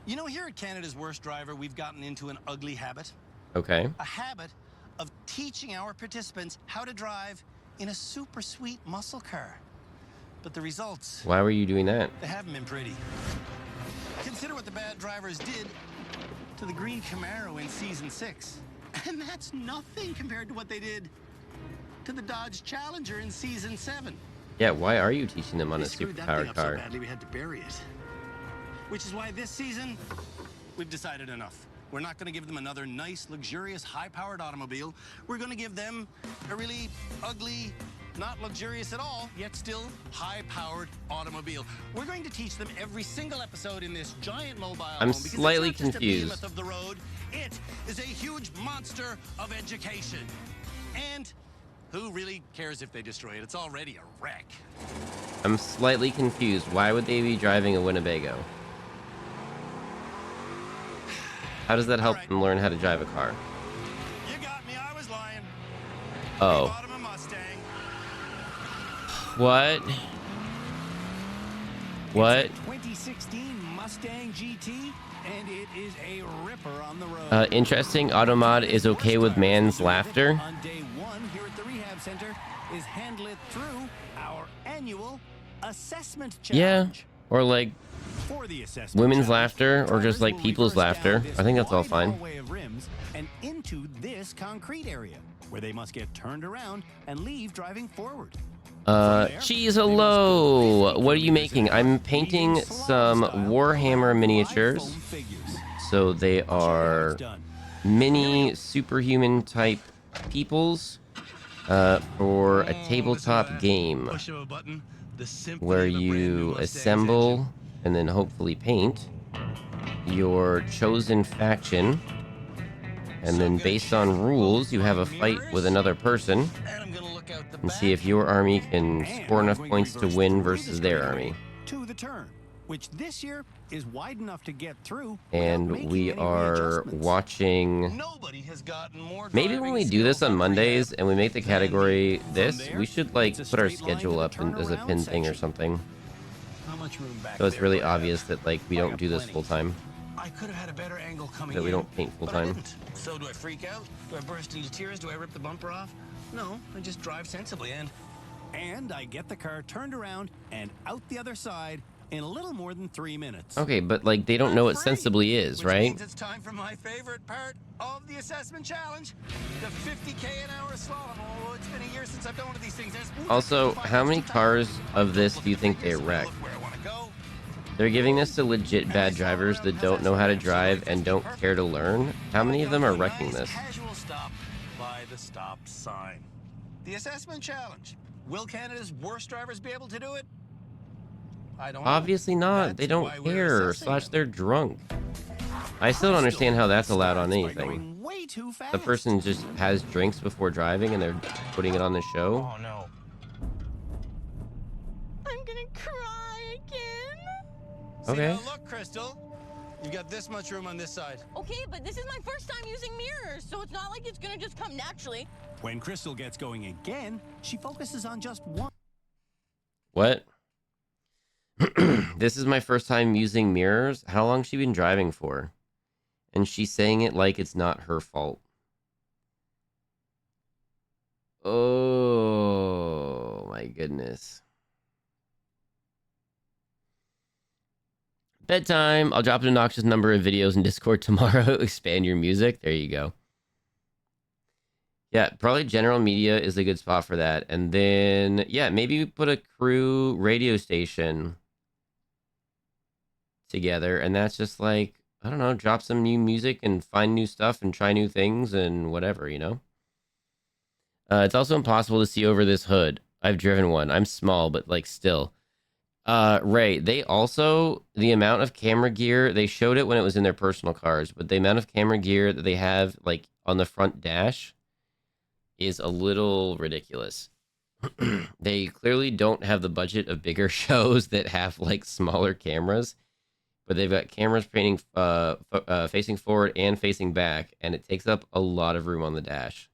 You know, here at Canada's Worst Driver, we've gotten into an ugly habit. Okay. A habit of teaching our participants how to drive in a super sweet muscle car. But the results... Why were you doing that? They haven't been pretty. Consider what the bad drivers did to the green Camaro in Season 6. And that's nothing compared to what they did to the Dodge Challenger in Season 7. Yeah, why are you teaching them on They a screwed that superpowered thing up car? so badly we had to bury it. Which is why this season, we've decided enough. We're not going to give them another nice, luxurious, high-powered automobile. We're going to give them a really ugly, not luxurious at all, yet still high-powered automobile. We're going to teach them every single episode in this giant mobile I'm home, because slightly it's not just a confused. behemoth of the road. It is a huge monster of education. And who really cares if they destroy it? It's already a wreck. I'm slightly confused. Why would they be driving a Winnebago? How does that help them learn how to drive a car? You got me, I was lying. Oh. We bought him a Mustang. What? What? 2016 Mustang GT, and it is a ripper on the road. Interesting. Automod is okay with man's laughter. On day one here at the rehab center is handle it through our annual assessment challenge. Yeah. Or like For the assessment women's challenge, laughter, or just like drivers will people's reverse laughter. down this I think that's all wide fine. hallway of rims and into this concrete area where they must get turned around and leave driving forward. Cheese, hello. What are you making? I'm painting some Warhammer miniatures. So they are mini superhuman type peoples for a tabletop game Push of a button, the symphony where of a brand new you Mustang's assemble engine. and then hopefully paint your chosen faction. And then based on rules, you have a fight with another person and see if your army can score enough points to win versus their army. To the turn, which this year is wide enough to get through. And we are watching. Nobody has gotten more Maybe when we do this on Mondays and we make the category this, we should like put our schedule up as a pin thing or something. How much room back So it's there, really Brad? obvious that like we don't do this full time. I could have had a better angle coming That we in, don't paint full but I time. didn't. So do I freak out? Do I burst into tears? Do I rip the bumper off? No, I just drive sensibly And I get the car turned around and out the other side in a little more than 3 minutes. Okay, but like they don't know what sensibly is, Which right? means it's time for my favorite part of the assessment challenge, the 50K an hour slalom. Oh, it's been a year since I've done one of these things. Also, how many cars of this do you think they wreck? They're giving this to legit bad drivers that don't know how to drive and don't care to learn. How many of them are wrecking this? Casual stop by the stop sign. The assessment challenge. Will Canada's worst drivers be able to do it? I don't know. Obviously not. They don't care. Slash, they're drunk. I still don't understand how that's allowed on anything. Way too fast. The person just has drinks before driving and they're putting it on the show. Oh no. I'm gonna cry again. Okay. See, now look, Crystal. You got this much room on this side. Okay, but this is my first time using mirrors, so it's not like it's gonna just come naturally. When Crystal gets going again, she focuses on just one. What? This is my first time using mirrors. How long has she been driving for? And she's saying it like it's not her fault. Oh my goodness. Bedtime. I'll drop an obnoxious number of videos in Discord tomorrow. Expand your music. There you go. Yeah, probably general media is a good spot for that. And then, yeah, maybe we put a crew radio station together. And that's just like, I don't know, drop some new music and find new stuff and try new things and whatever, you know? It's also impossible to see over this hood. I've driven one. I'm small, but like still. Ray, they also, the amount of camera gear, they showed it when it was in their personal cars, but the amount of camera gear that they have like on the front dash is a little ridiculous. They clearly don't have the budget of bigger shows that have like smaller cameras, but they've got cameras facing forward and facing back, and it takes up a lot of room on the dash.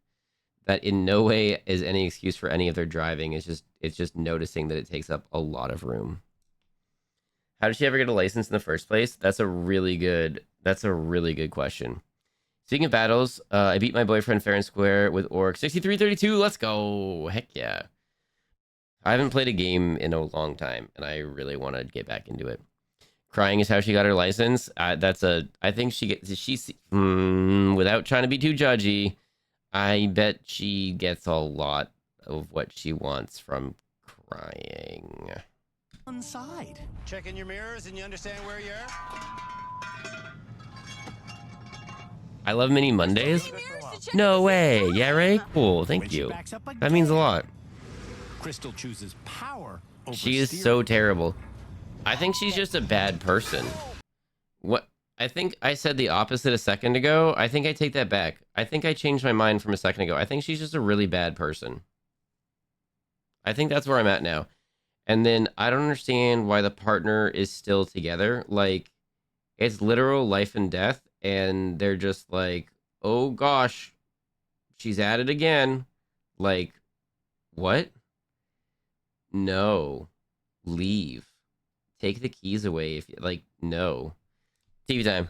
That in no way is any excuse for any of their driving. It's just noticing that it takes up a lot of room. How did she ever get a license in the first place? That's a really good question. Speaking of battles, I beat my boyfriend fair and square with Orc 6332. Let's go. Heck yeah. I haven't played a game in a long time, and I really want to get back into it. Crying is how she got her license. I think without trying to be too judgy, I bet she gets a lot of what she wants from crying. One side. Check in your mirrors and you understand where you are? I love mini Mondays. No way. Yeah, Ray? Cool. Thank you. That means a lot. Crystal chooses power over She is steering. so terrible. I think she's just a bad person. What? I think I said the opposite a second ago. I think I take that back. I think I changed my mind from a second ago. I think she's just a really bad person. I think that's where I'm at now. And then I don't understand why the partner is still together. Like, it's literal life and death. And they're just like, oh gosh, she's at it again. Like, what? No. Leave. Take the keys away if you like. No. TV time.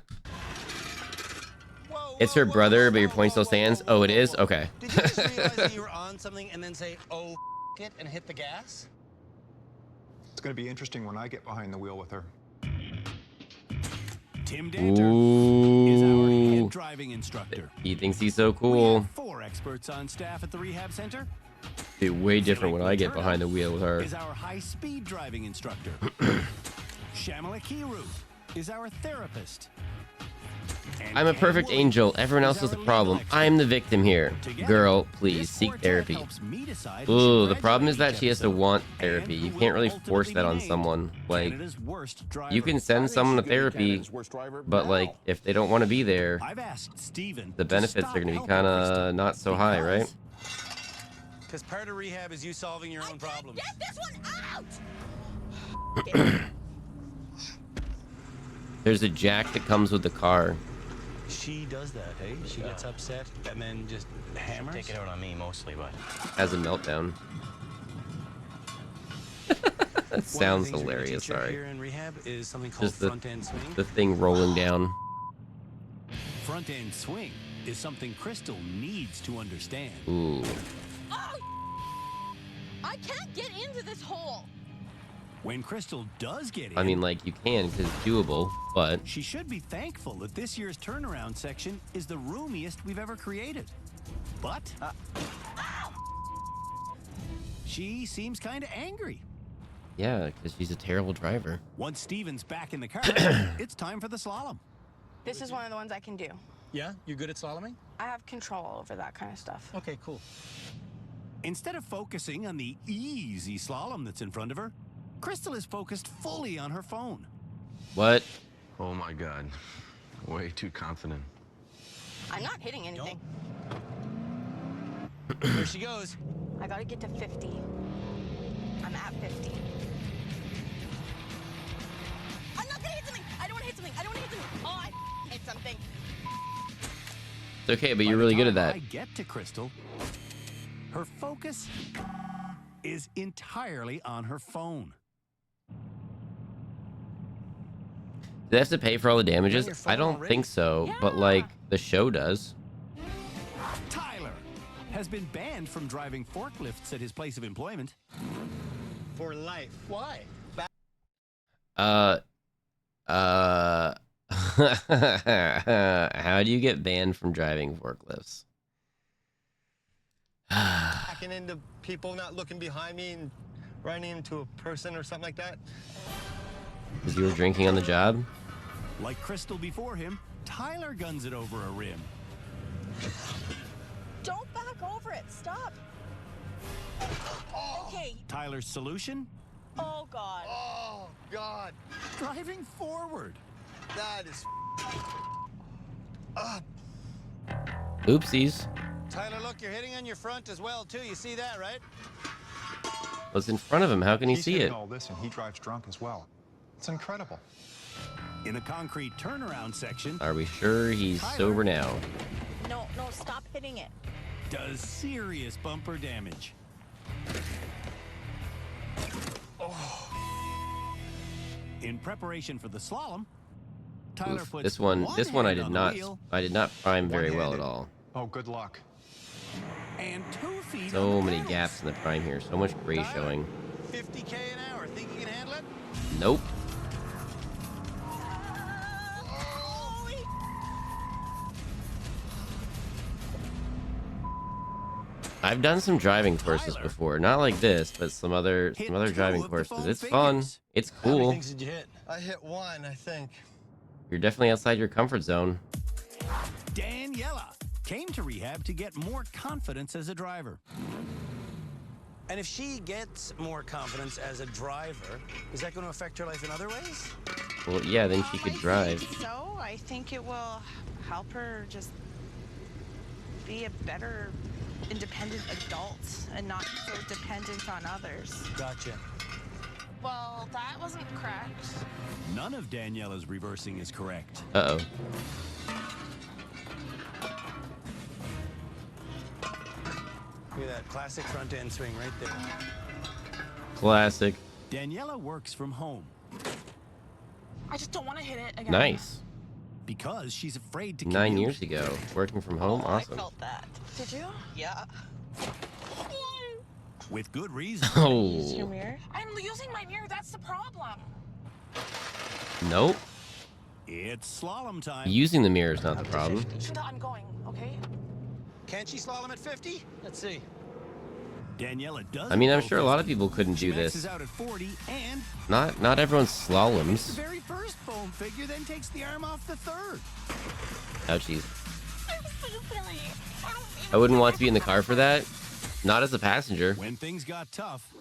It's her brother, but your point still stands. Oh, it is? Okay. Did you just realize that you were on something and then say, oh, it, and hit the gas? It's going to be interesting when I get behind the wheel with her. Tim Danter is our head Ooh. driving instructor. He thinks he's so We cool. have 4 experts on staff at the rehab center. Be way different when I get behind the wheel with her. Is our high-speed driving instructor. Shamala Kiru is our therapist. And I'm a Ken perfect Woolley angel. Everyone else is the problem. I'm the victim here. Girl, please this seek quartet therapy. helps me decide who Ooh, should the problem is that graduate she has to each want episode, therapy. and You who can't will really force ultimately that on be named someone. Like, Canada's worst driver. you can send someone to therapy, but like, if they don't want to be there, I've asked Steven the to benefits stop are going to be helping kind Crystal of not so high, right? Because part of rehab is you solving your own problems. Get this one out! There's a jack that comes with the car. She does that, hey? She gets upset and then just hammers. Take it out on me mostly, but Has a meltdown. That sounds hilarious. Sorry. Here in rehab is something called Just the, front end swing. the thing rolling down. Front end swing is something Crystal needs to understand. Ooh. I can't get into this hole. When Crystal does get in, I mean, like, you can because it's doable, but she should be thankful that this year's turnaround section is the roomiest we've ever created. But she seems kind of angry. yeah, because she's a terrible driver. Once Steven's back in the car, it's time for the slalom. This is one of the ones I can do. Yeah? You're good at slaloming? I have control over that kind of stuff. Okay, cool. Instead of focusing on the easy slalom that's in front of her, Crystal is focused fully on her phone. What? Oh my God. Way too confident. I'm not hitting anything. There she goes. I gotta get to 50. I'm at 50. I'm not gonna hit something. I don't wanna hit something. I don't wanna hit something. Oh, I hit something. It's okay, but you're really good at that. I get to Crystal. Her focus is entirely on her phone. Do they have to pay for all the damages? I don't think so, but like the show does. Tyler has been banned from driving forklifts at his place of employment. For life. Why? How do you get banned from driving forklifts? Backing into people, not looking behind me and running into a person or something like that. Because you were drinking on the job? Like Crystal before him, Tyler guns it over a rim. Don't back over it. Stop. Okay. Tyler's solution? Oh, God. Oh, God. Driving forward. That is... Oopsies. Tyler, look, you're hitting on your front as well, too. You see that, right? What's in front of him? How can he He's see hitting it? all this and he drives drunk as well. It's incredible. In a concrete turnaround section, Are we sure he's sober now? No, stop hitting it. does serious bumper damage. In preparation for the slalom, Tyler Oof, puts this one I did hand on the not. wheel. I did not prime very well at One-handed. all. Oh, good luck. And 2 feet So on the many pedals. gaps in the prime here. So much gray showing. 50K an hour. Think you can handle it? Nope. I've done some driving courses before, not like this, but some other driving courses. It's fun. It's How many cool. things did you hit? I hit one, I think. You're definitely outside your comfort zone. Daniela came to rehab to get more confidence as a driver. And if she gets more confidence as a driver, is that going to affect her life in other ways? Well, yeah, then she could drive. So I think it will help her just be a better independent adult and not so dependent on others. Gotcha. Well, that wasn't correct. None of Daniela's reversing is correct. Uh-oh. Look at that classic front end swing right there. Classic. Daniela works from home. I just don't want to hit it again. Nice. Because she's afraid to 9 commute. years ago, working from home. Awesome. I felt that. Did you? Yeah. With good reason. Use your Oh. mirror? I'm using my mirror. That's the problem. Nope. It's slalom time. Using the mirror is not the problem. Shinda, I'm going, okay? Can she slalom at 50? Let's see. Daniela does. I mean, I'm sure a lot of people couldn't do Maxes this. out at 40 and Not everyone the slaloms. very first foam figure, then takes the arm off the third. Ouchies. I'm so silly. I wouldn't want to be in the car for that. Not as a passenger. When things got tough,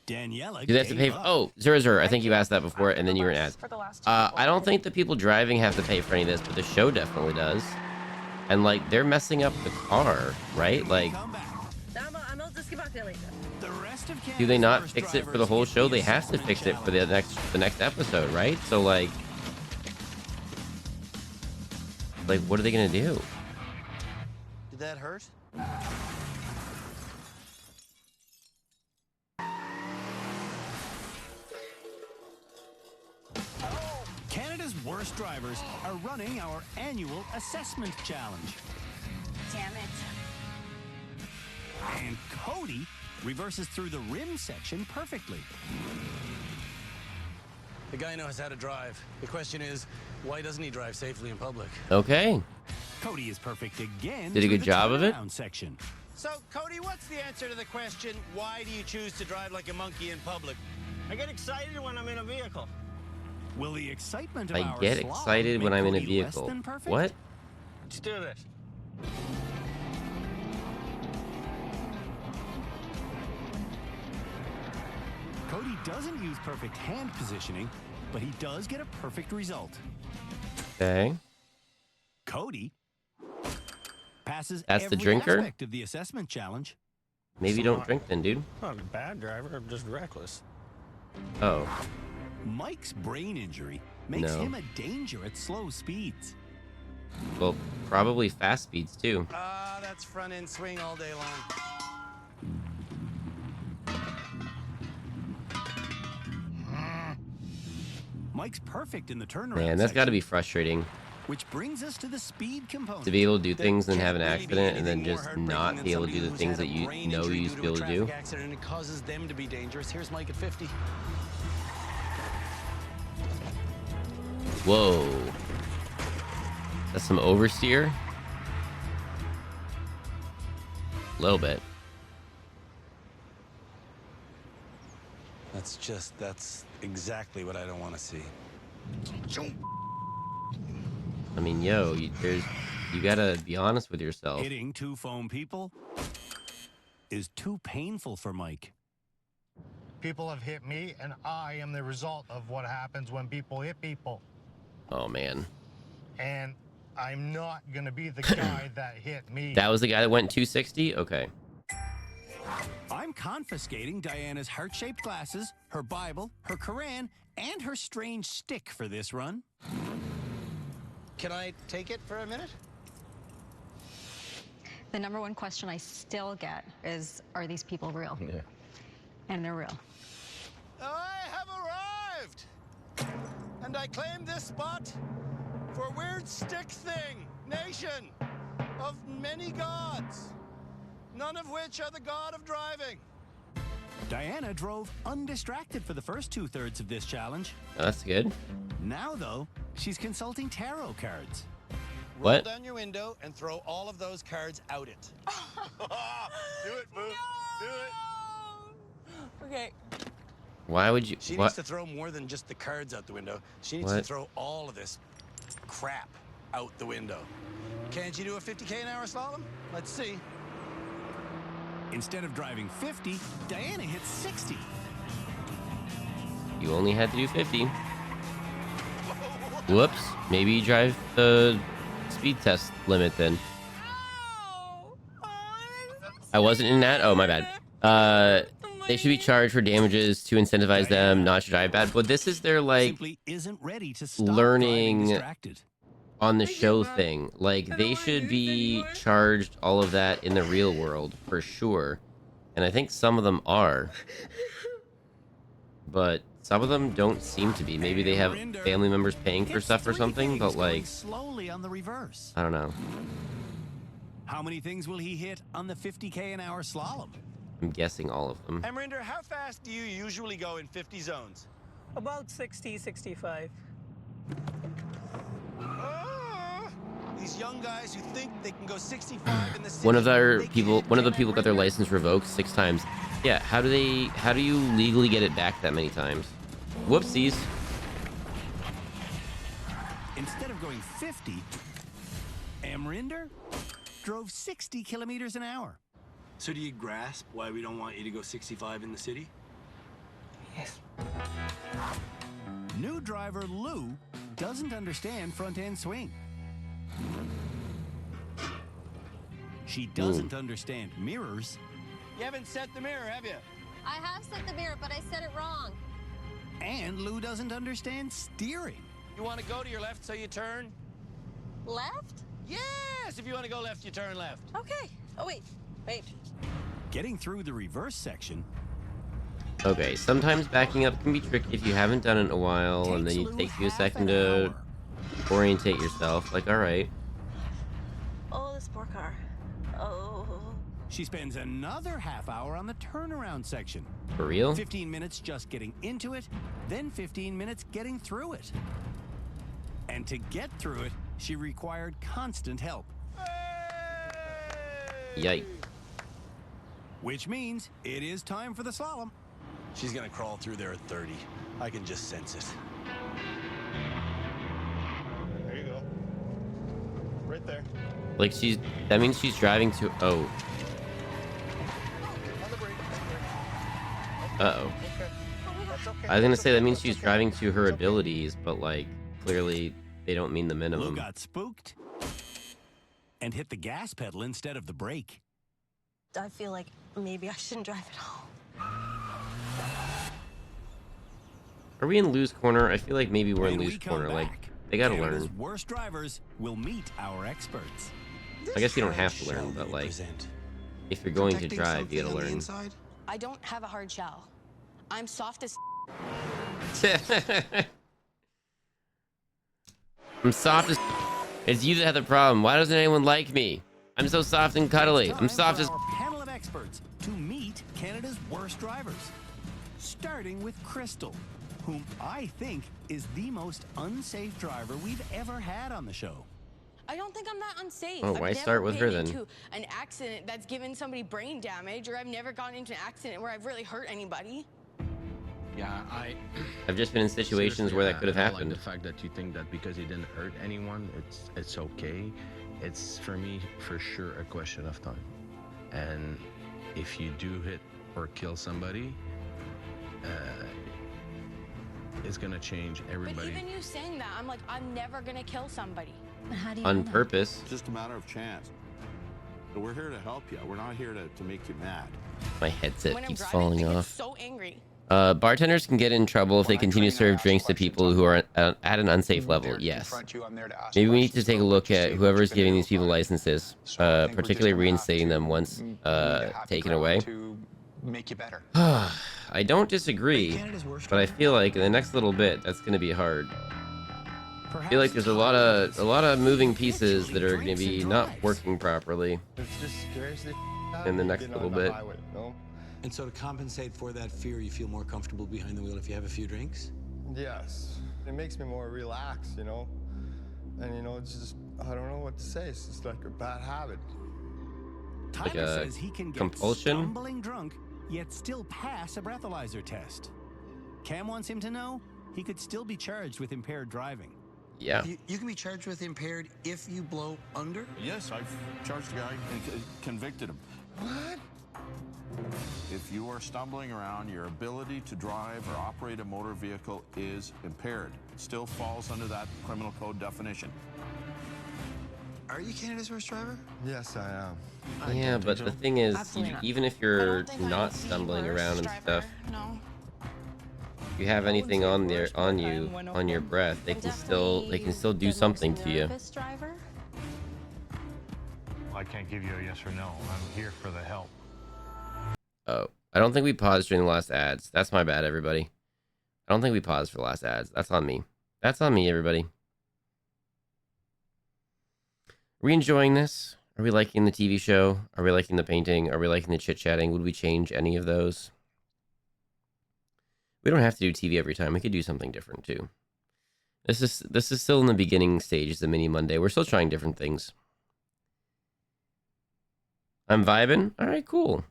Daniela Do they have to pay? gave up. Oh, Zura, I think you asked that before, and then you were asked. I don't think the people driving have to pay for any of this, but the show definitely does. And like, they're messing up the car, right? Like, The rest of do they Canada's not worst fix it for the drivers whole hit show? the They have to assessment fix it for challenge. the next episode, right? So like, what are they gonna do? Did that hurt? Canada's worst drivers are running our annual assessment challenge. Damn it. And Cody reverses through the rim section perfectly. The guy knows how to drive. The question is, why doesn't he drive safely in public? Okay. Cody is perfect again. Did a through good the job of it? turnaround section. So, Cody, what's the answer to the question, why do you choose to drive like a monkey in public? I get excited when I'm in a vehicle. Will the excitement of I our get slalom excited when make I'm in a Cody less vehicle. than perfect? What? Let's do this. Cody doesn't use perfect hand positioning, but he does get a perfect result. Okay. Cody passes That's the every drinker? aspect of the assessment challenge. Maybe don't drink then, dude. Not a bad driver, I'm just reckless. Oh. Mike's brain injury makes No. him a danger at slow speeds. Well, probably fast speeds too. That's front end swing all day long. Mike's perfect in the turnaround Man, that's got to section, be frustrating which brings us to the speed component. to be able to do things and have an Can't really be accident and then anything more just heartbreaking not than be able to somebody do the who's things had that a you brain know injury you used to be due able to a do. traffic accident and it causes them to be dangerous. Here's Mike at 50. Whoa. That's some oversteer. A little bit. That's exactly what I don't want to see. I mean, yo, you gotta be honest with yourself. Hitting two foam people is too painful for Mike. People have hit me, and I am the result of what happens when people hit people. Oh man, And I'm not going to be the guy that hit me. that was the guy that went 260. Okay. I'm confiscating Diana's heart-shaped glasses, her Bible, her Quran, and her strange stick for this run. Can I take it for a minute? The number one question I still get is, are these people real? Yeah. And they're real. I have arrived! And I claim this spot for Weird Stick Thing, nation of many gods, none of which are the god of driving. Diana drove undistracted for the first 2/3 of this challenge. Oh, that's good. Now, though, she's consulting tarot cards. Roll What? down your window and throw all of those cards out it. Do it, Boo. Do it. Okay. Why would you? She What? needs to throw more than just the cards out the window. She needs to What? throw all of this crap out the window. Can't you do a 50K an hour slalom? Let's see. Instead of driving 50, Diana hits 60. You only had to do 50. Whoops. Maybe you drive the speed test limit then. I wasn't in that. Oh, my bad. They should be charged for damages to incentivize them not to drive bad. But this is their like Simply isn't ready to stop driving learning distracted. on the show thing. Like they should be charged all of that in the real world for sure. And I think some of them are. But some of them don't seem to be. Maybe they have family members paying for stuff or something, but like Slowly on the reverse. I don't know. How many things will he hit on the 50K an hour slalom? I'm guessing all of them. Emrinder, how fast do you usually go in 50 zones? About 60, 65. These young guys who think they can go 65 in the city. One of the people got their license revoked 6 times. Yeah, how do you legally get it back that many times? Whoopsies. Instead of going 50, Amrinder drove 60 kilometers an hour. So do you grasp why we don't want you to go 65 in the city? Yes. New driver Lou doesn't understand front-end swing. She doesn't understand mirrors. You haven't set the mirror, have you? I have set the mirror, but I set it wrong. And Lou doesn't understand steering. You want to go to your left so you turn? Left? Yes, if you want to go left, you turn left. Okay. Oh, wait. Wait. Getting through the reverse section. Okay, sometimes backing up can be tricky if you haven't done it in a while, and then it takes you a second to orientate yourself. Like, all right. Oh, the sport car. Oh. She spends another half hour on the turnaround section. For real? 15 minutes just getting into it, then 15 minutes getting through it. And to get through it, she required constant help. Yikes. Which means it is time for the slalom. She's gonna crawl through there at 30. I can just sense it. There you go. Right there. Like that means she's driving to, oh. Uh-oh. Okay. That's okay. I was gonna say that means she's driving to her abilities, but like, clearly they don't mean the Lou minimum. got spooked and hit the gas pedal instead of the brake. I feel like maybe I shouldn't drive at all. Are we in Lou's corner? I feel like maybe we're in When we Lou's come corner. Like, back, they gotta Canada's learn. worst drivers will meet our experts. I guess you don't have to learn, but like, if you're going to drive, you gotta learn. I don't have a hard shell. I'm soft as. I'm soft as. It's you that have the problem. Why doesn't anyone like me? I'm so soft and cuddly. I'm soft as. Our panel of experts to meet Canada's worst drivers, starting with Crystal, whom I think is the most unsafe driver we've ever had on the show. I don't think I'm that unsafe. Oh, I've why never start with her been then? into an accident that's given somebody brain damage, or I've never gotten into an accident where I've really hurt anybody. Yeah, I've just been in situations where that could have I happened. Like the fact that you think that because he didn't hurt anyone, it's okay. It's for me for sure a question of time. And if you do hit or kill somebody, it's gonna change everybody. But even you saying that, I'm like, I'm never gonna kill somebody. How do On purpose. It's just a matter of chance. So we're here to help you. We're not here to make you mad. My headset When I'm keeps driving, falling I get off. so angry. Bartenders can get in trouble if they continue to serve drinks to people who are at an unsafe level. Yes. Maybe we need to take a look at whoever's giving these people licenses, particularly reinstating them once taken away. Make you better. I don't disagree, but I feel like in the next little bit, that's going to be hard. I feel like there's a lot of moving pieces that are going to be not working properly in the next little bit. And so to compensate for that fear, you feel more comfortable behind the wheel if you have a few drinks? Yes. It makes me more relaxed, you know? And, you know, it's just, I don't know what to say. It's just like a bad habit. Like Tyler a says he can get compulsion? stumbling drunk, yet still pass a breathalyzer test. Cam wants him to know he could still be charged with impaired driving. Yeah. You can be charged with impaired if you blow under? Yes, I've charged a guy and convicted him. What? If you are stumbling around, your ability to drive or operate a motor vehicle is impaired. It still falls under that criminal code definition. Are you Canada's worst driver? Yes, I am. Yeah, but the thing is, Absolutely not. even if I you're don't think I'm not the stumbling worst around and driver, stuff, No. if you have anything on there on you, on your breath, they can still do something to you. Driver? I can't give you a yes or no. I'm here for the help. Oh, I don't think we paused during the last ads. That's my bad, everybody. I don't think we paused for the last ads. That's on me. That's on me, everybody. Are we enjoying this? Are we liking the TV show? Are we liking the painting? Are we liking the chit-chatting? Would we change any of those? We don't have to do TV every time. We could do something different, too. This is still in the beginning stages of Mini Monday. We're still trying different things. I'm vibing? All right, cool.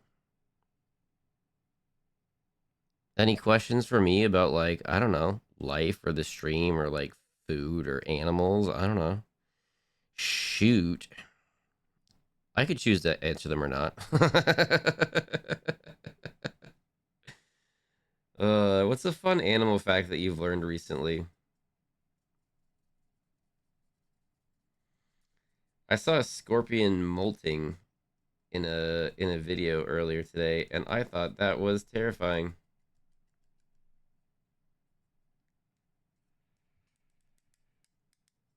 Any questions for me about, like, I don't know, life or the stream or, like, food or animals? I don't know. Shoot. I could choose to answer them or not. What's a fun animal fact that you've learned recently? I saw a scorpion molting in a video earlier today, and I thought that was terrifying.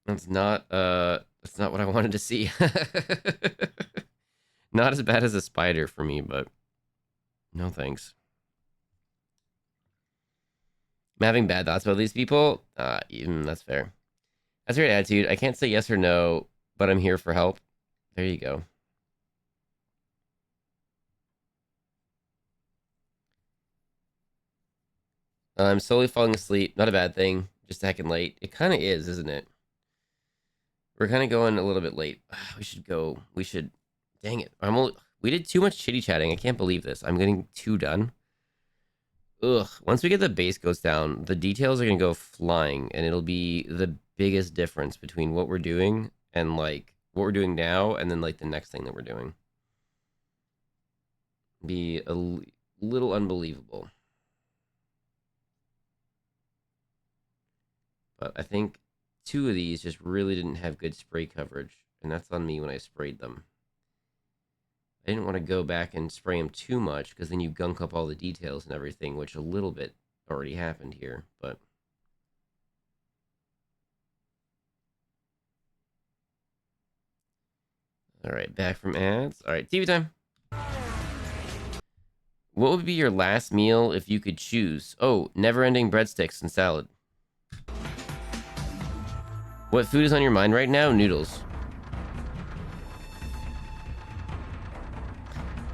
That's not what I wanted to see. Not as bad as a spider for me, but no thanks. I'm having bad thoughts about these people. Even that's fair. That's a great attitude. I can't say yes or no, but I'm here for help. There you go. I'm slowly falling asleep. Not a bad thing. Just heckin' late. It kind of is, isn't it? We're kind of going a little bit late. We should go. We should. Dang it. We did too much chitty chatting. I can't believe this. I'm getting too done. Ugh. Once we get the base goes down, the details are going to go flying, and it'll be the biggest difference between what we're doing and, like, what we're doing now and then, like, the next thing that we're doing. Be a little unbelievable. But I think 2 of these just really didn't have good spray coverage, and that's on me when I sprayed them. I didn't want to go back and spray them too much, because then you gunk up all the details and everything, which a little bit already happened here, but... Alright, back from ads. Alright, TV time! What would be your last meal if you could choose? Oh, never-ending breadsticks and salad. What food is on your mind right now? Noodles.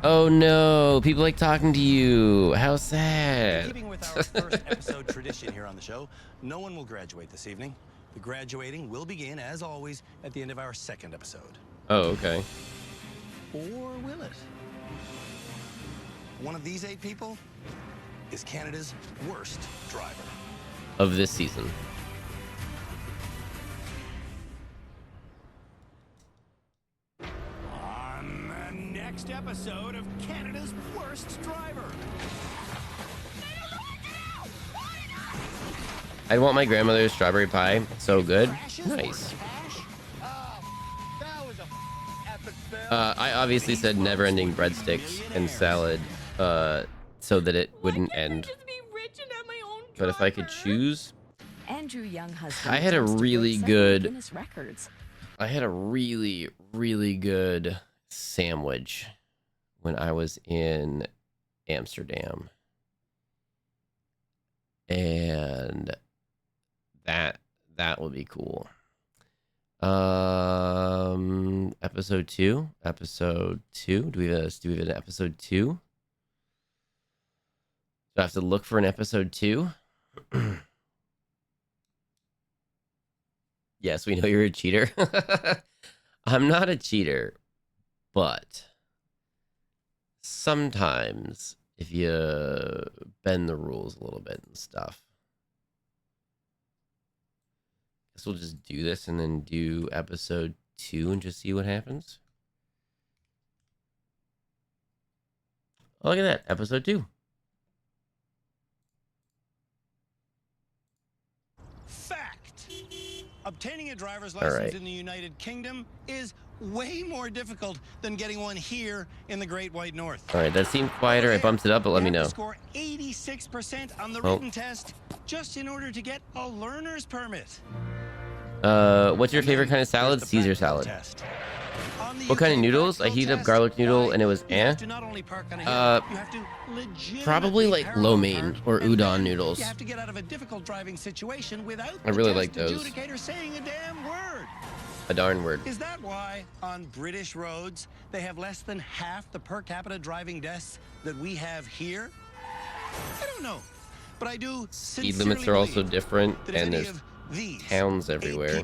Oh no, people like talking to you. How sad. Keeping with our first episode tradition here on the show, no one will graduate this evening. The graduating will begin, as always, at the end of our second episode. Oh, okay. Or will it? One of these 8 people is Canada's worst driver. Of this season. On the next episode of Canada's Worst Driver. I want my grandmother's strawberry pie. So good. Nice. I obviously said never-ending breadsticks and salad, so that it wouldn't end. But if I could choose, Andrew Young I had a really good. Guinness records. I had a really, really good sandwich when I was in Amsterdam, and That would be cool. Episode 2. Episode 2. Do we have an episode 2? Do I have to look for an episode 2? Yes, we know you're a cheater. I'm not a cheater, but sometimes if you bend the rules a little bit and stuff. Guess we'll just do this and then do episode 2 and just see what happens. Oh, look at that. Episode 2. Fact. Obtaining a driver's license in the United Kingdom is way more difficult than getting one here in the Great White North. All right, that seemed quieter. I bumped it up, but let me know. Score 86% on the written test just in order to get a learner's permit. What's your favorite kind of salad? Caesar salad. What kind of noodles? I heated up garlic noodle and it was probably like lo mein or udon noodles. You have to get out of a difficult driving situation without I really like those. adjudicator saying a damn word. A darn word. Is that why on British roads they have less than half the per capita driving deaths that we have here? I don't know, but I do. Speed limits are also different, and there's towns everywhere.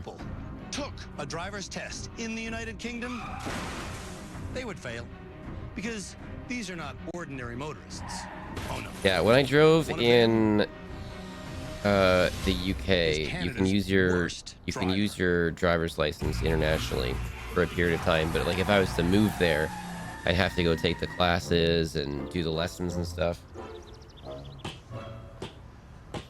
Took a driver's test in the United Kingdom, they would fail because these are not ordinary motorists. Oh no. Yeah, when I drove in the UK, you can use your driver's license internationally for a period of time, but like if I was to move there, I'd have to go take the classes and do the lessons and stuff.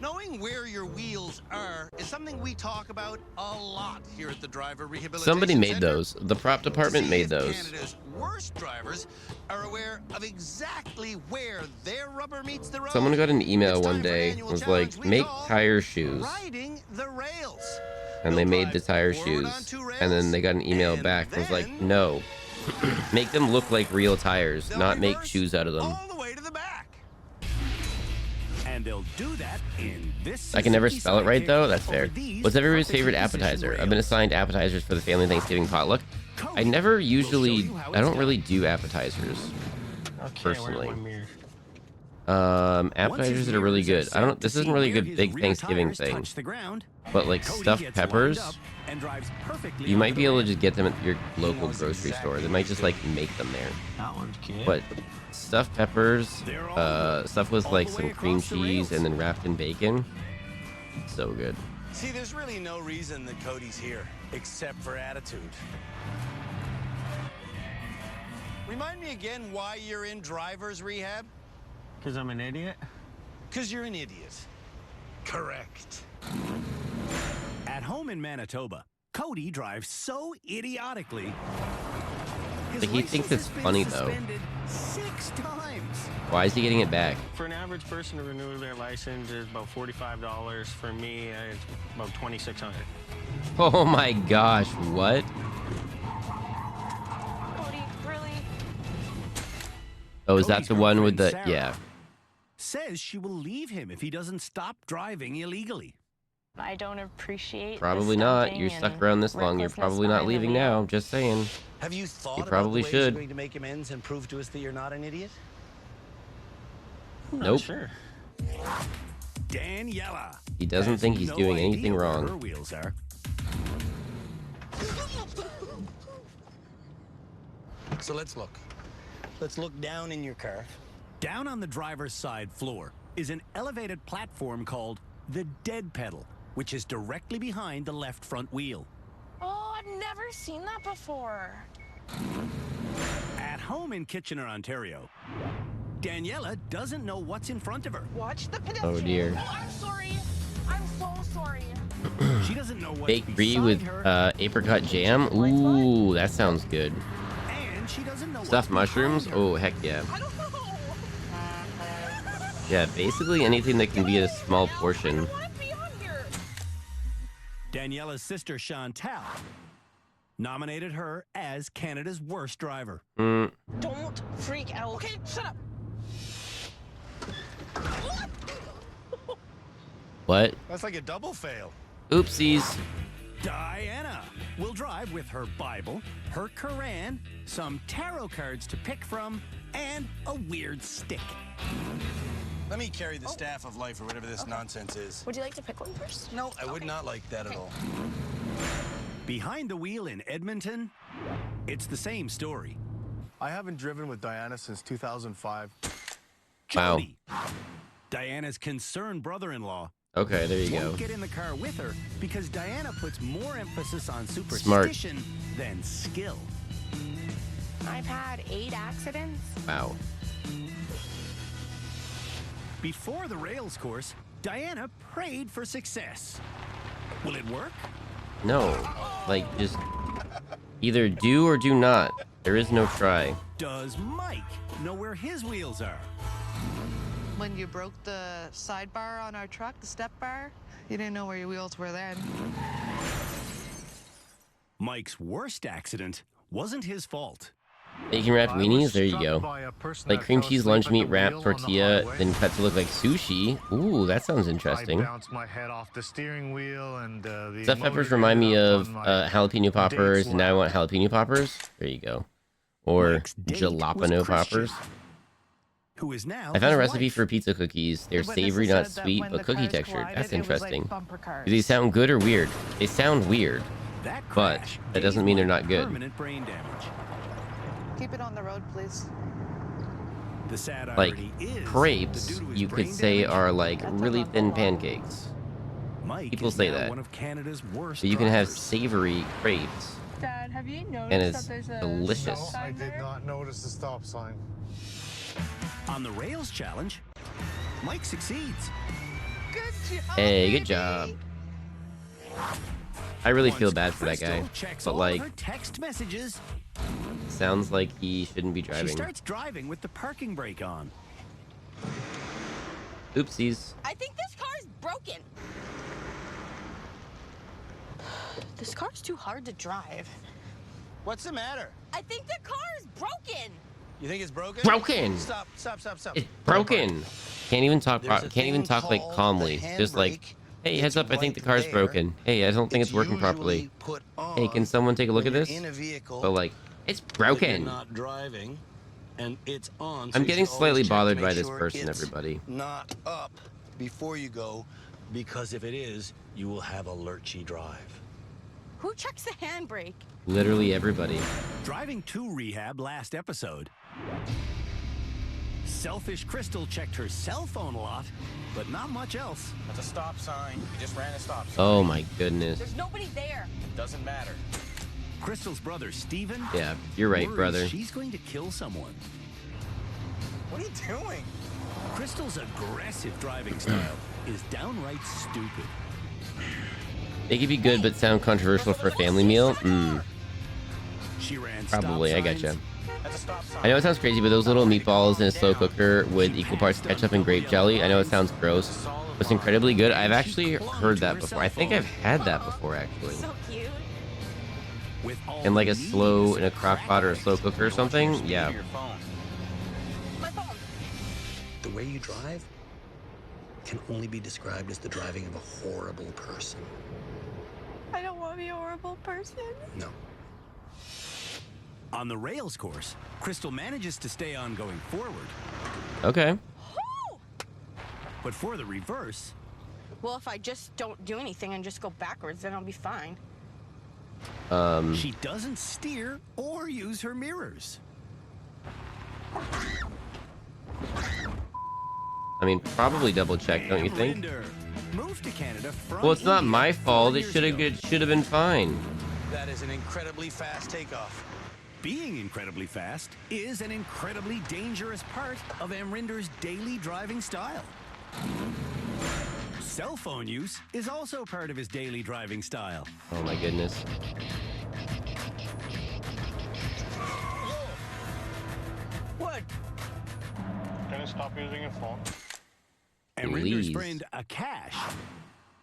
Knowing where your wheels are is something we talk about a lot here at the Driver Rehabilitation Somebody made Center. those. The prop department made those. Canada's worst drivers are aware of exactly where their rubber meets the road. Someone got an email one day, was like, make tire shoes. Riding the rails. And they made the tire shoes. And then they got an email back that was like, no. Make them look like real tires, not make shoes out of them. All the way to the back. And they'll do that in this. I can never spell it right though. That's fair. What's everybody's favorite appetizer? I've been assigned appetizers for the family Thanksgiving potluck. I never usually. I don't really do appetizers personally. Appetizers that are really good. I don't. This isn't really a good big Thanksgiving thing. But like stuffed peppers, you might be able to just get them at your local grocery store. They might just like make them there. But stuffed peppers, stuff with like some cream cheese and then wrapped in bacon, so good. See, there's really no reason that Cody's here except for attitude. Remind me again why you're in driver's rehab? Because I'm an idiot? Because you're an idiot. Correct. At home in Manitoba, Cody drives so idiotically. Like he thinks it's funny though. 6 times. Why is he getting it back? For an average person to renew their license is about $45. For me, it's about $2,600. Oh my gosh, what? Cody, really? Oh, is that the one with the yeah? Says she will leave him if he doesn't stop driving illegally. I don't appreciate. Probably not. You're stuck around this long. You're probably not leaving now. Just saying. Have you thought You probably about the ways should. you're going to make amends and prove to us that you're not an idiot? Nope. Sure. Daniela. He doesn't think he's doing anything Her wrong. wheels are. So let's look. Let's look down in your car. Down on the driver's side floor is an elevated platform called the dead pedal, which is directly behind the left front wheel. Oh, I've never seen that before. At home in Kitchener, Ontario, Daniela doesn't know what's in front of her. Watch the pedestrian. Oh dear. Oh, I'm sorry. I'm so sorry. She doesn't know what's Baked brie beside with her, apricot jam. Ooh, that sounds good. and she doesn't know Stuffed what's mushrooms. behind her. Oh heck yeah. Yeah, basically anything that can be a small portion. Daniela's sister Chantal nominated her as Canada's worst driver. Don't freak out. Okay, shut up. What? That's like a double fail. Oopsies. Diana will drive with her Bible, her Quran, some tarot cards to pick from, and a weird stick. Let me carry the staff of life or whatever this nonsense is. Would you like to pick one first? No, I would not like that at all. Behind the wheel in Edmonton, it's the same story. I haven't driven with Diana since 2005. Wow. Jody, Diana's concerned brother-in-law, Okay, there you go. won't get in the car with her because Diana puts more emphasis on superstition than skill. I've had 8 accidents. Wow. Before the rails course, Diana prayed for success. Will it work? No. Like, just either do or do not. There is no try. Does Mike know where his wheels are? When you broke the sidebar on our truck, the step bar, you didn't know where your wheels were then. Mike's worst accident wasn't his fault. Bacon wrapped weenies? There you go. Like cream cheese lunch meat wrapped tortilla, then cut to look like sushi. Ooh, that sounds interesting. I bounced my head off the steering wheel and the Stuffed peppers remind me of jalapeno poppers, and now I want jalapeno poppers. There you go. Or jalapeno poppers. Who is now I found a recipe for pizza cookies. They're savory, not sweet, but cookie textured. That's interesting. Do they sound good or weird? They sound weird, but that doesn't mean they're not good. Permanent brain damage. Keep it on the road, please. The sad Like irony is crepes, you could say are like really thin pancakes. Mike People is say now that. one of Canada's worst But you can have drivers. savory crepes, Dad, have you noticed and it's that there's a delicious. stop I sign did there? not notice the stop sign. On the rails challenge, Mike succeeds. Good job. Hey, good job. I really feel bad for that guy, Crystal checks but all like, her text messages. sounds like he shouldn't be She driving. starts driving with the parking brake on. Oopsies. I think this car is broken. This car's too hard to drive. What's the matter? I think the car is broken. You think it's broken? Broken. Stop, stop, stop, stop. It's broken. Can't even talk. There's a Can't even thing talk like called calmly. the Just like, handbrake. hey, heads It's up! I think the right car's there. broken. Hey, I don't think it's working properly. usually put Hey, can on someone take a look when at this? you're in a vehicle But like, it's that you're broken. not driving, and it's on. so I'm you getting should slightly always check to bothered make by this sure person, it's everybody. Not up before you go, because if it is, you will have a lurchy drive. Who checks the handbrake? Literally everybody. Driving to rehab last episode. Selfish Crystal checked her cell phone a lot, but not much else. That's a stop sign. You just ran a stop sign. Oh my goodness. There's nobody there. Doesn't matter. Crystal's brother, Steven, Yeah, you're right, worries brother. she's going to kill someone. What are you doing? Crystal's aggressive driving style is downright stupid. They could be good, but sound controversial for a family meal. She ran Probably. stop I signs. gotcha. That's a stop sign. I know it sounds crazy, but those little meatballs in a slow cooker with equal parts ketchup and grape jelly. I know it sounds gross, but it's incredibly good. I've actually heard that before. I think I've had that before, actually. So cute. With all In like a you need slow, is in a crock pot or a slow cooker or something. Yeah. My phone. The way you drive can only be described as the driving of a horrible person. I don't want to be a horrible person. No. On the rails course, Crystal manages to stay on going forward, Okay. but for the reverse, Well, if I just don't do anything and just go backwards, then I'll be fine. she doesn't steer or use her mirrors. I mean, probably double check, don't you think? Rinder moved to Canada from Well, it's not India my 4 fault. It years should ago. have been fine. That is an incredibly fast takeoff. Being incredibly fast is an incredibly dangerous part of Amrinder's daily driving style. Cell phone use is also part of his daily driving style. Oh my goodness. What? Can you stop using your phone? Amrinder's Please. friend Akash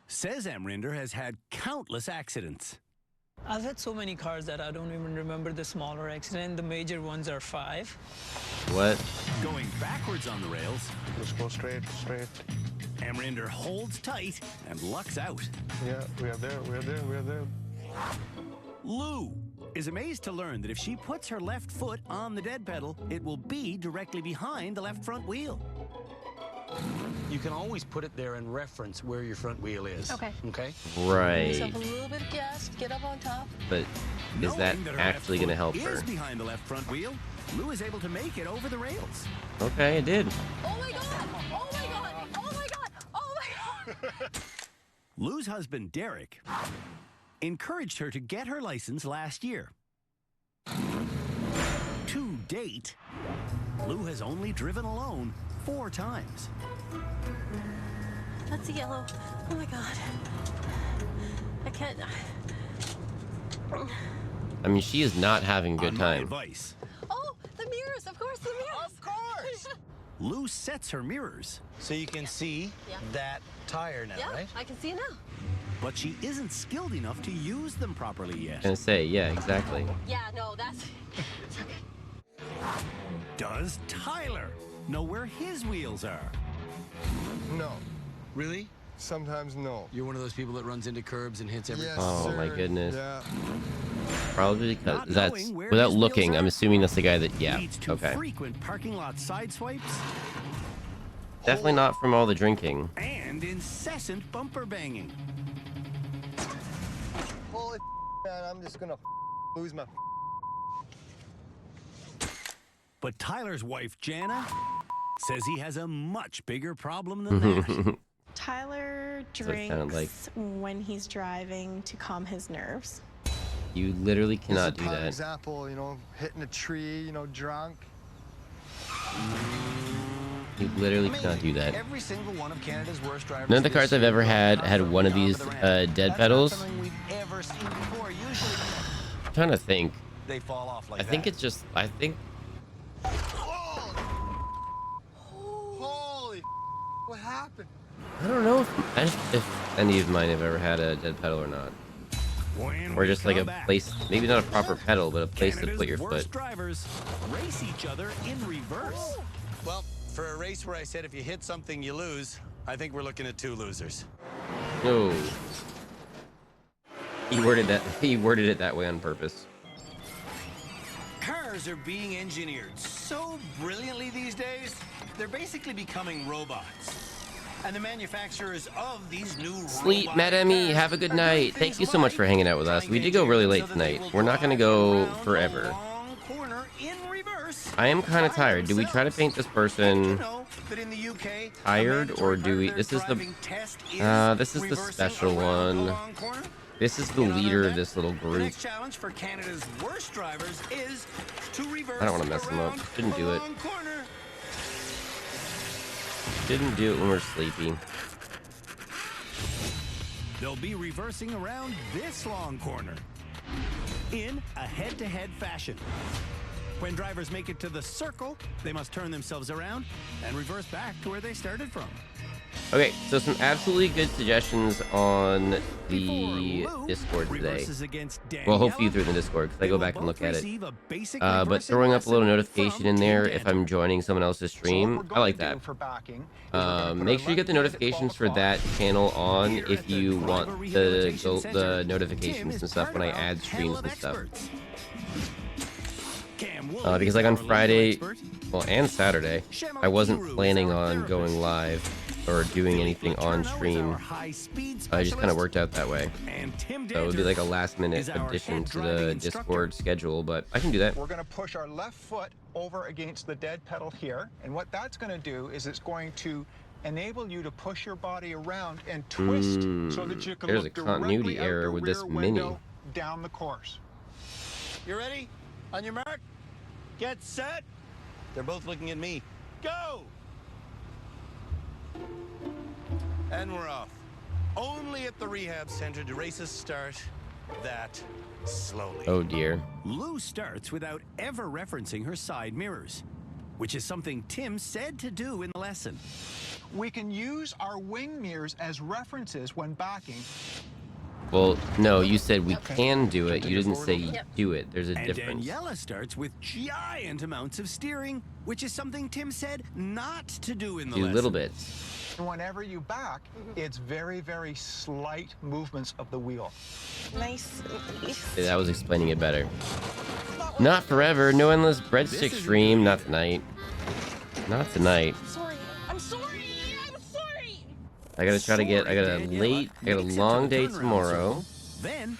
says Amrinder has had countless accidents. I've had so many cars that I don't even remember the smaller accident. The major ones are 5. What? Going backwards on the rails Just go straight, straight. Amrinder holds tight and lucks out. Yeah, we are there, we are there, we are there. Lou is amazed to learn that if she puts her left foot on the dead pedal, it will be directly behind the left front wheel. You can always put it there and reference where your front wheel is. Okay. Okay? Right. Give yourself a little bit of gas, get up on top. But is that Knowing her actually left going to help foot her? is behind the left front wheel, Lou is able to make it over the rails. Okay, it did. Oh my God! Oh my God! Oh my God! Oh my God! Lou's husband, Derek, encouraged her to get her license last year. To date, Lou has only driven alone 4 times. That's a yellow. Oh my God. I can't. I mean, she is not having a good On my time. advice, Oh, the mirrors, of course, the mirrors. Of course. Lou sets her mirrors, So you can see that tire now, Yeah, right? I can see it now. but she isn't skilled enough to use them properly yet. Gonna say, yeah, exactly. Yeah, no, that's. It's okay. Does Tyler know where his wheels are? No. Really? Sometimes no. You're one of those people that runs into curbs and hits everything? Yes, Oh sir. my goodness. Yeah. Probably because Not that's knowing where without his wheels looking. are I'm assuming that's the guy that. Yeah. Leads to Okay. frequent parking lot side swipes Definitely not from all the drinking. and incessant bumper banging. Holy man, I'm just gonna lose my. But Tyler's wife, Jana, says he has a much bigger problem than that. Tyler That's what it sounded drinks when he's driving to calm his nerves. You literally cannot do This is a prime that. example, you know, hitting a tree, you know, drunk. You literally cannot do that. Every single one of Canada's worst drivers. None of the cars I've ever had one of these dead pedals. Something we've ever seen before. Usually I'm trying to think. they fall off like I think it's just. I think. Holy, what happened? I don't know if any of mine have ever had a dead pedal or not. Or just like a place, maybe not a proper pedal, but a place to put your foot. Worst drivers race each other in reverse. Well, for a race where I said if you hit something, you lose, I think we're looking at 2 losers. No. He worded it that way on purpose. Cars are being engineered so brilliantly these days, they're basically becoming robots. And the manufacturers of these new Sleep, Madame, have a good night. Thank you so much for hanging out with us. We did go really late tonight. We're not gonna go forever. I am kind of tired. Do we try to paint this person tired, or do we? This is the special one. This is the leader of this little group. Challenge for Canada's worst drivers is to reverse I don't want to mess him up. Didn't do it. Didn't do it when we're sleepy. They'll be reversing around this long corner in a head-to-head fashion. When drivers make it to the circle, they must turn themselves around and reverse back to where they started from. Okay, so some absolutely good suggestions on the Discord today. Well, hopefully through the Discord, because I go back and look at it. But throwing up a little notification in there if I'm joining someone else's stream, I like that. Make sure you get the notifications for that channel on if you want the notifications and stuff when I add streams and stuff. Because like on Friday, well, and Saturday, I wasn't planning on going live or doing anything on stream. I just kind of worked out that way. So it would be like a last minute addition to the Discord schedule, but I can do that. We're going to push our left foot over against the dead pedal here. And what that's going to do is it's going to enable you to push your body around and twist so that you can There's look a continuity directly out error the with this rear Mini. window down the course. You ready? On your mark, get set. They're both looking at me. Go! And we're off. Only at the rehab center do races start that slowly. Oh dear. Lou starts without ever referencing her side mirrors, which is something Tim said to do in the lesson. We can use our wing mirrors as references when backing. Well, no, you said we can do it. You didn't say do it. There's a And difference. Daniela starts with giant amounts of steering, which is something Tim said not to do in the Do lesson. little bits. Whenever you back, it's very, very slight movements of the wheel. Nice. Yeah, that was explaining it better. Not forever. No endless breadstick stream. Not tonight. Not tonight. Sorry. I'm sorry. I'm sorry. I gotta try to get. I got a long day tomorrow. Then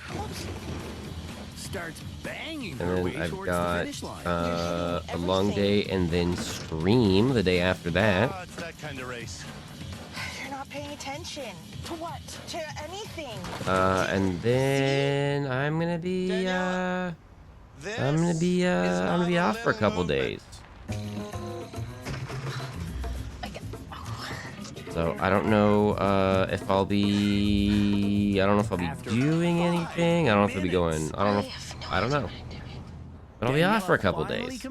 starts banging And her then way I've towards got the finish line. a long day and then stream the day after that. Oh, it's that kind of race. You're not paying attention. To what? To anything. And then I'm gonna be off for a couple days. So I don't know if I'll be doing anything. I don't know if I'll be going. I don't know. But I'll be off for a couple days.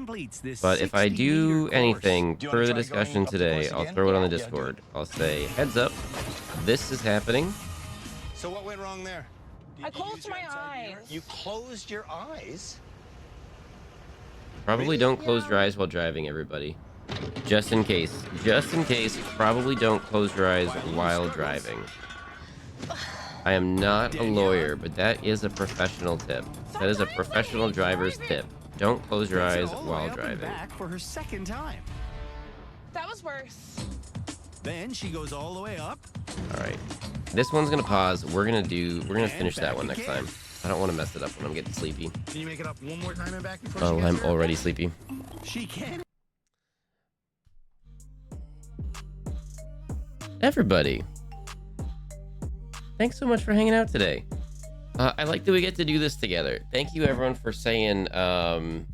But if I do anything per the discussion today, I'll throw it on the Discord. I'll say, heads up, this is happening. So what went wrong there? I closed my eyes. You closed your eyes? Probably don't close your eyes while driving, everybody. Just in case. Just in case, probably don't close your eyes while driving. I am not a lawyer, but that is a professional tip. That is a professional driver's tip. Don't close your eyes while driving. Back for her second time. That was worse. Then she goes all the way up. All right. This one's gonna pause. We're gonna finish that one next time. I don't want to mess it up when I'm getting sleepy. Can you make it up one more time and back before Oh, she I'm gets there? already sleepy. She can. Everybody, thanks so much for hanging out today. I like that we get to do this together. Thank you everyone for saying that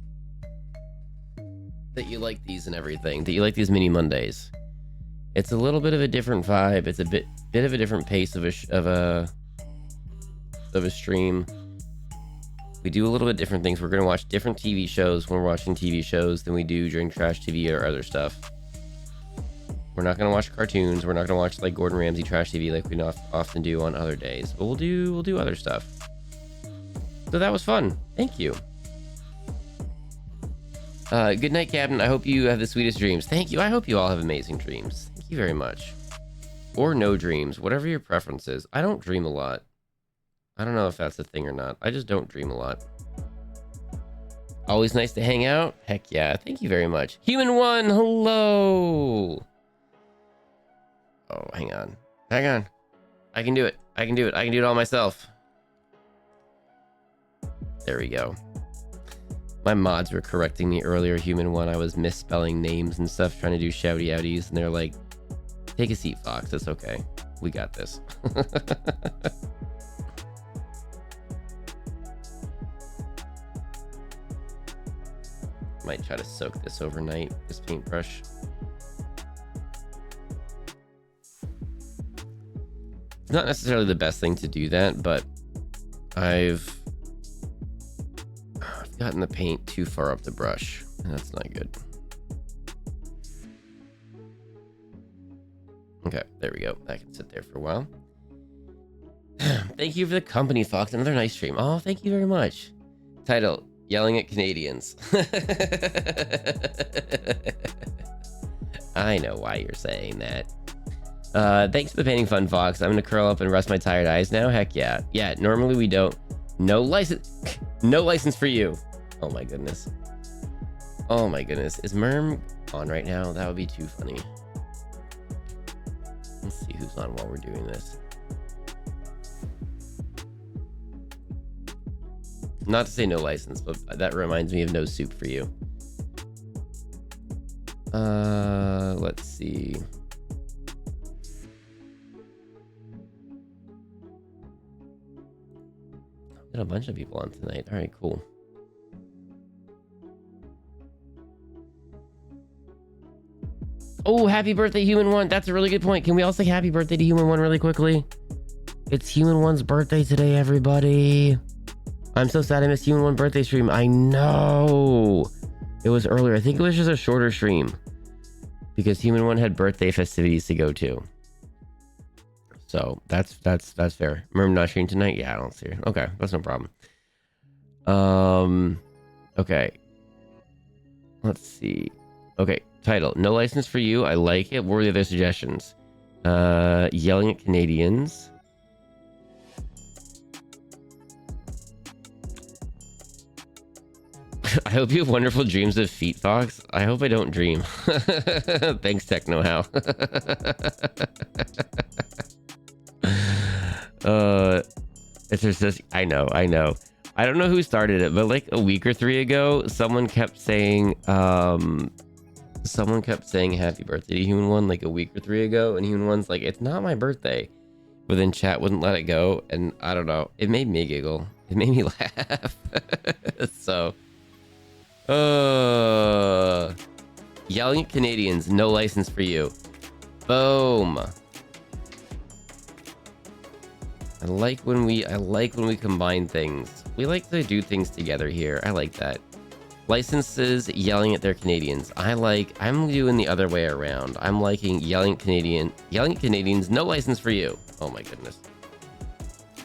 you like these and everything, that you like these mini Mondays. It's a little bit of a different vibe. It's a bit of a different pace of a stream. We do a little bit different things. We're gonna watch different TV shows when we're watching TV shows than we do during Trash TV or other stuff. We're not gonna watch cartoons. We're not gonna watch like Gordon Ramsay Trash TV like we often do on other days. But we'll do other stuff. So that was fun. Thank you. Good night, Captain. I hope you have the sweetest dreams. Thank you. I hope you all have amazing dreams. Thank you very much. Or no dreams, whatever your preference is. I don't dream a lot. I don't know if that's a thing or not. I just don't dream a lot. Always nice to hang out. Heck yeah. Thank you very much. Human One, hello. Oh, hang on. Hang on. I can do it. I can do it. I can do it all myself. There we go. My mods were correcting me earlier, Human One. I was misspelling names and stuff, trying to do shouty outies, and they're like, take a seat, Fox. It's okay. We got this. Might try to soak this overnight, this paintbrush. It's not necessarily the best thing to do that, but I've gotten the paint too far up the brush, and that's not good. Okay, there we go. That can sit there for a while. Thank you for the company, Fox. Another nice stream. Oh, thank you very much. Title, Yelling at Canadians. I know why you're saying that. Thanks for the painting fun, Fox. I'm gonna curl up and rest my tired eyes now. Heck yeah. Yeah, normally we don't. No license. No license for you. Oh my goodness. Oh my goodness. Is Merm on right now? That would be too funny. Let's see who's on while we're doing this. Not to say no license, but that reminds me of no soup for you. Let's see. Got a bunch of people on tonight. All right, cool. Oh, happy birthday, Human One. That's a really good point. Can we all say happy birthday to Human One really quickly? It's Human One's birthday today, everybody. I'm so sad I missed Human One birthday stream. I know. It was earlier. I think it was just a shorter stream because Human One had birthday festivities to go to. So that's fair. Remember not streaming tonight? Yeah, I don't see it. Okay, that's no problem. Okay. Let's see. Okay, title. No license for you. I like it. What were the other suggestions? Yelling at Canadians. I hope you have wonderful dreams of feet, Fox. I hope I don't dream. Thanks, Techno How. It's just, I know. I don't know who started it, but like a week or 3 ago, someone kept saying happy birthday to Human One like a week or 3 ago, and Human One's like, it's not my birthday. But then chat wouldn't let it go, and I don't know. It made me giggle. It made me laugh. So yelling at Canadians, no license for you. Boom. I like when we combine things. We like to do things together here. I like that. Licenses, yelling at their Canadians. I'm doing the other way around. I'm liking yelling at Canadians, no license for you. Oh my goodness.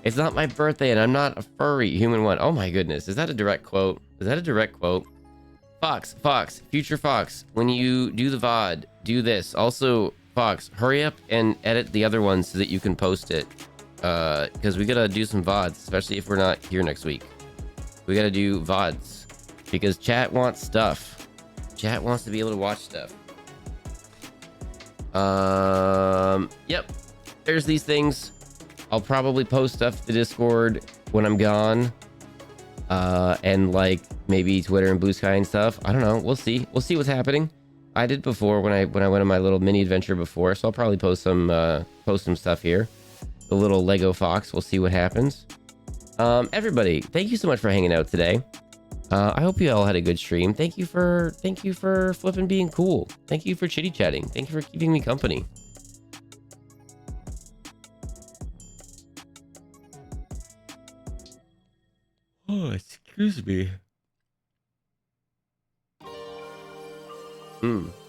It's not my birthday and I'm not a furry. Human One. Oh my goodness. Is that a direct quote? Fox, future Fox, when you do the VOD, do this. Also, Fox, hurry up and edit the other ones so that you can post it. Because we gotta do some VODs, especially if we're not here next week. We gotta do VODs because chat wants stuff. Chat wants to be able to watch stuff. Yep. There's these things. I'll probably post stuff to Discord when I'm gone. And like maybe Twitter and Blue Sky and stuff. I don't know. We'll see. We'll see what's happening. I did before when I went on my little mini adventure before, so I'll probably post some stuff here. The little Lego Fox. We'll see what happens. Everybody, thank you so much for hanging out today. I hope you all had a good stream. Thank you for flipping being cool. Thank you for chitty chatting. Thank you for keeping me company. Oh, excuse me.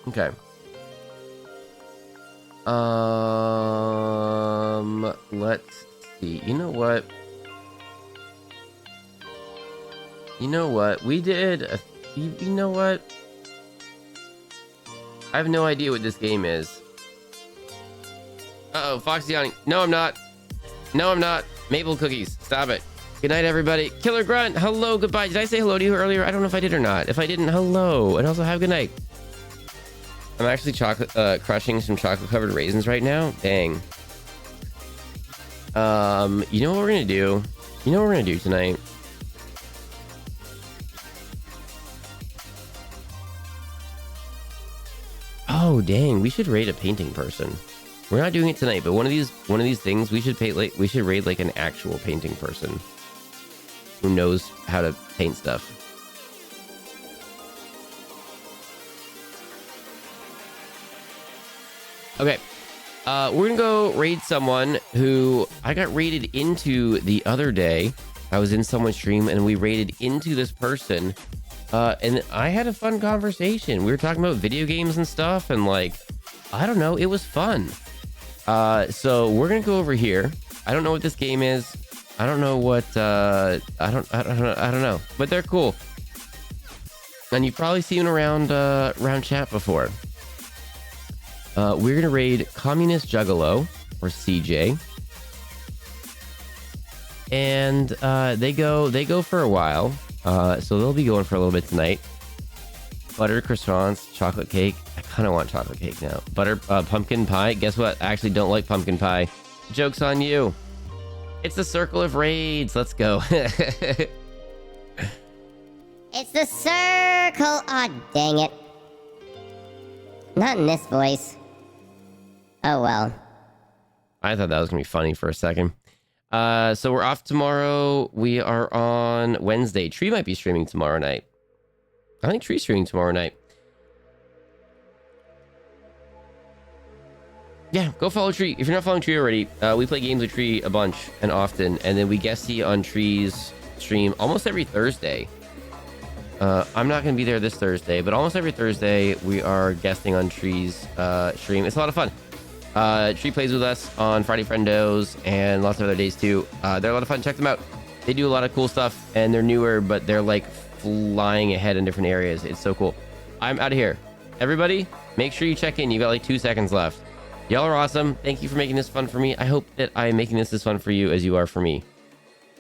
Okay. Let's see. You know what? We did you know what? I have no idea what this game is. Uh-oh, Fox yawning. No, I'm not. Maple cookies. Stop it. Good night, everybody. Killer Grunt. Hello, goodbye. Did I say hello to you earlier? I don't know if I did or not. If I didn't, hello. And also have a good night. I'm actually crushing some chocolate covered raisins right now. Dang. You know what we're gonna do? Tonight? Oh, dang. We should raid a painting person. We're not doing it tonight, but one of these things we should raid like an actual painting person who knows how to paint stuff. Okay. We're gonna go raid someone who I got raided into the other day. I was in someone's stream and we raided into this person. And I had a fun conversation. We were talking about video games and stuff, and like, I don't know, it was fun. So we're gonna go over here. I don't know what this game is. I don't know what I don't know, but they're cool. And you've probably seen around chat before. We're gonna raid Communist Juggalo, or CJ. And they go for a while. So they'll be going for a little bit tonight. Butter croissants, chocolate cake. I kind of want chocolate cake now. Butter pumpkin pie. Guess what? I actually don't like pumpkin pie. Joke's on you. It's the circle of raids. Let's go. It's the circle. Aw, dang it. Not in this voice. Oh, well. I thought that was going to be funny for a second. So we're off tomorrow. We are on Wednesday. Tree might be streaming tomorrow night. I think Tree's streaming tomorrow night. Yeah, go follow Tree. If you're not following Tree already, we play games with Tree a bunch and often, and then we guest see on Tree's stream almost every Thursday. I'm not going to be there this Thursday, but almost every Thursday we are guesting on Tree's stream. It's a lot of fun. Tree plays with us on Friday Friendos and lots of other days too. They're a lot of fun. Check them out. They do a lot of cool stuff, and they're newer, but they're like flying ahead in different areas. It's so cool. I'm out of here. Everybody, make sure you check in. You got like 2 seconds left. Y'all are awesome. Thank you for making this fun for me. I hope that I'm making this as fun for you as you are for me.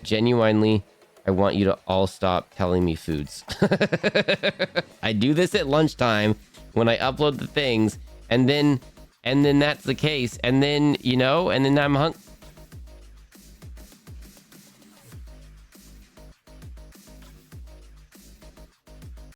Genuinely, I want you to all stop telling me foods. I do this at lunchtime when I upload the things, and then that's the case. And then, you know, and then I'm